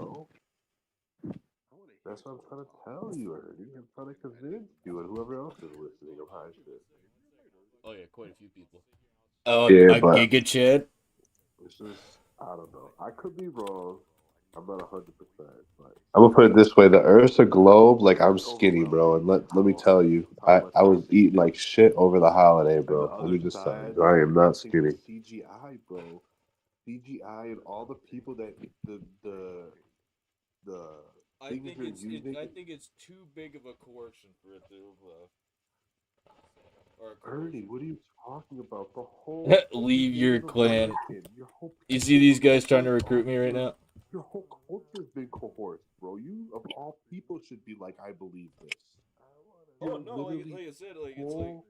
Speaker 3: That's what I'm trying to tell you, Ernie. I'm trying to convince you and whoever else is listening of high shit.
Speaker 2: Oh yeah, quite a few people. Oh,
Speaker 3: Yeah,
Speaker 2: a
Speaker 3: but
Speaker 2: Giga Chad.
Speaker 3: it's just I don't know. I could be wrong. I'm not 100%. But I'm gonna put it this way: the Earth's a globe. Like I'm skinny, bro, and let me tell you, I was eating like shit over the holiday, bro. Let me just tell you, I am not skinny.
Speaker 1: CGI, bro. CGI and all the people that the
Speaker 2: I
Speaker 1: things
Speaker 2: think
Speaker 1: they're
Speaker 2: it's
Speaker 1: using.
Speaker 2: I think it's too big of a coercion for it to or a
Speaker 1: Ernie,
Speaker 2: coercion.
Speaker 1: what are you talking about? The whole
Speaker 2: Leave
Speaker 1: thing
Speaker 2: your
Speaker 1: is
Speaker 2: clan.
Speaker 1: American. Your whole
Speaker 2: You see
Speaker 1: people
Speaker 2: these
Speaker 1: are
Speaker 2: guys trying to
Speaker 1: coerced
Speaker 2: recruit
Speaker 1: off
Speaker 2: me right now?
Speaker 1: your whole culture's been coerced, bro. You of all people should be like, I believe this.
Speaker 2: Oh
Speaker 1: You're
Speaker 2: no,
Speaker 1: literally
Speaker 2: like I said, like it's like
Speaker 1: whole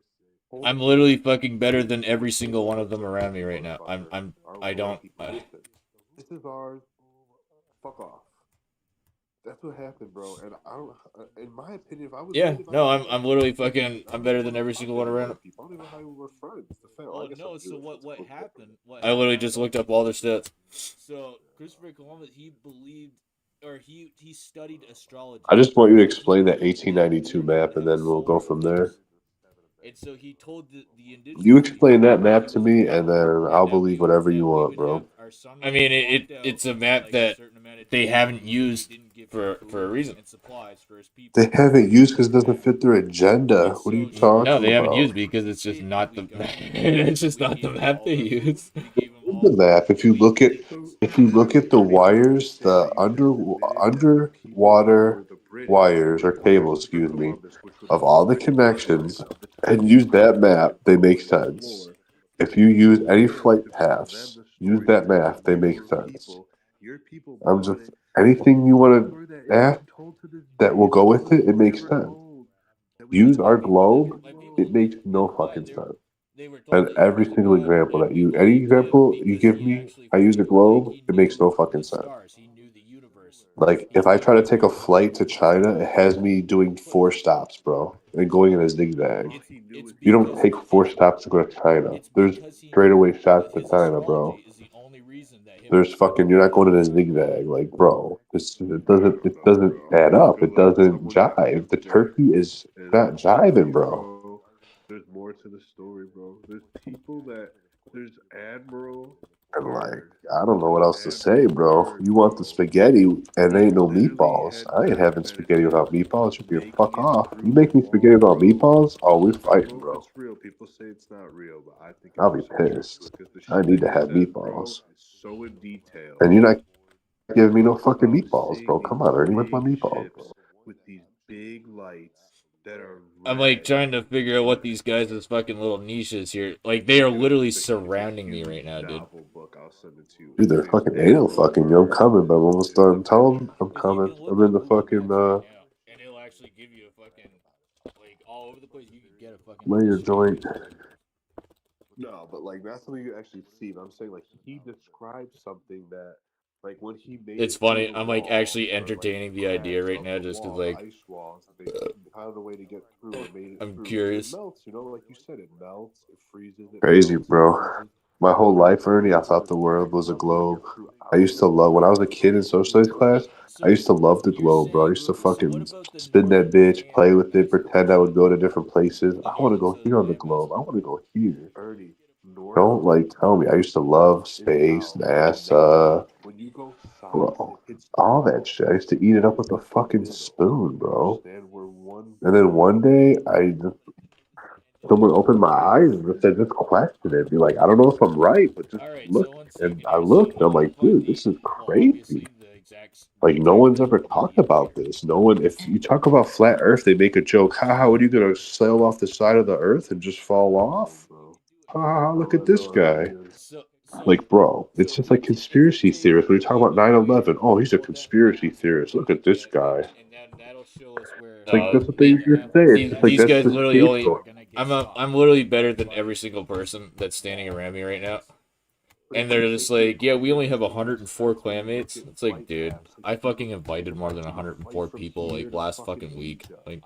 Speaker 2: I'm
Speaker 1: whole
Speaker 2: literally fucking better than every single one of them around me right now.
Speaker 1: motherfucker. Our
Speaker 2: I
Speaker 1: white
Speaker 2: don't.
Speaker 1: people. Listen, this is ours. Fuck off. That's what happened, bro. And I don't. In my opinion, if I was
Speaker 2: Yeah,
Speaker 1: native, I'd
Speaker 2: no,
Speaker 1: be like,
Speaker 2: I'm literally
Speaker 1: fuck this
Speaker 2: fucking.
Speaker 1: shit. I
Speaker 2: I'm
Speaker 1: don't even
Speaker 2: better
Speaker 1: want
Speaker 2: than
Speaker 1: to
Speaker 2: every
Speaker 1: talk
Speaker 2: single
Speaker 1: to
Speaker 2: one
Speaker 1: any
Speaker 2: around.
Speaker 1: white people. I don't even know how we're friends. Well, I
Speaker 2: Well,
Speaker 1: guess I'm
Speaker 2: no. So
Speaker 1: Jewish. That's
Speaker 2: what
Speaker 1: cool.
Speaker 2: happened? What I literally
Speaker 1: Happened.
Speaker 2: just looked up all their stats. So Christopher Columbus, he believed, or he studied astrology,
Speaker 3: I just want you to
Speaker 2: and he
Speaker 3: explain that
Speaker 2: believed that
Speaker 3: 1892
Speaker 2: women
Speaker 3: map, and
Speaker 2: have a
Speaker 3: then we'll go
Speaker 2: solar
Speaker 3: from there.
Speaker 2: eclipse. And so he told the
Speaker 3: You
Speaker 2: indigenous
Speaker 3: explain
Speaker 2: people
Speaker 3: that
Speaker 2: that he
Speaker 3: map to
Speaker 2: was
Speaker 3: me, and
Speaker 2: wrong,
Speaker 3: then I'll
Speaker 2: and
Speaker 3: believe whatever you
Speaker 2: that we
Speaker 3: want,
Speaker 2: would have
Speaker 3: bro.
Speaker 2: our sun. I mean, it's a map that they haven't used for a reason and supplies for his
Speaker 3: They
Speaker 2: people.
Speaker 3: haven't used because it doesn't fit their agenda.
Speaker 2: And
Speaker 3: What are
Speaker 2: so
Speaker 3: you
Speaker 2: he No,
Speaker 3: talking
Speaker 2: they haven't
Speaker 3: about?
Speaker 2: used because it's just not the it's just not the map they use.
Speaker 3: The map. If you look at the wires, the underwater wires or cables, excuse me, of all the connections, and use that map, they make sense. If you use any flight paths, use that map, they make sense.
Speaker 1: Your people
Speaker 3: I'm
Speaker 1: bought
Speaker 3: just
Speaker 1: it.
Speaker 3: anything you
Speaker 1: It's a
Speaker 3: want
Speaker 1: story that
Speaker 3: to
Speaker 1: is
Speaker 3: ask
Speaker 1: being told to this
Speaker 3: that will
Speaker 1: day,
Speaker 3: go
Speaker 1: bro.
Speaker 3: with
Speaker 1: That
Speaker 3: it,
Speaker 1: we
Speaker 3: it
Speaker 1: were
Speaker 3: makes
Speaker 1: never
Speaker 3: sense.
Speaker 1: told. That we
Speaker 3: Use
Speaker 1: never
Speaker 3: our
Speaker 1: told.
Speaker 3: globe, it makes no fucking sense.
Speaker 2: They were told
Speaker 3: And
Speaker 2: that he
Speaker 3: every
Speaker 2: was a
Speaker 3: single
Speaker 2: god,
Speaker 3: example that
Speaker 2: and we
Speaker 3: you, any
Speaker 2: believed him
Speaker 3: example you
Speaker 2: because
Speaker 3: give
Speaker 2: he
Speaker 3: me,
Speaker 2: actually
Speaker 3: I use a globe,
Speaker 2: he
Speaker 3: it makes
Speaker 2: knew
Speaker 3: no fucking
Speaker 2: the
Speaker 3: sense.
Speaker 2: stars. He knew the universe.
Speaker 3: Like
Speaker 2: He
Speaker 3: if I
Speaker 2: knew
Speaker 3: try to take a
Speaker 2: everything about
Speaker 3: flight to
Speaker 2: everything.
Speaker 3: China, it has me doing 4 stops, bro, and going in a zigzag.
Speaker 1: All he knew
Speaker 2: It's
Speaker 1: is he
Speaker 3: You don't
Speaker 2: because
Speaker 3: take 4 stops to go to China.
Speaker 2: it's
Speaker 3: There's
Speaker 2: because he knew
Speaker 3: straightaway shots to
Speaker 2: his
Speaker 3: China,
Speaker 2: astrology
Speaker 3: bro.
Speaker 2: is the only reason that him and
Speaker 3: There's
Speaker 2: his
Speaker 3: fucking
Speaker 2: people
Speaker 3: you're
Speaker 2: were
Speaker 3: not
Speaker 2: able
Speaker 3: going in
Speaker 2: to
Speaker 3: a
Speaker 2: survive.
Speaker 3: zigzag, like bro.
Speaker 1: I don't
Speaker 3: It
Speaker 1: know,
Speaker 3: doesn't
Speaker 1: bro.
Speaker 3: add
Speaker 1: I
Speaker 3: up.
Speaker 1: feel
Speaker 3: It
Speaker 1: like
Speaker 3: doesn't
Speaker 1: someone got
Speaker 3: jive. The
Speaker 1: gifted
Speaker 3: turkey is
Speaker 1: and
Speaker 3: not jiving, bro.
Speaker 1: bro. There's more to the story, bro. There's people that there's Admiral
Speaker 3: And like,
Speaker 1: Byrd.
Speaker 3: I don't know what
Speaker 1: There's
Speaker 3: else to say,
Speaker 1: Admiral
Speaker 3: bro.
Speaker 1: Byrd,
Speaker 3: You want the
Speaker 1: bro.
Speaker 3: spaghetti and
Speaker 1: He
Speaker 3: ain't no
Speaker 1: literally
Speaker 3: meatballs.
Speaker 1: had
Speaker 3: I ain't
Speaker 1: to
Speaker 3: having spaghetti
Speaker 1: meditate
Speaker 3: without meatballs. You can
Speaker 1: make
Speaker 3: fuck
Speaker 1: his
Speaker 3: off. You
Speaker 1: crew
Speaker 3: make me spaghetti
Speaker 1: fall,
Speaker 3: without
Speaker 1: bro.
Speaker 3: meatballs? Oh, we're
Speaker 1: I don't
Speaker 3: fighting,
Speaker 1: know if
Speaker 3: bro.
Speaker 1: it's real. People say it's not real, but I think
Speaker 3: I'll
Speaker 1: there's
Speaker 3: be
Speaker 1: some truth to
Speaker 3: pissed.
Speaker 1: it because the
Speaker 3: I
Speaker 1: shit
Speaker 3: need
Speaker 1: that
Speaker 3: to
Speaker 1: he
Speaker 3: have
Speaker 1: says, bro,
Speaker 3: meatballs.
Speaker 1: is so in detail.
Speaker 3: And you're not
Speaker 1: He
Speaker 3: giving me no
Speaker 1: talks
Speaker 3: fucking
Speaker 1: about
Speaker 3: meatballs,
Speaker 1: seeing
Speaker 3: bro.
Speaker 1: these
Speaker 3: Come on, Ernie, with my
Speaker 1: big
Speaker 3: meatballs,
Speaker 1: ships
Speaker 3: bro.
Speaker 1: with these big lights that are
Speaker 2: I'm like
Speaker 1: red.
Speaker 2: trying to figure out what these guys' fucking little niches here. Like they are literally surrounding me right now, dude.
Speaker 1: Novel book. I'll send it to you.
Speaker 3: Dude,
Speaker 1: His
Speaker 3: they're
Speaker 1: name's
Speaker 3: fucking anal
Speaker 1: Admiral
Speaker 3: fucking you. I'm
Speaker 1: Byrd,
Speaker 3: coming, but I'm almost
Speaker 1: and
Speaker 3: done. Tell them I'm
Speaker 2: Because you
Speaker 3: coming.
Speaker 2: can look
Speaker 3: I'm in
Speaker 2: up
Speaker 3: the
Speaker 2: Google
Speaker 3: fucking,
Speaker 2: Maps right now, and it'll actually give you a fucking like all over the place. You can get a fucking
Speaker 3: layer joint.
Speaker 2: distributed.
Speaker 1: no, but like that's something you actually see. But I'm saying like he describes something that like when he made
Speaker 2: It's
Speaker 1: it through
Speaker 2: funny.
Speaker 1: the
Speaker 2: I'm like
Speaker 1: wall
Speaker 2: actually
Speaker 1: or like the
Speaker 2: entertaining the idea
Speaker 1: cracks
Speaker 2: right
Speaker 1: of
Speaker 2: now,
Speaker 1: the
Speaker 2: just because
Speaker 1: wall, the
Speaker 2: like
Speaker 1: ice walls, they found a way to get through and made it
Speaker 2: I'm
Speaker 1: through because it
Speaker 2: curious.
Speaker 1: melts. You know, like you said, it melts, it freezes, it
Speaker 3: Crazy,
Speaker 1: melts, it
Speaker 3: bro.
Speaker 1: freezes.
Speaker 3: My
Speaker 1: But
Speaker 3: whole
Speaker 1: there's
Speaker 3: life, Ernie, I thought
Speaker 1: there's
Speaker 3: the world was a
Speaker 1: putting your
Speaker 3: globe.
Speaker 1: crew
Speaker 3: I
Speaker 1: out
Speaker 3: used to
Speaker 1: there,
Speaker 3: love when I was a
Speaker 1: bro.
Speaker 3: kid in social studies class. I
Speaker 2: So
Speaker 3: used to love the
Speaker 2: you're
Speaker 3: globe, bro. I
Speaker 2: saying
Speaker 3: used to
Speaker 2: so? What
Speaker 3: fucking
Speaker 2: about the
Speaker 3: spin that
Speaker 2: northern
Speaker 3: bitch, play with it,
Speaker 2: landmass
Speaker 3: pretend I
Speaker 2: portion
Speaker 3: would
Speaker 2: of the
Speaker 3: go to
Speaker 2: globe?
Speaker 3: different places.
Speaker 2: The
Speaker 3: I want to
Speaker 2: north and
Speaker 3: go
Speaker 2: southern
Speaker 3: here on the
Speaker 2: landmass.
Speaker 3: globe. I want to go here.
Speaker 1: Ernie, north
Speaker 3: Don't like tell me. I used to love
Speaker 1: is
Speaker 3: space,
Speaker 1: south, and then
Speaker 3: NASA,
Speaker 1: when you go south,
Speaker 3: bro.
Speaker 1: it hits the
Speaker 3: All that
Speaker 1: Gulf,
Speaker 3: shit. I used to eat it up
Speaker 1: and
Speaker 3: with a
Speaker 1: it's the
Speaker 3: fucking
Speaker 1: middle.
Speaker 3: spoon,
Speaker 1: You
Speaker 3: bro.
Speaker 1: understand? We're one
Speaker 3: And then
Speaker 1: big
Speaker 3: one day, someone opened my eyes and said, just question it. Be like, I don't know if I'm right, but just
Speaker 2: All right,
Speaker 3: look.
Speaker 2: so one
Speaker 3: And
Speaker 2: second
Speaker 3: I
Speaker 2: here.
Speaker 3: looked, and I'm
Speaker 2: So
Speaker 3: like,
Speaker 2: find
Speaker 3: dude,
Speaker 2: the
Speaker 3: this is
Speaker 2: well,
Speaker 3: crazy.
Speaker 2: obviously the
Speaker 3: Like, no
Speaker 2: exact
Speaker 3: one's ever
Speaker 2: measurement of
Speaker 3: talked
Speaker 2: the Earth.
Speaker 3: about this. No one, if you talk about flat Earth, they make a joke. Haha, what are you going to sail off the side of the Earth and just fall off?
Speaker 1: Bro.
Speaker 3: Ha ha ha,
Speaker 1: I'll
Speaker 3: look at
Speaker 1: let
Speaker 3: this
Speaker 1: know how he
Speaker 3: guy.
Speaker 1: is.
Speaker 3: Like, bro, it's just like
Speaker 2: If you
Speaker 3: conspiracy
Speaker 2: take
Speaker 3: theorists. When you talk about 9/11, oh, he's a
Speaker 2: pull that map
Speaker 3: conspiracy theorist.
Speaker 2: and
Speaker 3: Look at this guy.
Speaker 2: and then that'll show us where
Speaker 3: It's like, that's what they just say. It's just like,
Speaker 2: these
Speaker 3: that's
Speaker 2: guys
Speaker 3: the
Speaker 2: literally only.
Speaker 3: scapegoat.
Speaker 2: I'm literally better than every single person that's standing around me right now.
Speaker 1: But
Speaker 2: And
Speaker 1: if you
Speaker 2: they're
Speaker 1: say
Speaker 2: just like, yeah, we only have
Speaker 1: conspiracy, it makes
Speaker 2: 104
Speaker 1: sense when you look
Speaker 2: clanmates.
Speaker 1: at
Speaker 2: It's like,
Speaker 1: flight
Speaker 2: dude,
Speaker 1: paths. Like
Speaker 2: I fucking
Speaker 1: people
Speaker 2: invited more than
Speaker 1: flight
Speaker 2: 104
Speaker 1: from
Speaker 2: people
Speaker 1: here
Speaker 2: like
Speaker 1: to
Speaker 2: last
Speaker 1: fucking
Speaker 2: fucking week.
Speaker 1: Asia,
Speaker 2: Like,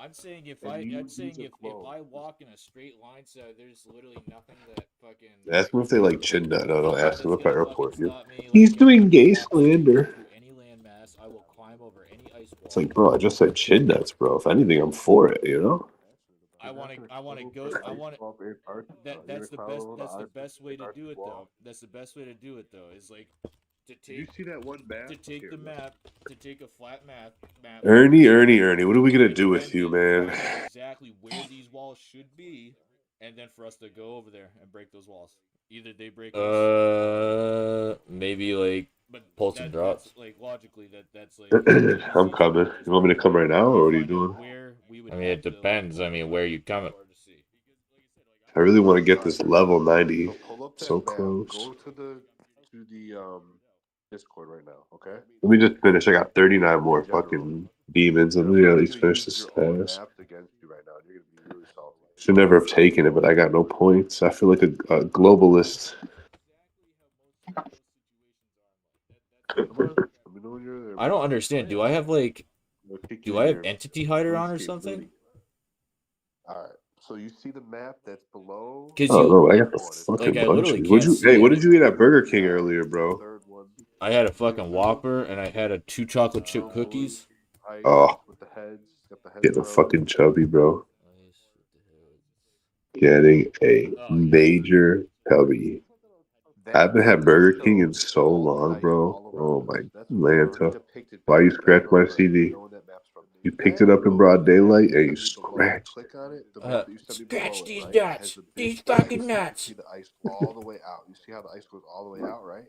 Speaker 1: and you
Speaker 2: I'm
Speaker 1: use
Speaker 2: saying
Speaker 1: a
Speaker 2: if
Speaker 1: globe.
Speaker 2: I walk in a straight line, so there's literally nothing that fucking
Speaker 3: Ask them if they like chin nut. No, don't ask them
Speaker 2: that's
Speaker 3: if I
Speaker 2: gonna fucking
Speaker 3: report you.
Speaker 2: stop me.
Speaker 3: He's
Speaker 2: Like,
Speaker 3: doing
Speaker 2: I
Speaker 3: gay
Speaker 2: walk straight
Speaker 3: slander.
Speaker 2: through any landmass. I will climb over any ice
Speaker 3: It's
Speaker 2: wall.
Speaker 3: like, bro, I just said chin nuts, bro. If anything, I'm for it, you know?
Speaker 1: You're not gonna
Speaker 2: I want to
Speaker 1: climb
Speaker 2: go.
Speaker 1: over the
Speaker 2: I
Speaker 1: ice
Speaker 2: want to.
Speaker 1: wall of Antarctica. You're gonna climb over the
Speaker 2: That's the
Speaker 1: ice
Speaker 2: best way to
Speaker 1: Antarctic
Speaker 2: do it though.
Speaker 1: wall.
Speaker 2: That's the best way to do it though. Is like to
Speaker 1: Did you
Speaker 2: take
Speaker 1: see that one map?
Speaker 2: to take
Speaker 1: Here,
Speaker 2: the
Speaker 1: look.
Speaker 2: map to take a flat map
Speaker 3: Ernie, what are we gonna
Speaker 2: and
Speaker 3: do with
Speaker 2: bend
Speaker 3: you,
Speaker 2: it,
Speaker 3: man?
Speaker 2: find out exactly where these walls should be, and then for us to go over there and break those walls. Either they break us. Maybe like but pulse and drops. Like logically, that's like the
Speaker 3: I'm
Speaker 2: easiest way
Speaker 3: coming.
Speaker 2: to just
Speaker 3: You want me to come right now,
Speaker 2: we
Speaker 3: or what are you
Speaker 2: find out
Speaker 3: doing?
Speaker 2: where we would. I mean, it depends. I mean, where you coming?
Speaker 3: I really want to get
Speaker 1: All right,
Speaker 3: this level
Speaker 1: so
Speaker 3: 90
Speaker 1: pull up that
Speaker 3: so
Speaker 1: map.
Speaker 3: close.
Speaker 1: Go to the Discord right now. Okay.
Speaker 3: Let me just finish. I got 39
Speaker 1: In
Speaker 3: more
Speaker 1: general,
Speaker 3: fucking demons. Let
Speaker 1: and I'm
Speaker 3: me at
Speaker 1: literally
Speaker 3: least
Speaker 1: gonna
Speaker 3: finish
Speaker 1: use
Speaker 3: this
Speaker 1: your own
Speaker 3: task.
Speaker 1: maps against you right now. And you're gonna be really salty.
Speaker 3: Should never have taken it, but I got no points. I feel like a globalist.
Speaker 1: Come on, let me know when you're there,
Speaker 2: I don't
Speaker 1: buddy.
Speaker 2: understand. Do I have like
Speaker 1: We'll kick you
Speaker 2: do
Speaker 1: in
Speaker 2: I have
Speaker 1: your
Speaker 2: entity hider on or
Speaker 1: RuneScape
Speaker 2: something?
Speaker 1: booty. All right. So you see the map that's below
Speaker 2: Cause
Speaker 3: Oh
Speaker 2: you
Speaker 3: no, I got
Speaker 1: that
Speaker 3: the
Speaker 1: one. It's
Speaker 2: like
Speaker 3: fucking
Speaker 2: I literally
Speaker 3: munchies.
Speaker 2: can't see
Speaker 3: What
Speaker 2: any.
Speaker 3: did you eat at Burger King
Speaker 1: Now
Speaker 3: earlier,
Speaker 1: the
Speaker 3: bro?
Speaker 1: third one.
Speaker 2: I had a
Speaker 1: See it
Speaker 2: fucking
Speaker 1: for me?
Speaker 2: Whopper and I had a 2 chocolate chip
Speaker 1: Wood,
Speaker 2: cookies.
Speaker 1: ice
Speaker 3: Oh,
Speaker 1: with the heads. Got the heads
Speaker 3: getting a
Speaker 1: around it.
Speaker 3: fucking chubby, bro.
Speaker 2: Nice with the
Speaker 3: Getting a
Speaker 2: Oh yeah.
Speaker 3: major chubby. I
Speaker 1: That
Speaker 3: haven't
Speaker 1: goes
Speaker 3: had
Speaker 1: to
Speaker 3: Burger King
Speaker 1: show
Speaker 3: in so
Speaker 1: all the
Speaker 3: long,
Speaker 1: ice
Speaker 3: bro.
Speaker 1: all
Speaker 3: Oh
Speaker 1: around us.
Speaker 3: my
Speaker 1: That's what they've already
Speaker 3: Lanta.
Speaker 1: depicted
Speaker 3: Why you
Speaker 1: back in the
Speaker 3: scratched my
Speaker 1: program. You
Speaker 3: CD?
Speaker 1: know when that map's from.
Speaker 3: You picked it
Speaker 1: That
Speaker 3: up in
Speaker 1: goes to
Speaker 3: broad
Speaker 1: the map
Speaker 3: daylight
Speaker 1: that you
Speaker 3: and you
Speaker 1: sent me below.
Speaker 3: scratched.
Speaker 1: Click on it. The map that you sent me below
Speaker 2: Scratch
Speaker 1: it,
Speaker 2: these
Speaker 1: right? It has
Speaker 2: nuts.
Speaker 1: the big
Speaker 2: These
Speaker 1: ice.
Speaker 2: fucking
Speaker 1: You can
Speaker 2: nuts.
Speaker 1: see the ice all the way out. You see how the ice goes all the way out, right?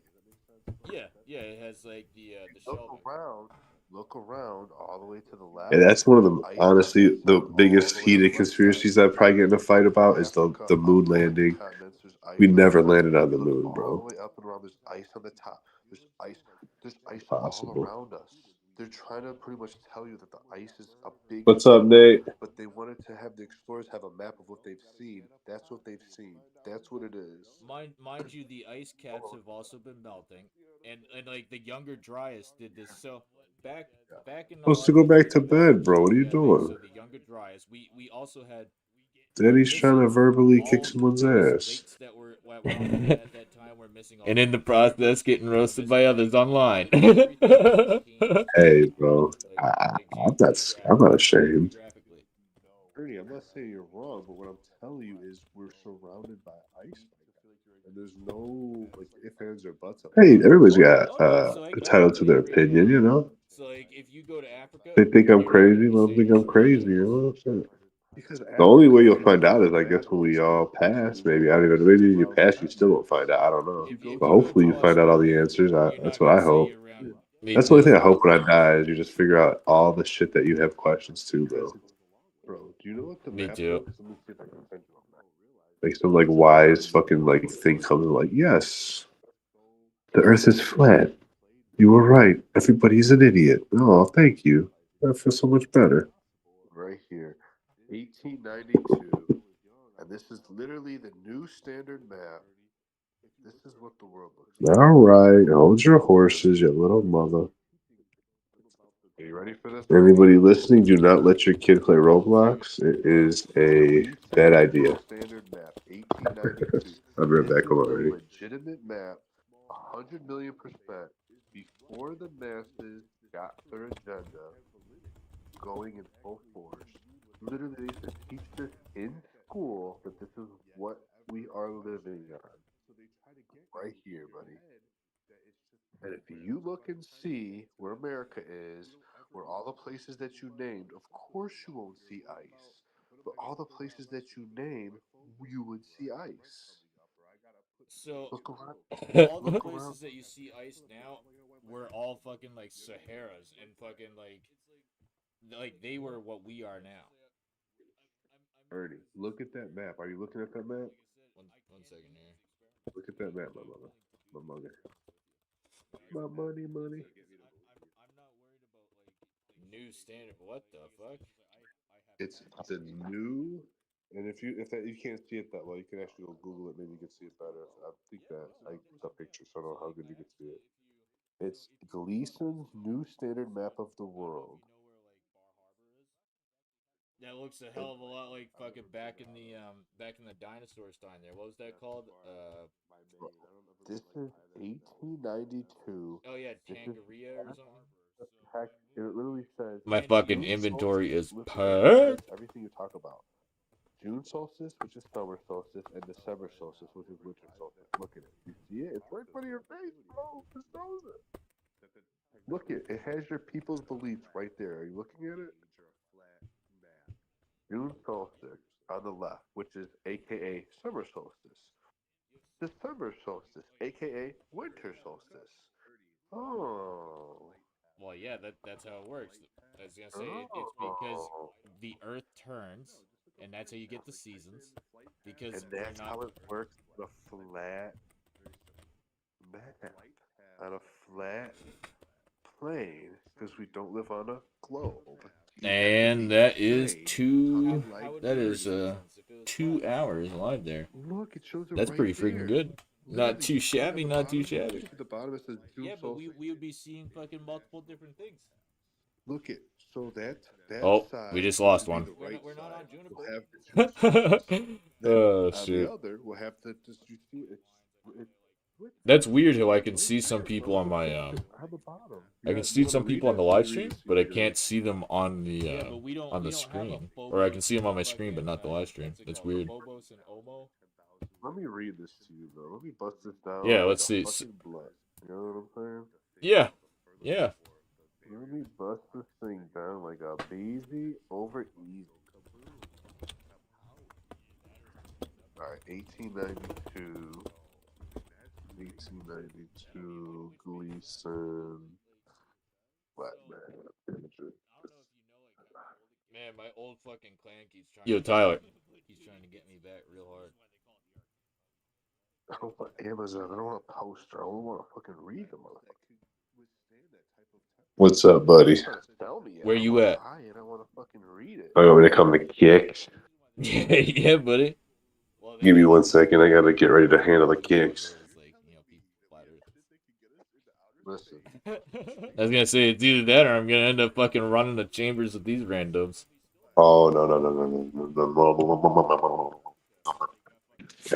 Speaker 2: Yeah, yeah. It has like the
Speaker 1: Look
Speaker 2: shelving.
Speaker 1: around. Look around all the way to the
Speaker 3: And
Speaker 1: left.
Speaker 3: that's one of
Speaker 1: There's
Speaker 3: the
Speaker 1: ice on that
Speaker 3: honestly the
Speaker 1: side. All
Speaker 3: biggest
Speaker 1: the way on the
Speaker 3: heated
Speaker 1: right side.
Speaker 3: conspiracies I'd probably get in a fight about is
Speaker 1: Africa,
Speaker 3: the
Speaker 1: up
Speaker 3: moon
Speaker 1: the way
Speaker 3: landing.
Speaker 1: continents. There's
Speaker 3: We
Speaker 1: ice on the
Speaker 3: never
Speaker 1: top.
Speaker 3: landed on the
Speaker 1: You look
Speaker 3: moon,
Speaker 1: all the
Speaker 3: bro.
Speaker 1: way up and around. There's ice on the top. There's ice. There's ice all
Speaker 3: Impossible.
Speaker 1: around us. They're trying to pretty much tell you that the ice is a big
Speaker 3: What's up,
Speaker 1: deal,
Speaker 3: Nate?
Speaker 1: but they wanted to have the explorers have a map of what they've seen. That's what they've seen. That's what it is.
Speaker 2: Mind you, the ice caps have also been melting, and like the younger Dryas did this. So back
Speaker 1: Yeah.
Speaker 2: back in a
Speaker 3: Supposed
Speaker 2: lot
Speaker 3: to
Speaker 2: of
Speaker 3: go
Speaker 2: these
Speaker 3: back to
Speaker 2: different
Speaker 3: bed, bro. What are you
Speaker 2: yeah things.
Speaker 3: doing?
Speaker 2: So the younger Dryas, we also had we're
Speaker 3: Daddy's trying to
Speaker 2: missing
Speaker 3: verbally kick
Speaker 2: all of the
Speaker 3: someone's
Speaker 2: biggest
Speaker 3: ass.
Speaker 2: weights that were on the planet at that time. We're missing all and in the process getting roasted by others online. Everything
Speaker 3: Hey, bro.
Speaker 2: like
Speaker 3: I'm not ashamed.
Speaker 2: geographically.
Speaker 1: Ernie, I'm not saying you're wrong, but what I'm telling you is we're surrounded by ice right now. And there's no like ifs, ands, or buts
Speaker 3: Hey,
Speaker 1: about it.
Speaker 3: everybody's got
Speaker 2: Oh no, so I
Speaker 3: entitled to
Speaker 2: completely
Speaker 3: their
Speaker 2: agree with
Speaker 3: opinion,
Speaker 2: that.
Speaker 3: you know.
Speaker 2: So like if you go to Africa
Speaker 3: They think
Speaker 2: and
Speaker 3: I'm
Speaker 2: you're not going to
Speaker 3: crazy.
Speaker 2: be
Speaker 3: Let them think
Speaker 2: saying
Speaker 3: I'm
Speaker 2: it's
Speaker 3: crazy,
Speaker 2: raining,
Speaker 3: you know. Shit.
Speaker 1: Because
Speaker 3: The only way
Speaker 1: Africa
Speaker 3: you'll
Speaker 1: is
Speaker 3: find out is,
Speaker 1: the
Speaker 3: I guess,
Speaker 1: map
Speaker 3: when
Speaker 1: of
Speaker 3: we
Speaker 1: this
Speaker 3: all
Speaker 1: world.
Speaker 3: pass.
Speaker 1: There's
Speaker 3: Maybe
Speaker 1: no
Speaker 3: I don't even.
Speaker 1: ice
Speaker 3: Maybe you
Speaker 1: around
Speaker 3: pass, you
Speaker 1: that
Speaker 3: still
Speaker 1: map.
Speaker 3: won't find out. I don't know.
Speaker 1: You go
Speaker 3: But
Speaker 2: if you
Speaker 1: to
Speaker 2: go
Speaker 3: hopefully,
Speaker 2: to
Speaker 3: you find out all the
Speaker 2: Australia,
Speaker 3: answers.
Speaker 2: you're
Speaker 3: That's
Speaker 2: not
Speaker 3: what
Speaker 2: going
Speaker 3: I
Speaker 2: to see
Speaker 3: hope.
Speaker 2: around. Me
Speaker 3: That's the only
Speaker 2: too.
Speaker 3: thing I hope when I die is you just figure out all the shit that you have questions to,
Speaker 1: because
Speaker 3: bro.
Speaker 1: it's bro. Do you know what the
Speaker 2: Me
Speaker 1: map
Speaker 2: too.
Speaker 1: looks? Let me see if I can send you a map.
Speaker 3: Like some like wise fucking like thing coming like, yes, the Earth is flat. You were right. Everybody's an idiot. Oh, thank you. I feel so much better.
Speaker 1: Right here, 1892, and this is literally the new standard map. This is what the world looks like.
Speaker 3: All right, hold your horses, you little mother.
Speaker 1: Are you ready for this, Ernie?
Speaker 3: Anybody listening, do not let your kid play Roblox. It is
Speaker 1: So
Speaker 3: a
Speaker 1: we
Speaker 3: bad
Speaker 1: sent you the
Speaker 3: idea.
Speaker 1: standard map, 1892.
Speaker 3: I'll be right
Speaker 1: This
Speaker 3: back
Speaker 1: is
Speaker 3: on
Speaker 1: the
Speaker 3: already.
Speaker 1: legitimate map, 100 million% before the masses got their agenda going in full force. Literally, they used to teach this in school that this is what we are living on. Right here, buddy. And if you look and see where America is, where all the places that you named, of course you won't see ice. But all the places that you name, you would see ice.
Speaker 2: So
Speaker 1: Look around.
Speaker 2: all the
Speaker 1: Look around.
Speaker 2: places that you see ice now were all fucking like Saharas and fucking like they were what we are now.
Speaker 1: Ernie, look at that map. Are you looking at that map?
Speaker 2: One second here.
Speaker 1: Look at that map, my mother. My mother. My money, money.
Speaker 2: New standard. What the fuck?
Speaker 1: It's the new. And if that you can't see it that well, you can actually go Google it. Maybe you can see it better. I think that I put the picture, so I don't know how good you can see it. It's Gleason's new standard map of the world.
Speaker 2: That looks a
Speaker 1: And
Speaker 2: hell of a lot like fucking back in the dinosaurs time there. What was that called?
Speaker 1: bro, this is 1892.
Speaker 2: Oh yeah,
Speaker 1: This is
Speaker 2: Tangaria or something.
Speaker 1: the text. It literally says
Speaker 2: My fucking
Speaker 1: June
Speaker 2: inventory
Speaker 1: solstice.
Speaker 2: is
Speaker 1: Listen, it says
Speaker 2: packed.
Speaker 1: everything you talk about. June solstice, which is summer solstice, and December solstice, which is winter solstice.
Speaker 3: Look at it. You see it? It's right in front of your face, bro. It shows it. Look it. It has your people's beliefs right there. Are you looking at it? June solstice on the left, which is AKA summer solstice. December solstice, aka winter solstice. Oh.
Speaker 2: Well, yeah, that's how it works. I was gonna say it's because
Speaker 3: Oh.
Speaker 2: the Earth turns, and that's how you get the seasons. Because
Speaker 3: And
Speaker 2: we're
Speaker 3: that's
Speaker 2: not.
Speaker 3: how it works on a flat map. On a flat plane. Because we don't live on a globe. You have to
Speaker 2: And
Speaker 3: be
Speaker 2: that is
Speaker 3: straight,
Speaker 2: two.
Speaker 3: tucking like
Speaker 2: That is
Speaker 3: dirty.
Speaker 2: 2 hours live there.
Speaker 3: Look, it shows it
Speaker 2: That's
Speaker 3: right
Speaker 2: pretty freaking
Speaker 3: there.
Speaker 2: good. Not
Speaker 3: Literally,
Speaker 2: too
Speaker 3: you see it on
Speaker 2: shabby.
Speaker 3: the
Speaker 2: Not too
Speaker 3: bottom?
Speaker 2: shabby.
Speaker 3: At the bottom it says June
Speaker 2: Yeah, but
Speaker 3: solstice.
Speaker 2: we would be seeing fucking multiple different things.
Speaker 3: Look it. So that
Speaker 2: Oh,
Speaker 3: side,
Speaker 2: we just
Speaker 3: which
Speaker 2: lost
Speaker 3: would be
Speaker 2: one.
Speaker 3: the right
Speaker 2: We're not
Speaker 3: side,
Speaker 2: on Juniper.
Speaker 3: will have the June solstice. Then
Speaker 2: Oh
Speaker 3: on the
Speaker 2: shit.
Speaker 3: other, we'll have the just you see it's
Speaker 2: That's weird how I can
Speaker 3: right
Speaker 2: see some
Speaker 3: there,
Speaker 2: people
Speaker 3: bro.
Speaker 2: on my
Speaker 3: On the bottom.
Speaker 2: I can see some people on the live stream, but I can't see them on the Yeah, but we don't on the we don't have a screen. Phobos Or I can see them on
Speaker 3: Oh,
Speaker 2: my screen, but not the live stream. what's it That's called? weird. Phobos and Omo.
Speaker 3: Let me read this to you, bro. Let me bust this down
Speaker 2: Yeah,
Speaker 3: like
Speaker 2: let's
Speaker 3: a
Speaker 2: see.
Speaker 3: fucking blood. You know what I'm saying?
Speaker 2: Yeah, yeah.
Speaker 3: Let me bust this thing down like a easy over easy. Alright, 1892. 1892, Gleason. Black man.
Speaker 2: Man, my old fucking clan keeps trying. Yo, Tyler. He's trying to get me back real hard.
Speaker 3: I don't want Amazon. I don't want a poster. I don't want to fucking read them. What's up, buddy? Tell me.
Speaker 2: Where you at?
Speaker 3: I want to fucking read it.
Speaker 4: Oh, you want me to come to kicks?
Speaker 2: Yeah, yeah, buddy. Well,
Speaker 4: Give me 1 second. I gotta get ready to handle the kicks.
Speaker 3: Listen.
Speaker 2: I was gonna say it's either that or I'm gonna end up fucking running the chambers with these randoms.
Speaker 4: Oh no.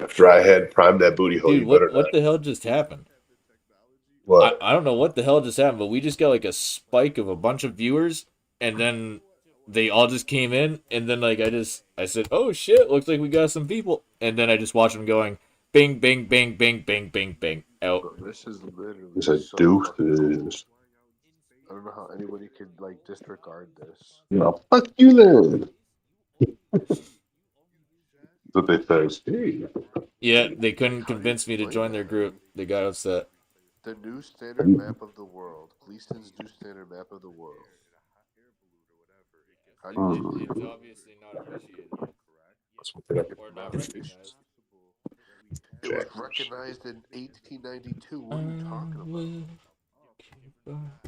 Speaker 4: After I had primed that booty hole,
Speaker 2: Dude,
Speaker 4: you better
Speaker 2: what
Speaker 4: not.
Speaker 2: the hell just happened?
Speaker 4: What?
Speaker 2: I don't know what the hell just happened, but we just got like a spike of a bunch of viewers, and then they all just came in, and then like I said, oh shit, looks like we got some people, and then I just watched them going, bing, bing, bing, bing, bing, bing, bing, out.
Speaker 3: Bro, this is literally
Speaker 4: It's a
Speaker 3: so fucking cool.
Speaker 4: deuces.
Speaker 3: I don't know how anybody could like disregard this.
Speaker 4: No, fuck you then. That's what they say. Hey.
Speaker 2: Yeah, they couldn't
Speaker 3: How do you
Speaker 2: convince me to
Speaker 3: explain
Speaker 2: join their
Speaker 3: that?
Speaker 2: group. They got upset.
Speaker 3: The new standard map of the world. Gleason's new standard map of the world. How do you
Speaker 2: It's obviously not appreciated. Or not recognized.
Speaker 3: It was recognized in 1892. What are you talking about?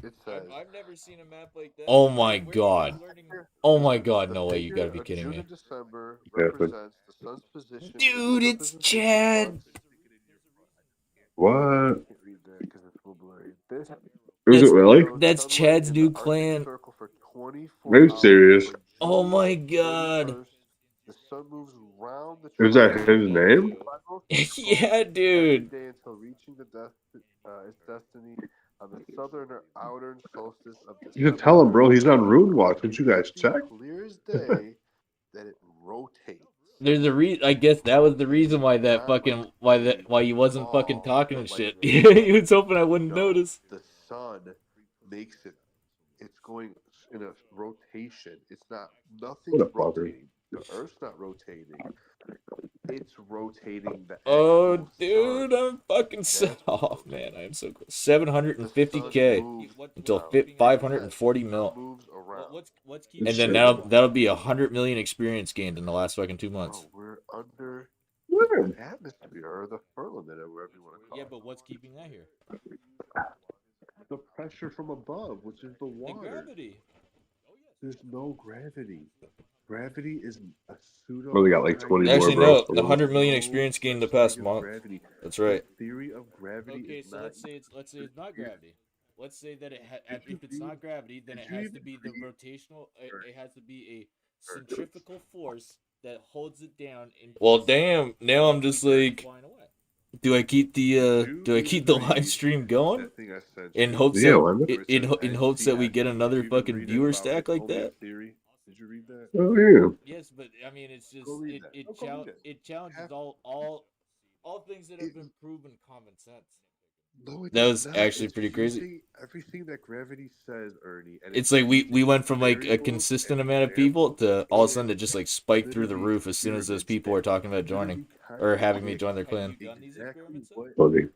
Speaker 3: It says.
Speaker 2: I've never seen a map like that.
Speaker 3: Oh
Speaker 2: my god. Oh my god, no way, you gotta be kidding me.
Speaker 3: June and December represents the sun's position.
Speaker 2: Dude, it's Chad!
Speaker 4: What?
Speaker 3: I can't read that because it's a little blurry. This
Speaker 4: Is it really?
Speaker 2: That's Chad's new clan.
Speaker 4: Are you serious?
Speaker 2: Oh my god.
Speaker 3: The sun moves round the
Speaker 4: Is that his name?
Speaker 2: Yeah, dude.
Speaker 3: Day until reaching its destiny on the southern or outer solstice of December.
Speaker 4: You can tell him, bro. He's on Rune Watch. Didn't you guys check?
Speaker 3: Clear as day that it rotates.
Speaker 2: There's a I guess that was the reason why that fucking why he wasn't fucking talking and shit. He was hoping I wouldn't notice.
Speaker 3: The sun makes it. It's going in a rotation. It's not nothing rotating. The Earth's not rotating. It's rotating the.
Speaker 2: Oh, dude, I'm fucking oh man, I am so close. 750K until 540 mil. And then that'll be 100 million experience gained in the last fucking 2 months.
Speaker 3: We're under the atmosphere or the firmament or whatever you want to call it.
Speaker 2: Yeah, but what's keeping that here?
Speaker 3: The pressure from above, which is the water.
Speaker 2: The gravity.
Speaker 3: There's no gravity. Gravity is a pseudo.
Speaker 4: Well, we got like 20 more,
Speaker 2: Actually,
Speaker 4: bro.
Speaker 2: no, the 100 million experience gained the past month.
Speaker 3: Gravity.
Speaker 2: That's right.
Speaker 3: The theory of gravity.
Speaker 2: Okay,
Speaker 3: is
Speaker 2: so
Speaker 3: not
Speaker 2: let's say it's not gravity. Let's say that if it's not gravity, then it has to be the rotational. It has to be a centrifugal force that holds it down. Well, damn. Now I'm just like, do I keep the live stream going in hopes that we get another fucking viewer stack like that?
Speaker 3: Did you read that?
Speaker 4: Oh yeah.
Speaker 2: Yes, but I mean, it's just it challenges all things that have been proven common sense.
Speaker 1: No, it
Speaker 2: That
Speaker 1: does
Speaker 2: was
Speaker 1: not.
Speaker 2: actually
Speaker 1: It's
Speaker 2: pretty crazy.
Speaker 1: everything that gravity says, Ernie, and
Speaker 2: It's
Speaker 1: it's
Speaker 2: like we
Speaker 1: using
Speaker 2: went from like a
Speaker 1: variables
Speaker 2: consistent
Speaker 1: and
Speaker 2: amount of people
Speaker 1: examples
Speaker 2: to all of a sudden it
Speaker 1: and
Speaker 2: just like spiked through the
Speaker 1: literally
Speaker 2: roof as soon as those
Speaker 1: experiments
Speaker 2: people
Speaker 1: that
Speaker 2: were talking about joining
Speaker 1: literally
Speaker 2: or having me
Speaker 1: contradict
Speaker 2: join their Have clan. you done these
Speaker 1: exactly
Speaker 2: experiments?
Speaker 1: what.
Speaker 3: Funny.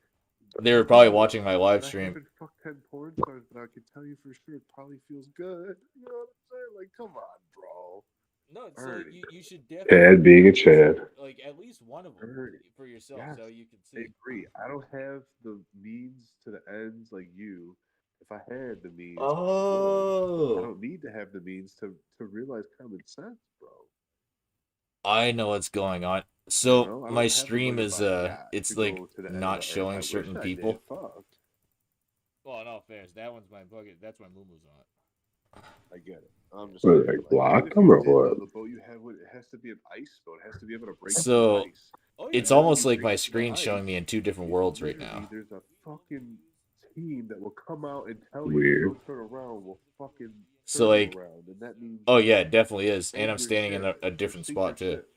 Speaker 2: They were probably
Speaker 1: No,
Speaker 2: watching my live
Speaker 1: but I
Speaker 2: stream.
Speaker 1: haven't fucked 10 porn stars, but I can tell you for sure it probably feels good. You know what I'm saying? Like, come on, bro.
Speaker 2: No, so
Speaker 1: Ernie,
Speaker 2: you should
Speaker 3: Chad
Speaker 2: definitely
Speaker 3: being a
Speaker 2: do
Speaker 3: Chad.
Speaker 2: like at least one of them
Speaker 1: Ernie.
Speaker 2: for yourself
Speaker 1: Yes,
Speaker 2: so you can
Speaker 1: I
Speaker 2: see.
Speaker 1: agree. I don't have the means to the ends like you. If I had the means, I would. I
Speaker 2: Oh,
Speaker 1: don't need to have the means to realize common sense, bro.
Speaker 2: I know what's going on.
Speaker 1: You
Speaker 2: So
Speaker 1: know, I
Speaker 2: my
Speaker 1: don't have to
Speaker 2: stream
Speaker 1: go
Speaker 2: is
Speaker 1: buy a yacht to
Speaker 2: it's like
Speaker 1: go to the end of
Speaker 2: not
Speaker 1: the earth. I
Speaker 2: showing
Speaker 1: wish
Speaker 2: certain
Speaker 1: I did.
Speaker 2: people.
Speaker 1: Fuck.
Speaker 2: Well, no fairness, that one's my bucket. That's my moo on
Speaker 1: I get it. I'm just
Speaker 3: What,
Speaker 1: saying,
Speaker 3: like
Speaker 1: like, even
Speaker 3: block
Speaker 1: if
Speaker 3: them
Speaker 1: you
Speaker 3: or
Speaker 1: did
Speaker 3: what?
Speaker 1: though, the boat you have, it has to be an ice boat. It has to be able to
Speaker 2: it.
Speaker 1: break through
Speaker 2: So
Speaker 1: ice.
Speaker 2: oh
Speaker 1: And
Speaker 2: it's yeah,
Speaker 1: then when
Speaker 2: almost
Speaker 1: you
Speaker 2: like
Speaker 1: break
Speaker 2: my
Speaker 1: through the
Speaker 2: screen showing me
Speaker 1: ice,
Speaker 2: in two different
Speaker 1: it
Speaker 2: worlds right
Speaker 1: literally
Speaker 2: now.
Speaker 1: there's a fucking team that will come out and tell you if you
Speaker 3: Weird.
Speaker 1: don't turn around, we'll fucking
Speaker 2: So
Speaker 1: turn you
Speaker 2: like,
Speaker 1: around, and that means
Speaker 2: oh yeah, it definitely is, and
Speaker 1: end
Speaker 2: I'm
Speaker 1: your
Speaker 2: standing in
Speaker 1: ship
Speaker 2: a
Speaker 1: or
Speaker 2: different
Speaker 1: sink your
Speaker 2: spot too.
Speaker 1: ship.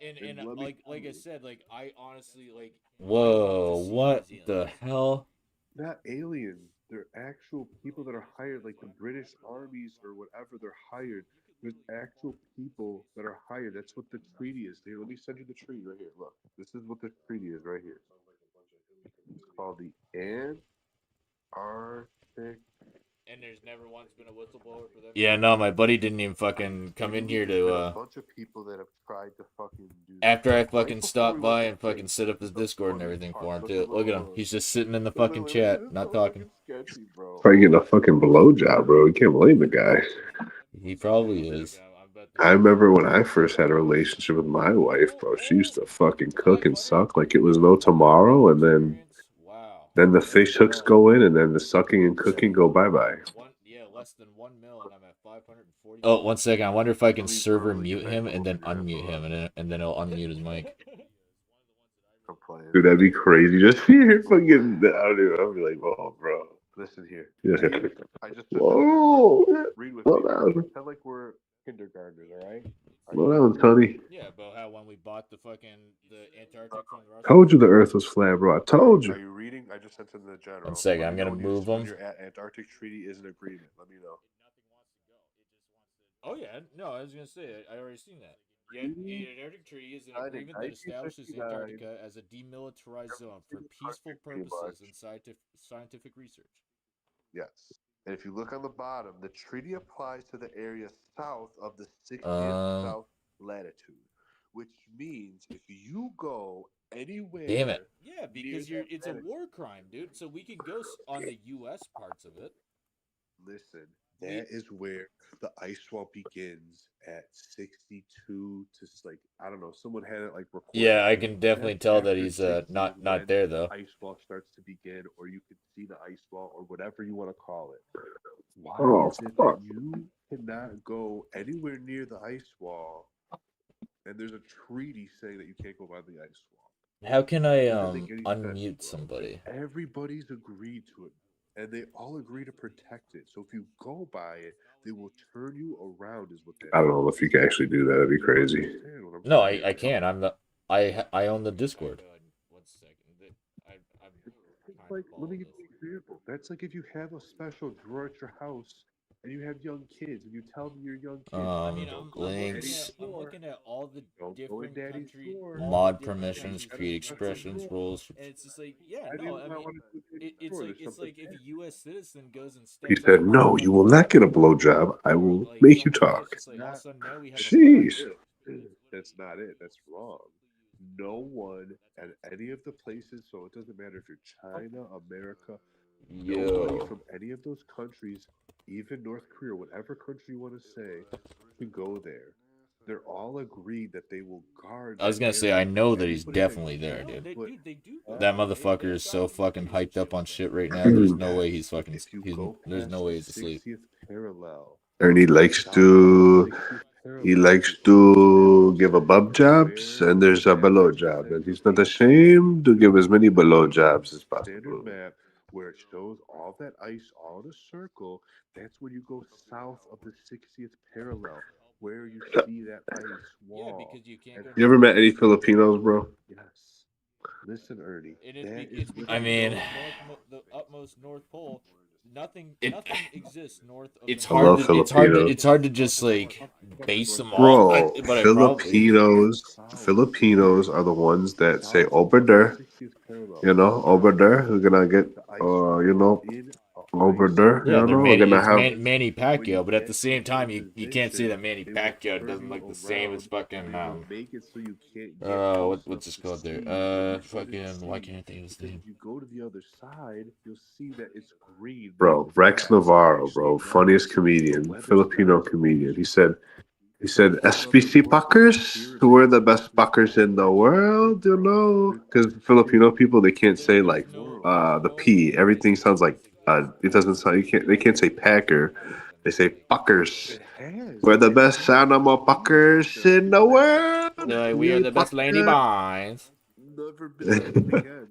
Speaker 2: And
Speaker 1: And let me tell
Speaker 2: like I
Speaker 1: you,
Speaker 2: said, like I honestly like. Whoa, what the hell?
Speaker 1: not aliens. They're actual people that are hired, like the British armies or whatever. They're hired. There's actual people that are hired. That's what the treaty is. Here, let me send you the treaty right here. Look, this is what the treaty is right here. It's called the Antarctic.
Speaker 2: And there's never once been a whistleblower for them. Yeah, no, my buddy didn't even fucking come in
Speaker 1: Literally,
Speaker 2: here
Speaker 1: there's
Speaker 2: to
Speaker 1: been a bunch of people that have tried to fucking do that.
Speaker 2: after I
Speaker 1: Right
Speaker 2: fucking
Speaker 1: before we
Speaker 2: stopped
Speaker 1: went
Speaker 2: by
Speaker 1: to
Speaker 2: and fucking
Speaker 1: space,
Speaker 2: set
Speaker 1: this
Speaker 2: up
Speaker 1: is
Speaker 2: his
Speaker 1: the
Speaker 2: Discord and
Speaker 1: funniest
Speaker 2: everything
Speaker 1: part.
Speaker 2: for him
Speaker 1: Look,
Speaker 2: too.
Speaker 1: look,
Speaker 2: Look at
Speaker 1: look,
Speaker 2: him.
Speaker 1: look.
Speaker 2: He's just sitting in the
Speaker 1: Look,
Speaker 2: fucking
Speaker 1: look, look,
Speaker 2: chat,
Speaker 1: this is
Speaker 2: not
Speaker 1: so
Speaker 2: talking.
Speaker 1: fucking sketchy, bro.
Speaker 3: Probably getting a fucking blowjob, bro. You can't blame the guy.
Speaker 2: He probably is.
Speaker 3: I remember when I first had a relationship with my wife, bro. She used to fucking cook and suck like it was no tomorrow, and
Speaker 2: Wow.
Speaker 3: then the fish hooks go in, and then the sucking and cooking go bye bye.
Speaker 2: Less than 1 mil, and I'm at 540. Oh, 1 second. I wonder if I can
Speaker 1: I mean,
Speaker 2: server
Speaker 1: bro, you
Speaker 2: mute
Speaker 1: back
Speaker 2: him
Speaker 1: up
Speaker 2: and
Speaker 1: over
Speaker 2: then
Speaker 1: here.
Speaker 2: unmute him, and then it'll unmute his mic.
Speaker 1: I'm playing.
Speaker 3: Dude, that'd be crazy. Just hear fucking. I don't know. I'd be like, whoa, bro.
Speaker 1: Listen here.
Speaker 3: Yeah.
Speaker 1: Read. I just sent it to you.
Speaker 3: Whoa.
Speaker 1: Read with
Speaker 3: Slow
Speaker 1: me, bro.
Speaker 3: down.
Speaker 1: Pretend like we're kindergartners, all right? Are
Speaker 3: Slow
Speaker 1: you
Speaker 3: down,
Speaker 1: ready?
Speaker 3: Tony.
Speaker 2: Yeah, about how when we bought the Antarctic from the
Speaker 3: Told
Speaker 2: Russians.
Speaker 3: you the Earth was flat, bro. I told
Speaker 1: Are
Speaker 3: you.
Speaker 1: you reading? I just sent it to the general.
Speaker 2: 1 second.
Speaker 1: Let
Speaker 2: I'm
Speaker 1: me know
Speaker 2: gonna move
Speaker 1: when
Speaker 2: him.
Speaker 1: you're at Antarctic Treaty is an agreement. Let me know.
Speaker 2: Oh yeah, no, I was gonna say I already seen that. Yeah,
Speaker 1: Treaty
Speaker 2: the Antarctic Treaty is an
Speaker 1: signed in
Speaker 2: agreement that establishes
Speaker 1: 1969.
Speaker 2: Antarctica as a demilitarized zone for
Speaker 1: Everything
Speaker 2: peaceful
Speaker 1: country pretty
Speaker 2: purposes and
Speaker 1: much.
Speaker 2: scientific research.
Speaker 1: Yes. And if you look on the bottom, the treaty applies to the area south of the 60th
Speaker 2: Um,
Speaker 1: south latitude, which means if you go
Speaker 2: damn it.
Speaker 1: anywhere
Speaker 2: Yeah,
Speaker 1: near
Speaker 2: because
Speaker 1: that
Speaker 2: it's a
Speaker 1: latitude,
Speaker 2: war crime, dude. So we can go on the U.S. parts of it.
Speaker 1: listen,
Speaker 2: We
Speaker 1: that is where the ice swamp begins at 62 to like, I don't know, someone had it like recorded.
Speaker 2: Yeah, I can definitely
Speaker 1: Just
Speaker 2: tell that
Speaker 1: after
Speaker 2: he's
Speaker 1: 60 is
Speaker 2: not
Speaker 1: when
Speaker 2: there
Speaker 1: the
Speaker 2: though.
Speaker 1: ice wall starts to begin, or you can see the ice wall, or whatever you want to call it. Why
Speaker 3: Oh,
Speaker 1: is it that
Speaker 3: fuck.
Speaker 1: you cannot go anywhere near the ice wall, and there's a treaty saying that you can't go by the ice wall?
Speaker 2: How can
Speaker 1: It
Speaker 2: I
Speaker 1: doesn't make any sense,
Speaker 2: unmute
Speaker 1: bro.
Speaker 2: somebody?
Speaker 1: Everybody's agreed to it, and they all agree to protect it. So if you go by it, they will turn you around, is what that
Speaker 3: I don't know if
Speaker 1: means.
Speaker 3: you can actually do that. That'd be
Speaker 1: Do you
Speaker 3: crazy.
Speaker 1: understand what I'm
Speaker 2: No,
Speaker 1: saying?
Speaker 2: I can. I own the Discord. 1 second. I'm
Speaker 1: It's
Speaker 2: kind
Speaker 1: like,
Speaker 2: of
Speaker 1: let me
Speaker 2: following
Speaker 1: give
Speaker 2: this.
Speaker 1: you an example. That's like if you have a special drawer at your house and you have young kids and you tell them your young kids, don't go in daddy's
Speaker 2: Links,
Speaker 1: drawer.
Speaker 2: looking at all the
Speaker 1: Don't go in
Speaker 2: different
Speaker 1: daddy's
Speaker 2: country,
Speaker 1: drawer.
Speaker 2: all the
Speaker 3: Mod
Speaker 2: different
Speaker 3: permissions,
Speaker 2: countries'
Speaker 1: Got a
Speaker 3: create
Speaker 1: special
Speaker 2: constitutions,
Speaker 3: expressions,
Speaker 1: drawer.
Speaker 3: rules.
Speaker 2: and it's just like, yeah,
Speaker 1: Why do
Speaker 2: no,
Speaker 1: you
Speaker 2: I
Speaker 1: not
Speaker 2: mean,
Speaker 1: want to go in daddy's drawer? There's
Speaker 2: it's
Speaker 1: something
Speaker 2: like if a
Speaker 1: bad.
Speaker 2: U.S. citizen goes and
Speaker 3: He
Speaker 2: steps
Speaker 3: said,
Speaker 2: out on a
Speaker 3: no, you will
Speaker 2: fucking
Speaker 3: not get a
Speaker 2: island,
Speaker 3: blowjob. I
Speaker 2: or
Speaker 3: will
Speaker 2: like
Speaker 3: make you
Speaker 2: somewhere, it's
Speaker 3: talk.
Speaker 2: just like all of a sudden now we have a
Speaker 3: Jeez.
Speaker 2: fucking
Speaker 1: That's not it. That's wrong. No one at any of the places, so it doesn't matter if you're China, America, nobody
Speaker 2: yo.
Speaker 1: from any of those countries, even North Korea, whatever country you want to say, can go there. They're all agreed that they will guard
Speaker 2: I was
Speaker 1: that
Speaker 2: gonna say I
Speaker 1: area.
Speaker 2: know that he's
Speaker 1: Anybody that
Speaker 2: definitely there,
Speaker 1: steps
Speaker 2: dude.
Speaker 1: foot
Speaker 2: They do go.
Speaker 1: off
Speaker 2: That
Speaker 1: the
Speaker 2: motherfucker is so fucking hyped up on shit right now. There's no way he's
Speaker 1: yes,
Speaker 2: fucking.
Speaker 1: if you go
Speaker 2: There's no
Speaker 1: past the
Speaker 2: way he's asleep.
Speaker 1: 60th parallel,
Speaker 3: And
Speaker 1: south of the 60th
Speaker 3: he
Speaker 1: parallel,
Speaker 3: likes
Speaker 1: you
Speaker 3: to give a
Speaker 1: understand
Speaker 3: bub jobs,
Speaker 1: where
Speaker 3: and
Speaker 1: the
Speaker 3: there's a
Speaker 1: map
Speaker 3: below job,
Speaker 1: says
Speaker 3: and he's not
Speaker 1: location
Speaker 3: ashamed to give as many below jobs as
Speaker 1: standard
Speaker 3: possible.
Speaker 1: map where it shows all that ice all in a circle, that's when you go south of the 60th parallel, where you see that ice
Speaker 2: Yeah,
Speaker 1: wall.
Speaker 2: because you can't
Speaker 1: And
Speaker 2: go
Speaker 3: You
Speaker 1: from
Speaker 3: ever
Speaker 2: north.
Speaker 3: met any Filipinos, bro?
Speaker 1: yes,
Speaker 3: Listen, Ernie.
Speaker 2: And it's,
Speaker 3: That
Speaker 2: it's
Speaker 3: is
Speaker 2: because
Speaker 3: I mean,
Speaker 2: the utmost North Pole, nothing It- nothing exists north of
Speaker 3: I love Filipinos.
Speaker 2: it's hard to just like base them all.
Speaker 3: Bro,
Speaker 2: But I probably
Speaker 3: Filipinos are the ones that say over there, over there, we're gonna get, over there,
Speaker 2: yeah,
Speaker 3: we're gonna
Speaker 2: it's
Speaker 3: have.
Speaker 2: Manny Pacquiao, but at the same time, you can't say that Manny Pacquiao doesn't look the same as fucking what's this called there? Fucking why can't I think of his name?
Speaker 3: You go to the other side, you'll see that it's green. Bro, Rex Navarro, bro, funniest comedian, Filipino comedian. He said, SBC Packers, we're the best Packers in the world, Because Filipino people, they can't say like the P. Everything sounds like it doesn't sound. They can't say Packer. They say Packers. We're the best animal Packers in the world.
Speaker 2: We are
Speaker 3: We
Speaker 2: the best lady
Speaker 3: Packer.
Speaker 2: boys.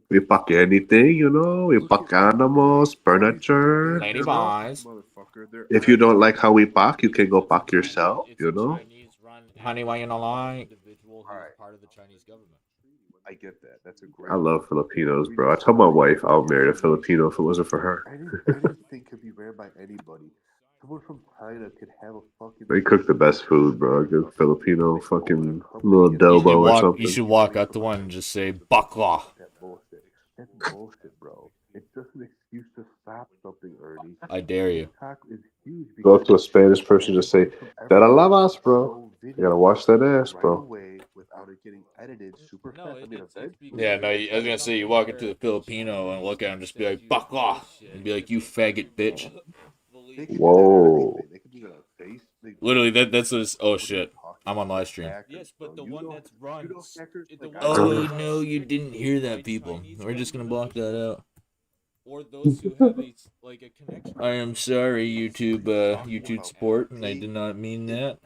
Speaker 3: We pack anything, We pack animals, furniture.
Speaker 2: Lady boys.
Speaker 3: If you don't like how we pack, you can go pack yourself,
Speaker 2: It's a Chinese run. Honey, why you not like? Individual who's part of the Chinese government.
Speaker 3: I get that. That's a great. I love Filipinos, bro. I told my wife I would marry a Filipino if it wasn't for her. I didn't think could be married by anybody. Someone from China could have a fucking. They cook the best food, bro. A good Filipino fucking little adobo or something.
Speaker 2: You should walk out the one and just say bakla.
Speaker 3: That bullshit. That's bullshit, bro. It's just an excuse to stop something, Ernie.
Speaker 2: I dare you.
Speaker 3: TikTok is huge. Go up to a Spanish person, just say, "Te la lavas, bro." You gotta wash that ass, bro. Without it getting edited super fast.
Speaker 2: Yeah, no, I was gonna say you walk into the Filipino and look at him, just be like bakla, and be like, "You faggot bitch."
Speaker 3: Whoa.
Speaker 2: Literally, that's what it's. Oh shit, I'm on live stream. Yes, but the one that's run. Oh no, you didn't hear that, people. We're just gonna block that out. Or those who have a connection. I am sorry, YouTube support, and I did not mean that.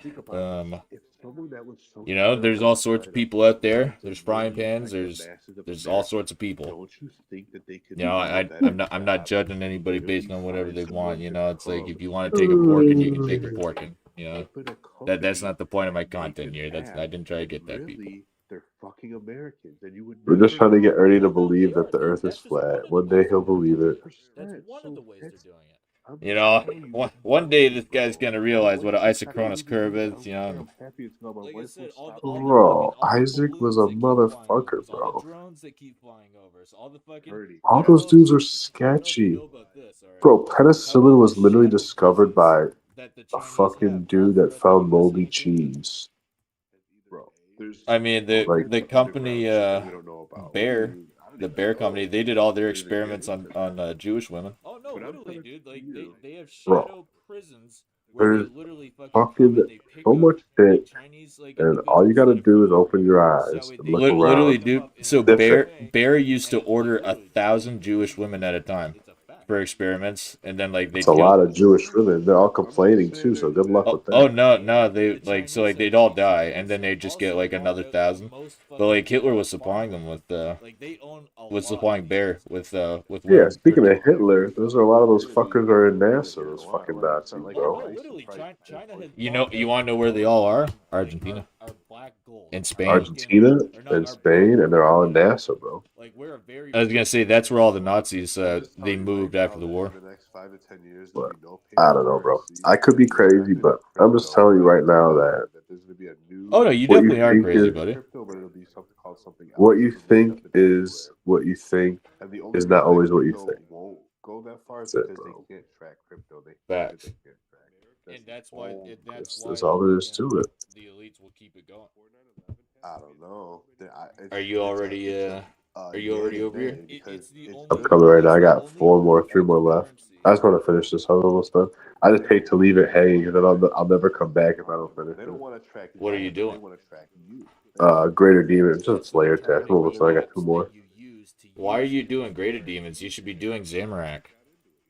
Speaker 2: There's all sorts of people out there. There's frying pans. There's all sorts of people.
Speaker 3: Don't you think that they could?
Speaker 2: I'm not judging anybody based on whatever they want. It's like if you want to take a porkin, you can take a porkin. That's not the point of my content here. I didn't try to get that, people.
Speaker 3: They're fucking Americans, and you would. We're just trying to get Ernie to believe that the Earth is flat. One day he'll believe it.
Speaker 2: That's one of the ways they're doing it. One day this guy's gonna realize what an isochronous curve is. Like I said,
Speaker 3: bro, Isaac was a motherfucker, bro.
Speaker 2: All the drones that keep flying over us, all the fucking.
Speaker 3: All those dudes are sketchy, bro. Penicillin was literally discovered by a fucking dude that found moldy cheese.
Speaker 2: I mean, the company Bear, the Bear company, they did all their experiments on Jewish women. Oh no, literally, dude! Like they have shadow prisons where they literally fucking
Speaker 3: so much shit, and all you gotta do is open your eyes and look around.
Speaker 2: Literally, dude. So Bear used to order 1,000 Jewish women at a time for experiments, and then like
Speaker 3: it's a lot of Jewish women. They're all complaining too, so good luck with that.
Speaker 2: Oh no, they they'd all die, and then they just get like another 1,000. But like Hitler was supplying them with supplying Bear with women.
Speaker 3: Yeah, speaking of Hitler, those are a lot of those fuckers are in NASA. Those fucking Nazis, bro.
Speaker 2: Literally, China has. You want to know where they all are? Argentina, and Spain.
Speaker 3: Argentina and Spain, and they're all in NASA, bro.
Speaker 2: I was gonna say that's where all the Nazis they moved after the war.
Speaker 3: But I don't know, bro. I could be crazy, but I'm just telling you right now that.
Speaker 2: Oh no, you definitely are crazy, buddy.
Speaker 3: What you think is not always what you think. That's it, bro.
Speaker 2: Facts. And that's why
Speaker 3: that's all there is to it.
Speaker 2: The elites will keep it going.
Speaker 3: I don't know.
Speaker 2: Are you already over here?
Speaker 3: I'm coming right now. I got 3 more left. I just want to finish this. I'm almost done. I just hate to leave it hanging, and then I'll never come back if I don't finish it.
Speaker 2: What are you doing?
Speaker 3: Greater Demon, just Slayer attack. I'm almost done. I got 2 more.
Speaker 2: Why are you doing Greater Demons? You should be doing Zamorak.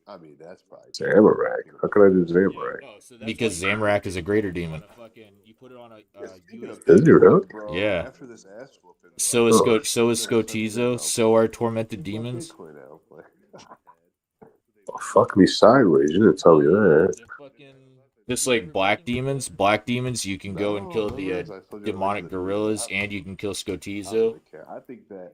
Speaker 3: I mean, that's probably Zamorak. How can I do Zamorak?
Speaker 2: Because Zamorak is a Greater Demon.
Speaker 3: Is he really?
Speaker 2: Yeah. So is Scotizo. So are Tormented Demons.
Speaker 3: Oh, fuck me sideways. You didn't tell me that.
Speaker 2: Just like Black Demons, you can go and kill the demonic gorillas, and you can kill Scotizo.
Speaker 3: I think that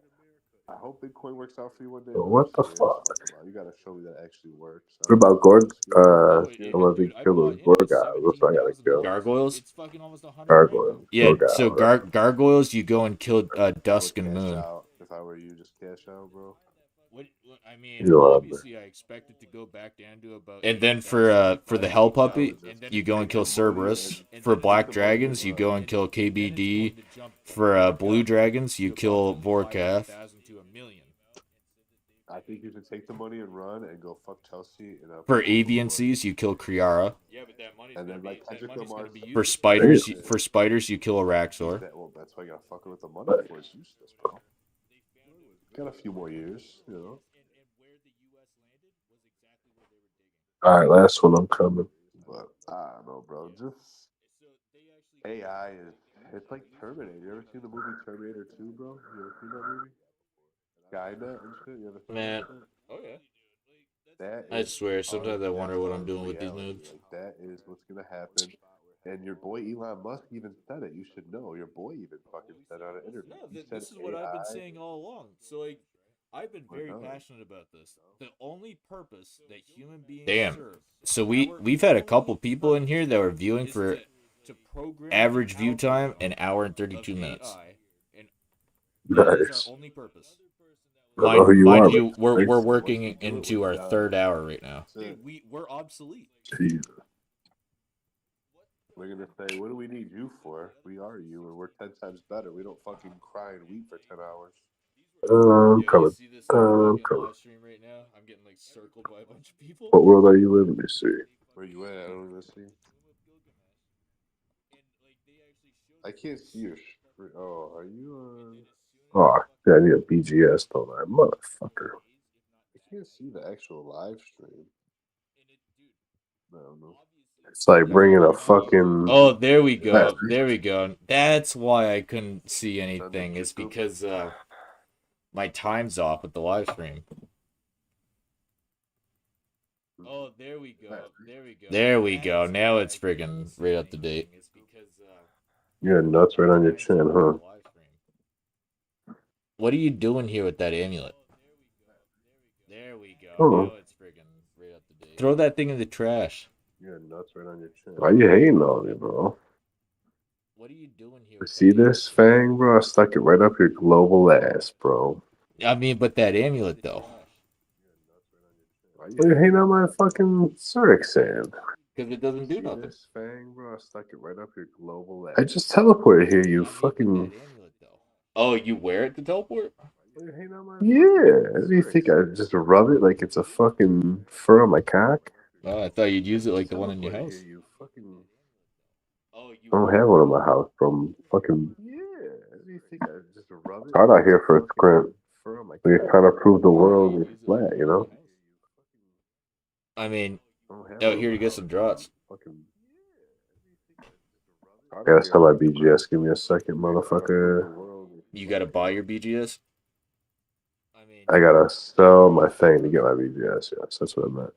Speaker 4: I hope Bitcoin works out for you one day.
Speaker 3: But
Speaker 4: But
Speaker 3: what the
Speaker 4: we'll see. We'll
Speaker 3: fuck?
Speaker 4: talk about it. You gotta show me that actually works.
Speaker 3: What about Gorg?
Speaker 2: Oh,
Speaker 3: I'm gonna be killing Gorgon. That's what I gotta kill.
Speaker 2: gargoyles.
Speaker 3: Gargoyles.
Speaker 2: Yeah,
Speaker 3: Gorgon,
Speaker 2: so
Speaker 3: right?
Speaker 2: gargoyles, you go and kill
Speaker 4: I
Speaker 2: Dusk
Speaker 4: would
Speaker 2: and
Speaker 4: cash
Speaker 2: Moon.
Speaker 4: out if I were you. Just cash out, bro.
Speaker 2: I mean,
Speaker 3: You know what I mean.
Speaker 2: obviously, I expect it to go back down to about. And then for the Hell Puppy, you go and kill Cerberus. For Black Dragons, you go and kill KBD. For Blue Dragons, you kill Vorkath.
Speaker 4: I think you should take the money and run and go fuck Chelsea. And
Speaker 2: For Avian Seas, you kill Kriara.
Speaker 4: and then like Kendrick Lamar's
Speaker 2: For spiders, you kill Araxor.
Speaker 4: Well, that's why you gotta fuck it with the money before it's useless, bro. Got a few more years, you know.
Speaker 3: All right, last one. I'm coming.
Speaker 4: But I don't know, bro. Just AI is it's like Terminator. You ever seen the movie Terminator 2, bro? You ever seen that movie? Skynet and shit. You ever seen
Speaker 2: Man.
Speaker 4: that shit?
Speaker 2: Oh yeah.
Speaker 4: That
Speaker 2: I
Speaker 4: is
Speaker 2: swear, sometimes I wonder what I'm
Speaker 4: our
Speaker 2: doing with these
Speaker 4: reality.
Speaker 2: noobs.
Speaker 4: Like that is what's gonna happen. And your boy Elon Musk even said it. You should know. Your boy even fucking said it on an interview.
Speaker 2: No,
Speaker 4: He said
Speaker 2: this is what I've been
Speaker 4: AI.
Speaker 2: saying all along. So like, I've been very
Speaker 4: I know.
Speaker 2: passionate about this. The only purpose that human beings serve. So we've had a couple people in here that were viewing for average view time an hour and 32 minutes. That is
Speaker 3: Nice.
Speaker 2: our only purpose.
Speaker 3: I don't know who you
Speaker 2: Mind
Speaker 3: are,
Speaker 2: you,
Speaker 3: but
Speaker 2: we're
Speaker 3: thanks.
Speaker 2: working into our third hour right now.
Speaker 4: Dude,
Speaker 2: We're obsolete.
Speaker 3: Jesus.
Speaker 4: we're gonna say, what do we need you for? We are you, and we're 10 times better. We don't fucking cry and weep for 10 hours.
Speaker 3: I'm coming.
Speaker 2: See this
Speaker 3: I'm
Speaker 2: fucking
Speaker 3: coming.
Speaker 2: live stream right now? I'm getting like circled by a bunch of people.
Speaker 3: What world are you in? Let me see.
Speaker 4: Where you at? I don't even see. I can't see your. Oh, are you?
Speaker 3: Oh, yeah, I need a BGS, don't I? Motherfucker.
Speaker 4: I can't see the actual live stream. I don't know.
Speaker 3: It's like bringing a fucking.
Speaker 2: Oh, there we go. There we go. That's why I couldn't see anything. It's because my time's off with the live stream. Oh, there we go. There we go. Now it's friggin' right up to date.
Speaker 3: You had nuts right on your chin, huh?
Speaker 2: What are you doing here with that amulet? There we go.
Speaker 3: Oh.
Speaker 2: Now it's friggin' right up to date. Throw that thing in the trash.
Speaker 4: You had nuts right on your chin.
Speaker 3: Why you hating on me, bro?
Speaker 2: What are you doing here?
Speaker 3: You see this fang, bro? I stuck it right up your global ass, bro.
Speaker 2: I mean, but that amulet though.
Speaker 3: Why you hating on my fucking Zurich sand?
Speaker 2: Because it doesn't do nothing.
Speaker 4: This fang, bro, I stuck it right up your global ass.
Speaker 3: I just teleported here, you fucking.
Speaker 2: Oh, you wear it to teleport?
Speaker 3: Yeah. Do you think I just rub it like it's a fucking fur on my cock?
Speaker 2: Oh, I thought you'd use it like the one in your house.
Speaker 3: I don't have one in my house, bro. I'm fucking.
Speaker 4: Yeah. Do you think I just rub it?
Speaker 3: Hard out here for a sprint. We kind of prove the world is flat, you know?
Speaker 2: I mean, out here to get some drops.
Speaker 3: I gotta sell my BGS. Give me a second, motherfucker.
Speaker 2: You gotta buy your BGS?
Speaker 3: I gotta sell my thing to get my BGS. Yes, that's what I meant.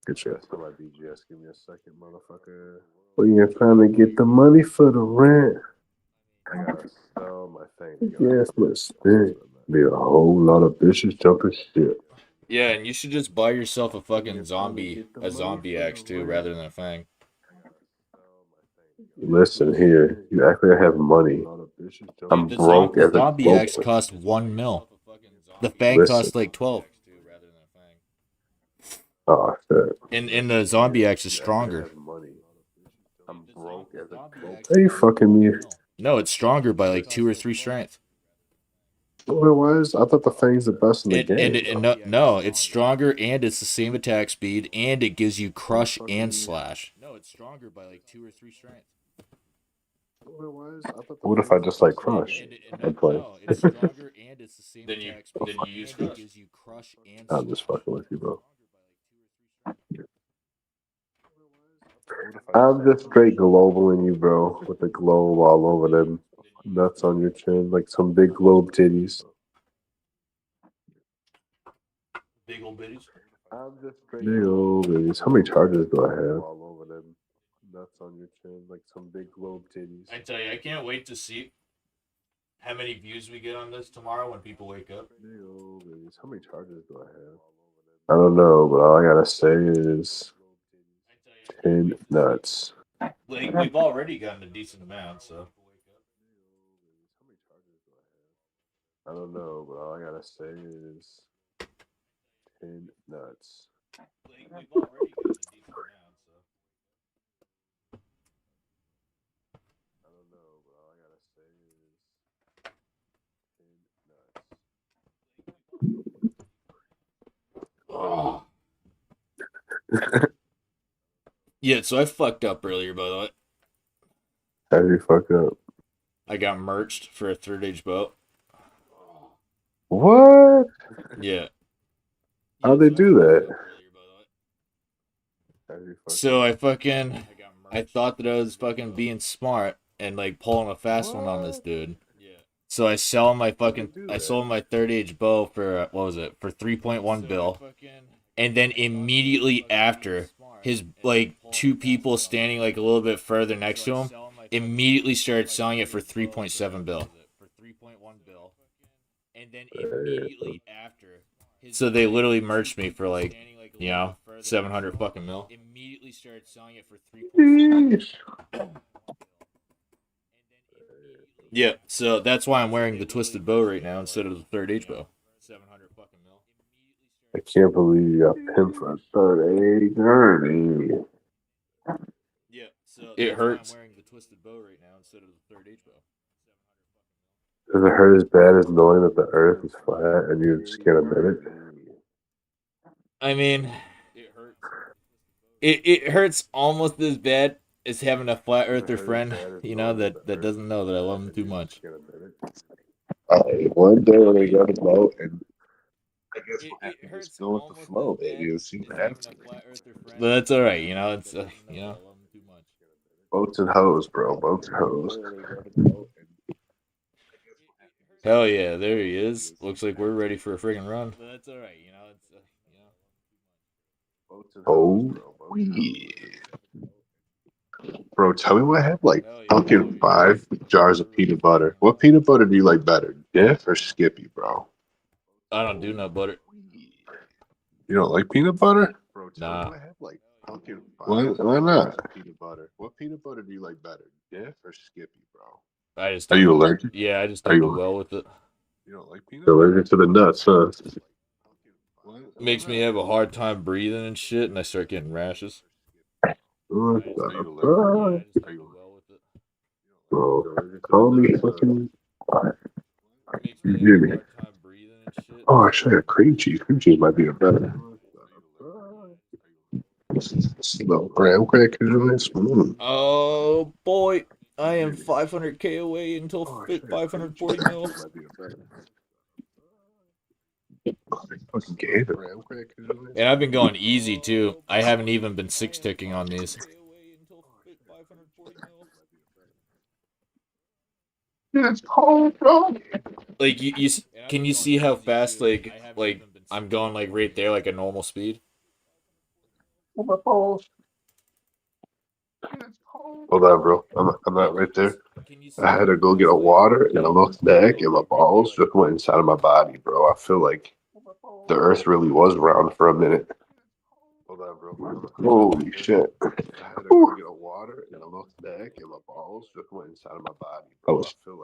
Speaker 3: Good shit.
Speaker 4: Sell my BGS. Give me a second, motherfucker.
Speaker 3: Well, you're trying to get the money for the rent.
Speaker 4: I gotta sell my thing.
Speaker 3: Yes, but still, be a whole lot of bitches jumping shit.
Speaker 2: Yeah, and you should just buy yourself a fucking zombie axe too, rather than a fang.
Speaker 3: Listen here, you actually have money. I'm
Speaker 2: The
Speaker 3: broke as a
Speaker 2: zombie
Speaker 3: broke.
Speaker 2: axe costs 1 mil. The fang
Speaker 3: Listen.
Speaker 2: costs like 12.
Speaker 3: Oh shit!
Speaker 2: And the zombie axe is stronger.
Speaker 4: I'm broke as a broke.
Speaker 3: Are you fucking me?
Speaker 2: No, it's stronger by like 2 or 3 strength.
Speaker 3: Otherwise, I thought the thing's the best in the game.
Speaker 2: No, it's stronger and it's the same attack speed and it gives you crush and slash. No, it's stronger by like 2 or 3 strength.
Speaker 3: What if I just like crush? I'm playing.
Speaker 2: It's stronger and it's the same attack speed. Then you use crush. It gives you crush and slash.
Speaker 3: I'm just fucking with you, bro. I'm just straight globaling you, bro, with the globe all over them nuts on your chin, like some big globe titties.
Speaker 2: Big old bitties.
Speaker 3: Big old bitties. How many charges do I have?
Speaker 4: All over them. Nuts on your chin, like some big globe titties.
Speaker 2: I tell you, I can't wait to see how many views we get on this tomorrow when people wake up?
Speaker 4: How many charges do I have? I don't know, but all I gotta say is 10 nuts.
Speaker 2: Like we've already gotten a decent amount, so.
Speaker 4: I don't know, but all I gotta say is 10 nuts.
Speaker 2: Like we've already gotten a decent amount, so.
Speaker 4: I don't know, but all I gotta say is 10 nuts.
Speaker 2: Yeah, so I fucked up earlier, by the way.
Speaker 4: How did you fuck up?
Speaker 2: I got merged for a third age boat.
Speaker 4: What?
Speaker 2: Yeah.
Speaker 4: How'd they do that? How did you fuck
Speaker 2: So
Speaker 4: up?
Speaker 2: I thought that I was fucking being smart and like pulling a fast one on this dude. So I sell my I sold my third age bow for what was it, for 3.1 bill, and then immediately after, his like two people standing like a little bit further next to him immediately started selling it for 3.7 bill. And then immediately after, so they literally merged me for like, 700 fucking mil. Immediately started selling it for 3.7. Yeah, so that's why I'm wearing the twisted bow right now instead of the third H bow. 700 fucking mil.
Speaker 4: I can't believe you got pimped for a third age Erne.
Speaker 2: Yeah, so it hurts. Why I'm wearing the twisted bow right now instead of the third H bow.
Speaker 4: Does it hurt as bad as knowing that the earth is flat and you just can't admit it?
Speaker 2: I mean, it hurts almost as bad as having a flat earther friend, that doesn't know that I love him too much.
Speaker 4: One day when we go to boat, and I guess we'll have to just go with the flow, baby. We'll see what happens.
Speaker 2: But that's all right, it's
Speaker 4: Boats and hoes, bro. Boats and hoes.
Speaker 2: Hell yeah, there he is. Looks like we're ready for a friggin' run. But that's all right,
Speaker 4: Oh, yeah. Bro, tell me what I have like fucking 5 jars of peanut butter. What peanut butter do you like better, Diff or Skippy, bro?
Speaker 2: I don't do nut butter.
Speaker 4: You don't like peanut butter? Bro,
Speaker 2: Nah.
Speaker 4: I have like fucking why not? Peanut butter. What peanut butter do you like better, Diff or Skippy, bro?
Speaker 2: I just
Speaker 4: Are you allergic?
Speaker 2: Yeah, I just don't do well with it.
Speaker 4: You don't like peanut butter? You're allergic to the nuts, huh?
Speaker 2: Makes me have a hard time breathing and shit, and I start getting rashes.
Speaker 4: What the fuck? Bro, call me fucking. You hear me? Oh, actually, I got cream cheese. Cream cheese might be a better. Little graham crackers in this.
Speaker 2: Oh boy, I am 500k away until 540 mil.
Speaker 4: Fucking gave it.
Speaker 2: And I've been going easy too. I haven't even been six ticking on these.
Speaker 4: It's cold, bro.
Speaker 2: Like you can you see how fast like I'm going like right there like a normal speed?
Speaker 4: My balls. Hold on, bro. I'm not right there. I had to go get a water and I looked back and my balls just went inside of my body, bro. I feel like the earth really was round for a minute. Hold on, bro. Holy shit. I had to go get a water and I looked back and my balls just went inside of my body.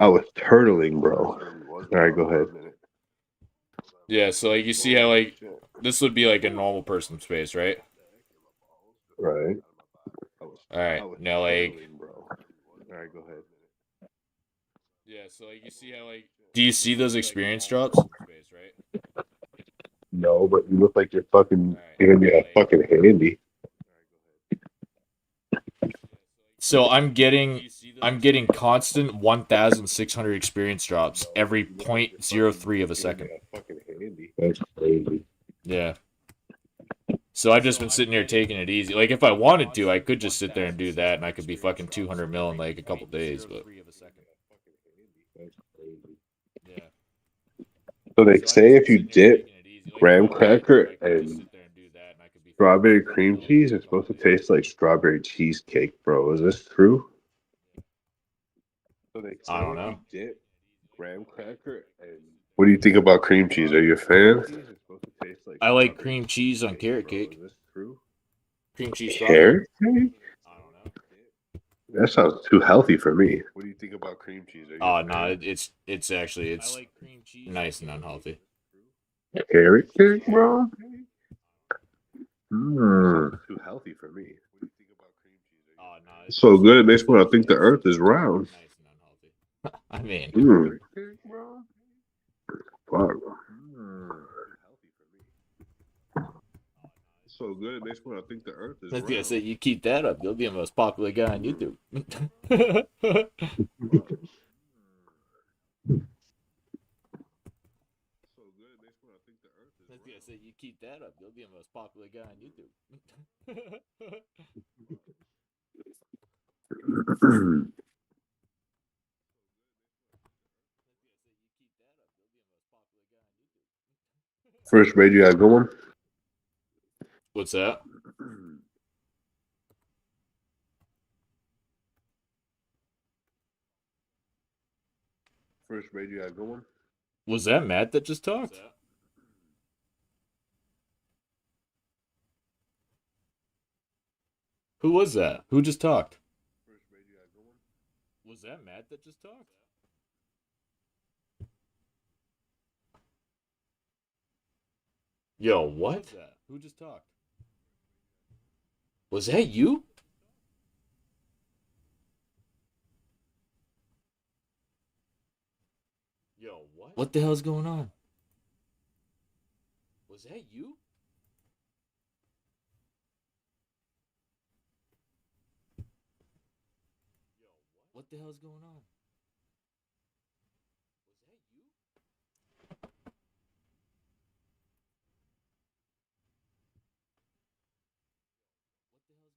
Speaker 4: I was turtling, bro. All right, go ahead.
Speaker 2: Yeah, so like you see how like this would be like a normal person's face, right?
Speaker 4: Right.
Speaker 2: Alright, now like
Speaker 4: All right, go ahead.
Speaker 2: yeah, so like you see how like do you see those experience drops?
Speaker 4: No, but you look like you're fucking fucking handy.
Speaker 2: So I'm getting constant 1,600 experience drops every 0.03 of a second.
Speaker 4: That's crazy.
Speaker 2: Yeah. So I've just been sitting here taking it easy. Like if I wanted to, I could just sit there and do that, and I could be fucking 200 mil in like a couple days. But yeah.
Speaker 4: So they say if you dip graham cracker and strawberry cream cheese, it's supposed to taste like strawberry cheesecake, bro. Is this true?
Speaker 2: I don't know.
Speaker 3: graham cracker and
Speaker 4: What do you think about cream cheese? Are you a fan?
Speaker 3: cheese is supposed to taste like
Speaker 2: I like
Speaker 3: strawberry
Speaker 2: cream cheese on
Speaker 3: cheesecake,
Speaker 2: carrot
Speaker 3: bro.
Speaker 2: cake.
Speaker 3: Is this true?
Speaker 2: Cream cheese strawberry.
Speaker 4: Carrot cake?
Speaker 2: I don't know.
Speaker 4: That sounds too healthy for me.
Speaker 3: What do you think about cream cheese? Are you
Speaker 2: Oh
Speaker 3: a
Speaker 2: no,
Speaker 3: fan?
Speaker 2: it's actually it's nice and unhealthy.
Speaker 4: Carrot cake, bro? Mm.
Speaker 3: Too healthy for me. What do you think about cream cheese?
Speaker 2: Oh no,
Speaker 4: So good, it makes me want to think the earth is round.
Speaker 2: nice and unhealthy. I mean,
Speaker 4: Mm.
Speaker 3: Cake, bro?
Speaker 4: Fuck.
Speaker 3: Healthy for me. So good, it makes me want to think the earth is
Speaker 2: I was gonna
Speaker 3: round.
Speaker 2: say you keep that up, you'll be the most popular guy on YouTube.
Speaker 3: So good, it makes me want to think the earth is
Speaker 2: I was gonna
Speaker 3: round.
Speaker 2: say you keep that up, you'll be the most popular guy on YouTube.
Speaker 4: First grade, you got a good one?
Speaker 2: What's that?
Speaker 3: First grade, you got a good one?
Speaker 2: Was that Matt that just talked? Who was that? Who just talked?
Speaker 3: First grade, you got a good one?
Speaker 2: Was that Matt that just talked? Yo, what? Who just talked? Was that you? Yo, what? What the hell's going on? Was that you? What the hell's going on? Was that you? What the hell's going on?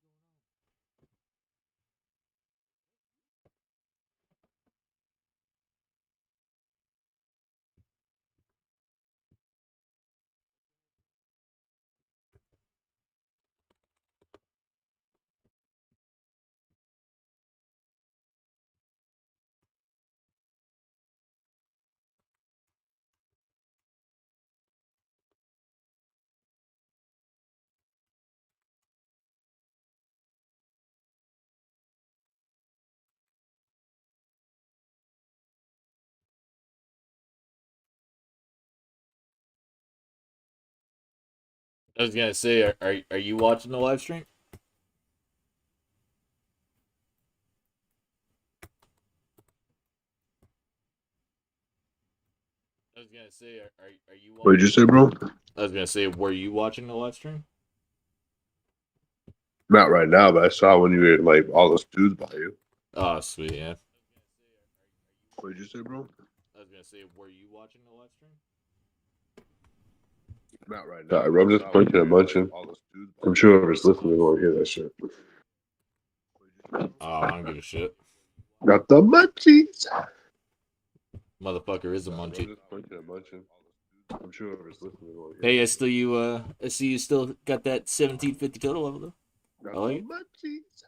Speaker 2: I was gonna say, are you watching the live stream? I was gonna say, are you?
Speaker 4: What did you say, bro?
Speaker 2: I was gonna say, were you watching the live stream?
Speaker 4: Not right now, but I saw when you were like all those dudes by you.
Speaker 2: Oh, sweet, yeah.
Speaker 4: What did you say, bro?
Speaker 2: I was gonna say, were you watching the live stream?
Speaker 3: Not right now.
Speaker 4: I'm just punching and munching. I'm sure whoever's listening won't hear that shit.
Speaker 2: Oh, I don't give a shit.
Speaker 4: Got the munchies.
Speaker 2: Motherfucker is a munchie.
Speaker 4: Just punching and munching. I'm sure whoever's listening won't hear
Speaker 2: Hey,
Speaker 4: that
Speaker 2: I still you I see you still got that 1750 total level though.
Speaker 4: shit.
Speaker 2: I like it.
Speaker 4: Munchies.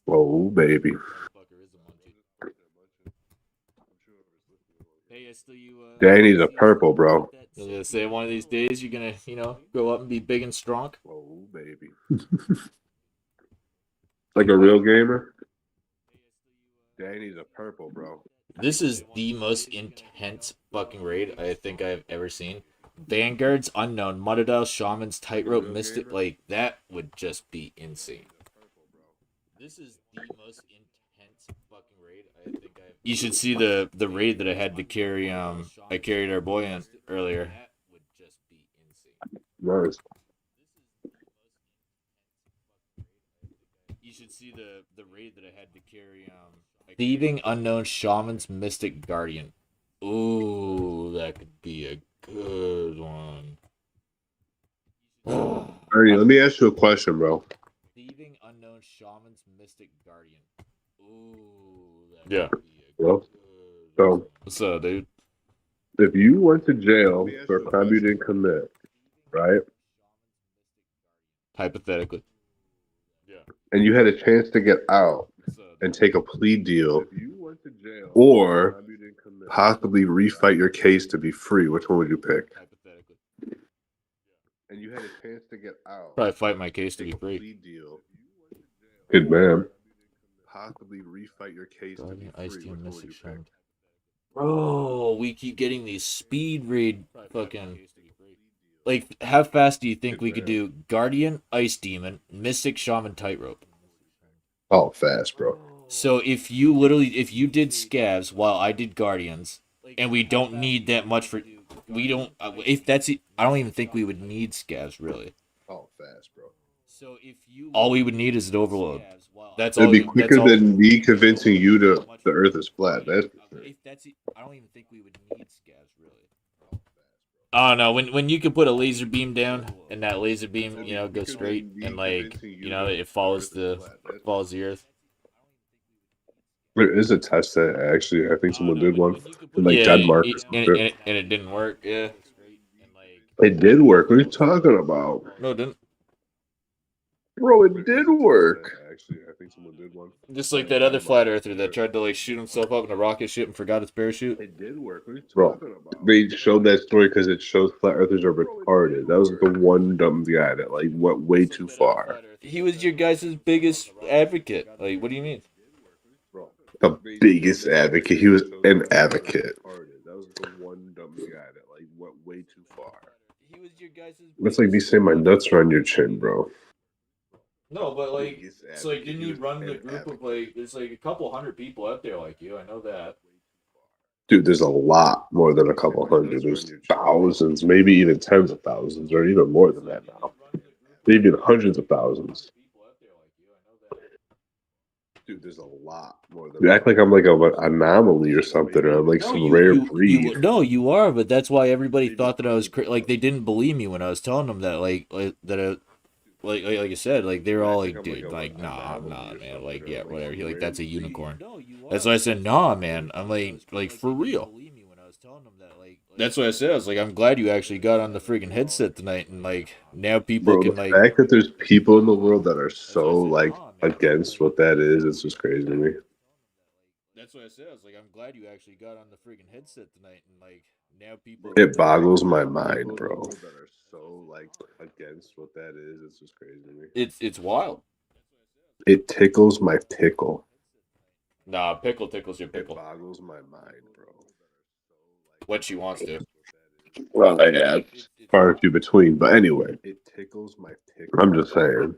Speaker 4: Oh, baby.
Speaker 2: Motherfucker is a munchie. Hey, I still you
Speaker 4: Danny's a purple, bro.
Speaker 2: I was gonna say one of these days you're gonna, go up and be big and strong.
Speaker 4: Oh, baby. Like a real gamer. Danny's a purple, bro.
Speaker 2: This is the most intense fucking raid I think I've ever seen. Vanguards, unknown, Mudadal, Shamans, Tightrope, Mystic, like that would just be insane. This is the most intense fucking raid I think I've. You should see the raid that I had to carry. I carried our boy in earlier. That would just be insane.
Speaker 4: Nice.
Speaker 2: You should see the raid that I had to carry. Thieving, unknown, Shamans, Mystic, Guardian. Ooh, that could be a good one.
Speaker 4: Ernie, let me ask you a question, bro.
Speaker 2: Thieving, unknown, Shamans, Mystic, Guardian. Ooh, that
Speaker 4: Yeah.
Speaker 2: could be a
Speaker 4: Well,
Speaker 2: good
Speaker 4: so
Speaker 2: one. What's up, dude?
Speaker 4: if you went to jail for a crime you didn't commit, right?
Speaker 2: Hypothetically. Yeah.
Speaker 4: And you had a chance to get out
Speaker 2: What's up, dude?
Speaker 4: and take a plea deal, or possibly refight your case to be free, which one would you pick?
Speaker 2: Hypothetically.
Speaker 4: And you had a chance to get out.
Speaker 2: Probably fight my case to be
Speaker 4: Take a
Speaker 2: free.
Speaker 4: plea deal. Good man. Possibly refight your case to be
Speaker 2: Guardian, Ice
Speaker 4: free.
Speaker 2: Team,
Speaker 4: Which one would
Speaker 2: Mystic
Speaker 4: you pick?
Speaker 2: Shaman. Bro, we keep getting these speed read fucking. Like, how fast do you think we could do Guardian, Ice Demon, Mystic Shaman, Tightrope?
Speaker 4: Oh, fast, bro.
Speaker 2: So if you did Scavs while I did Guardians, and we don't need that much for, we don't, if that's, I don't even think we would need Scavs really.
Speaker 4: Oh, fast, bro.
Speaker 2: All we would need is an overload. That's
Speaker 4: It'd
Speaker 2: all.
Speaker 4: be
Speaker 2: That's
Speaker 4: quicker
Speaker 2: all.
Speaker 4: than me convincing you to the Earth is flat. That's for sure.
Speaker 2: If that's, I don't even think we would need Scavs really. Oh no! When you can put a laser beam down and that laser beam, goes straight and it follows the earth.
Speaker 4: There is a test that actually I think someone did one in like
Speaker 2: Yeah,
Speaker 4: Denmark or something.
Speaker 2: and it didn't work. Yeah.
Speaker 4: It did work. What are you talking about?
Speaker 2: No, it didn't.
Speaker 4: Bro, it did work. Actually, I think someone did one.
Speaker 2: Just like that other flat earther that tried to like shoot himself up in a rocket ship and forgot his parachute.
Speaker 4: It did work. What are you talking about? They showed that story because it shows flat earthers are retarded. That was the one dumb guy that like went way too far.
Speaker 2: He was your guys' biggest advocate. Like, what do you mean?
Speaker 4: The biggest advocate. He was an advocate. That was the one dumb guy that like went way too far. That's like me saying my nuts are on your chin, bro.
Speaker 2: No, but like, it's like, didn't you run the group of like, there's like a couple hundred people out there like you. I know that.
Speaker 4: Dude, there's a lot more than a couple hundred. There's thousands, maybe even tens of thousands, or even more than that now. Maybe even hundreds of thousands. Dude, there's a lot more than. You act like I'm like an anomaly or something, or I'm like some rare breed.
Speaker 2: No, you are, but that's why everybody thought that I was like they didn't believe me when I was telling them that like I said, like they were all like, dude, like nah, man, like yeah, whatever. He like that's a unicorn. That's why I said, nah, man. I'm like for real. That's what I said. I was like, I'm glad you actually got on the friggin' headset tonight, and like now people
Speaker 4: Bro,
Speaker 2: can
Speaker 4: the
Speaker 2: like.
Speaker 4: fact that there's people in the world that are so like against what that is, it's just crazy to me.
Speaker 2: That's what I said. I was like, I'm glad you actually got on the friggin' headset tonight, and like now people.
Speaker 4: It boggles my mind, bro. That are so like against what that is, it's just crazy to me.
Speaker 2: It's wild.
Speaker 4: It tickles my pickle.
Speaker 2: Nah, pickle tickles your pickle.
Speaker 4: It boggles my mind, bro.
Speaker 2: What she wants to.
Speaker 4: Well, yeah, far and few between. But anyway, it tickles my pickle. I'm just saying.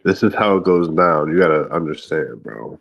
Speaker 4: This is how it goes down. You gotta understand, bro.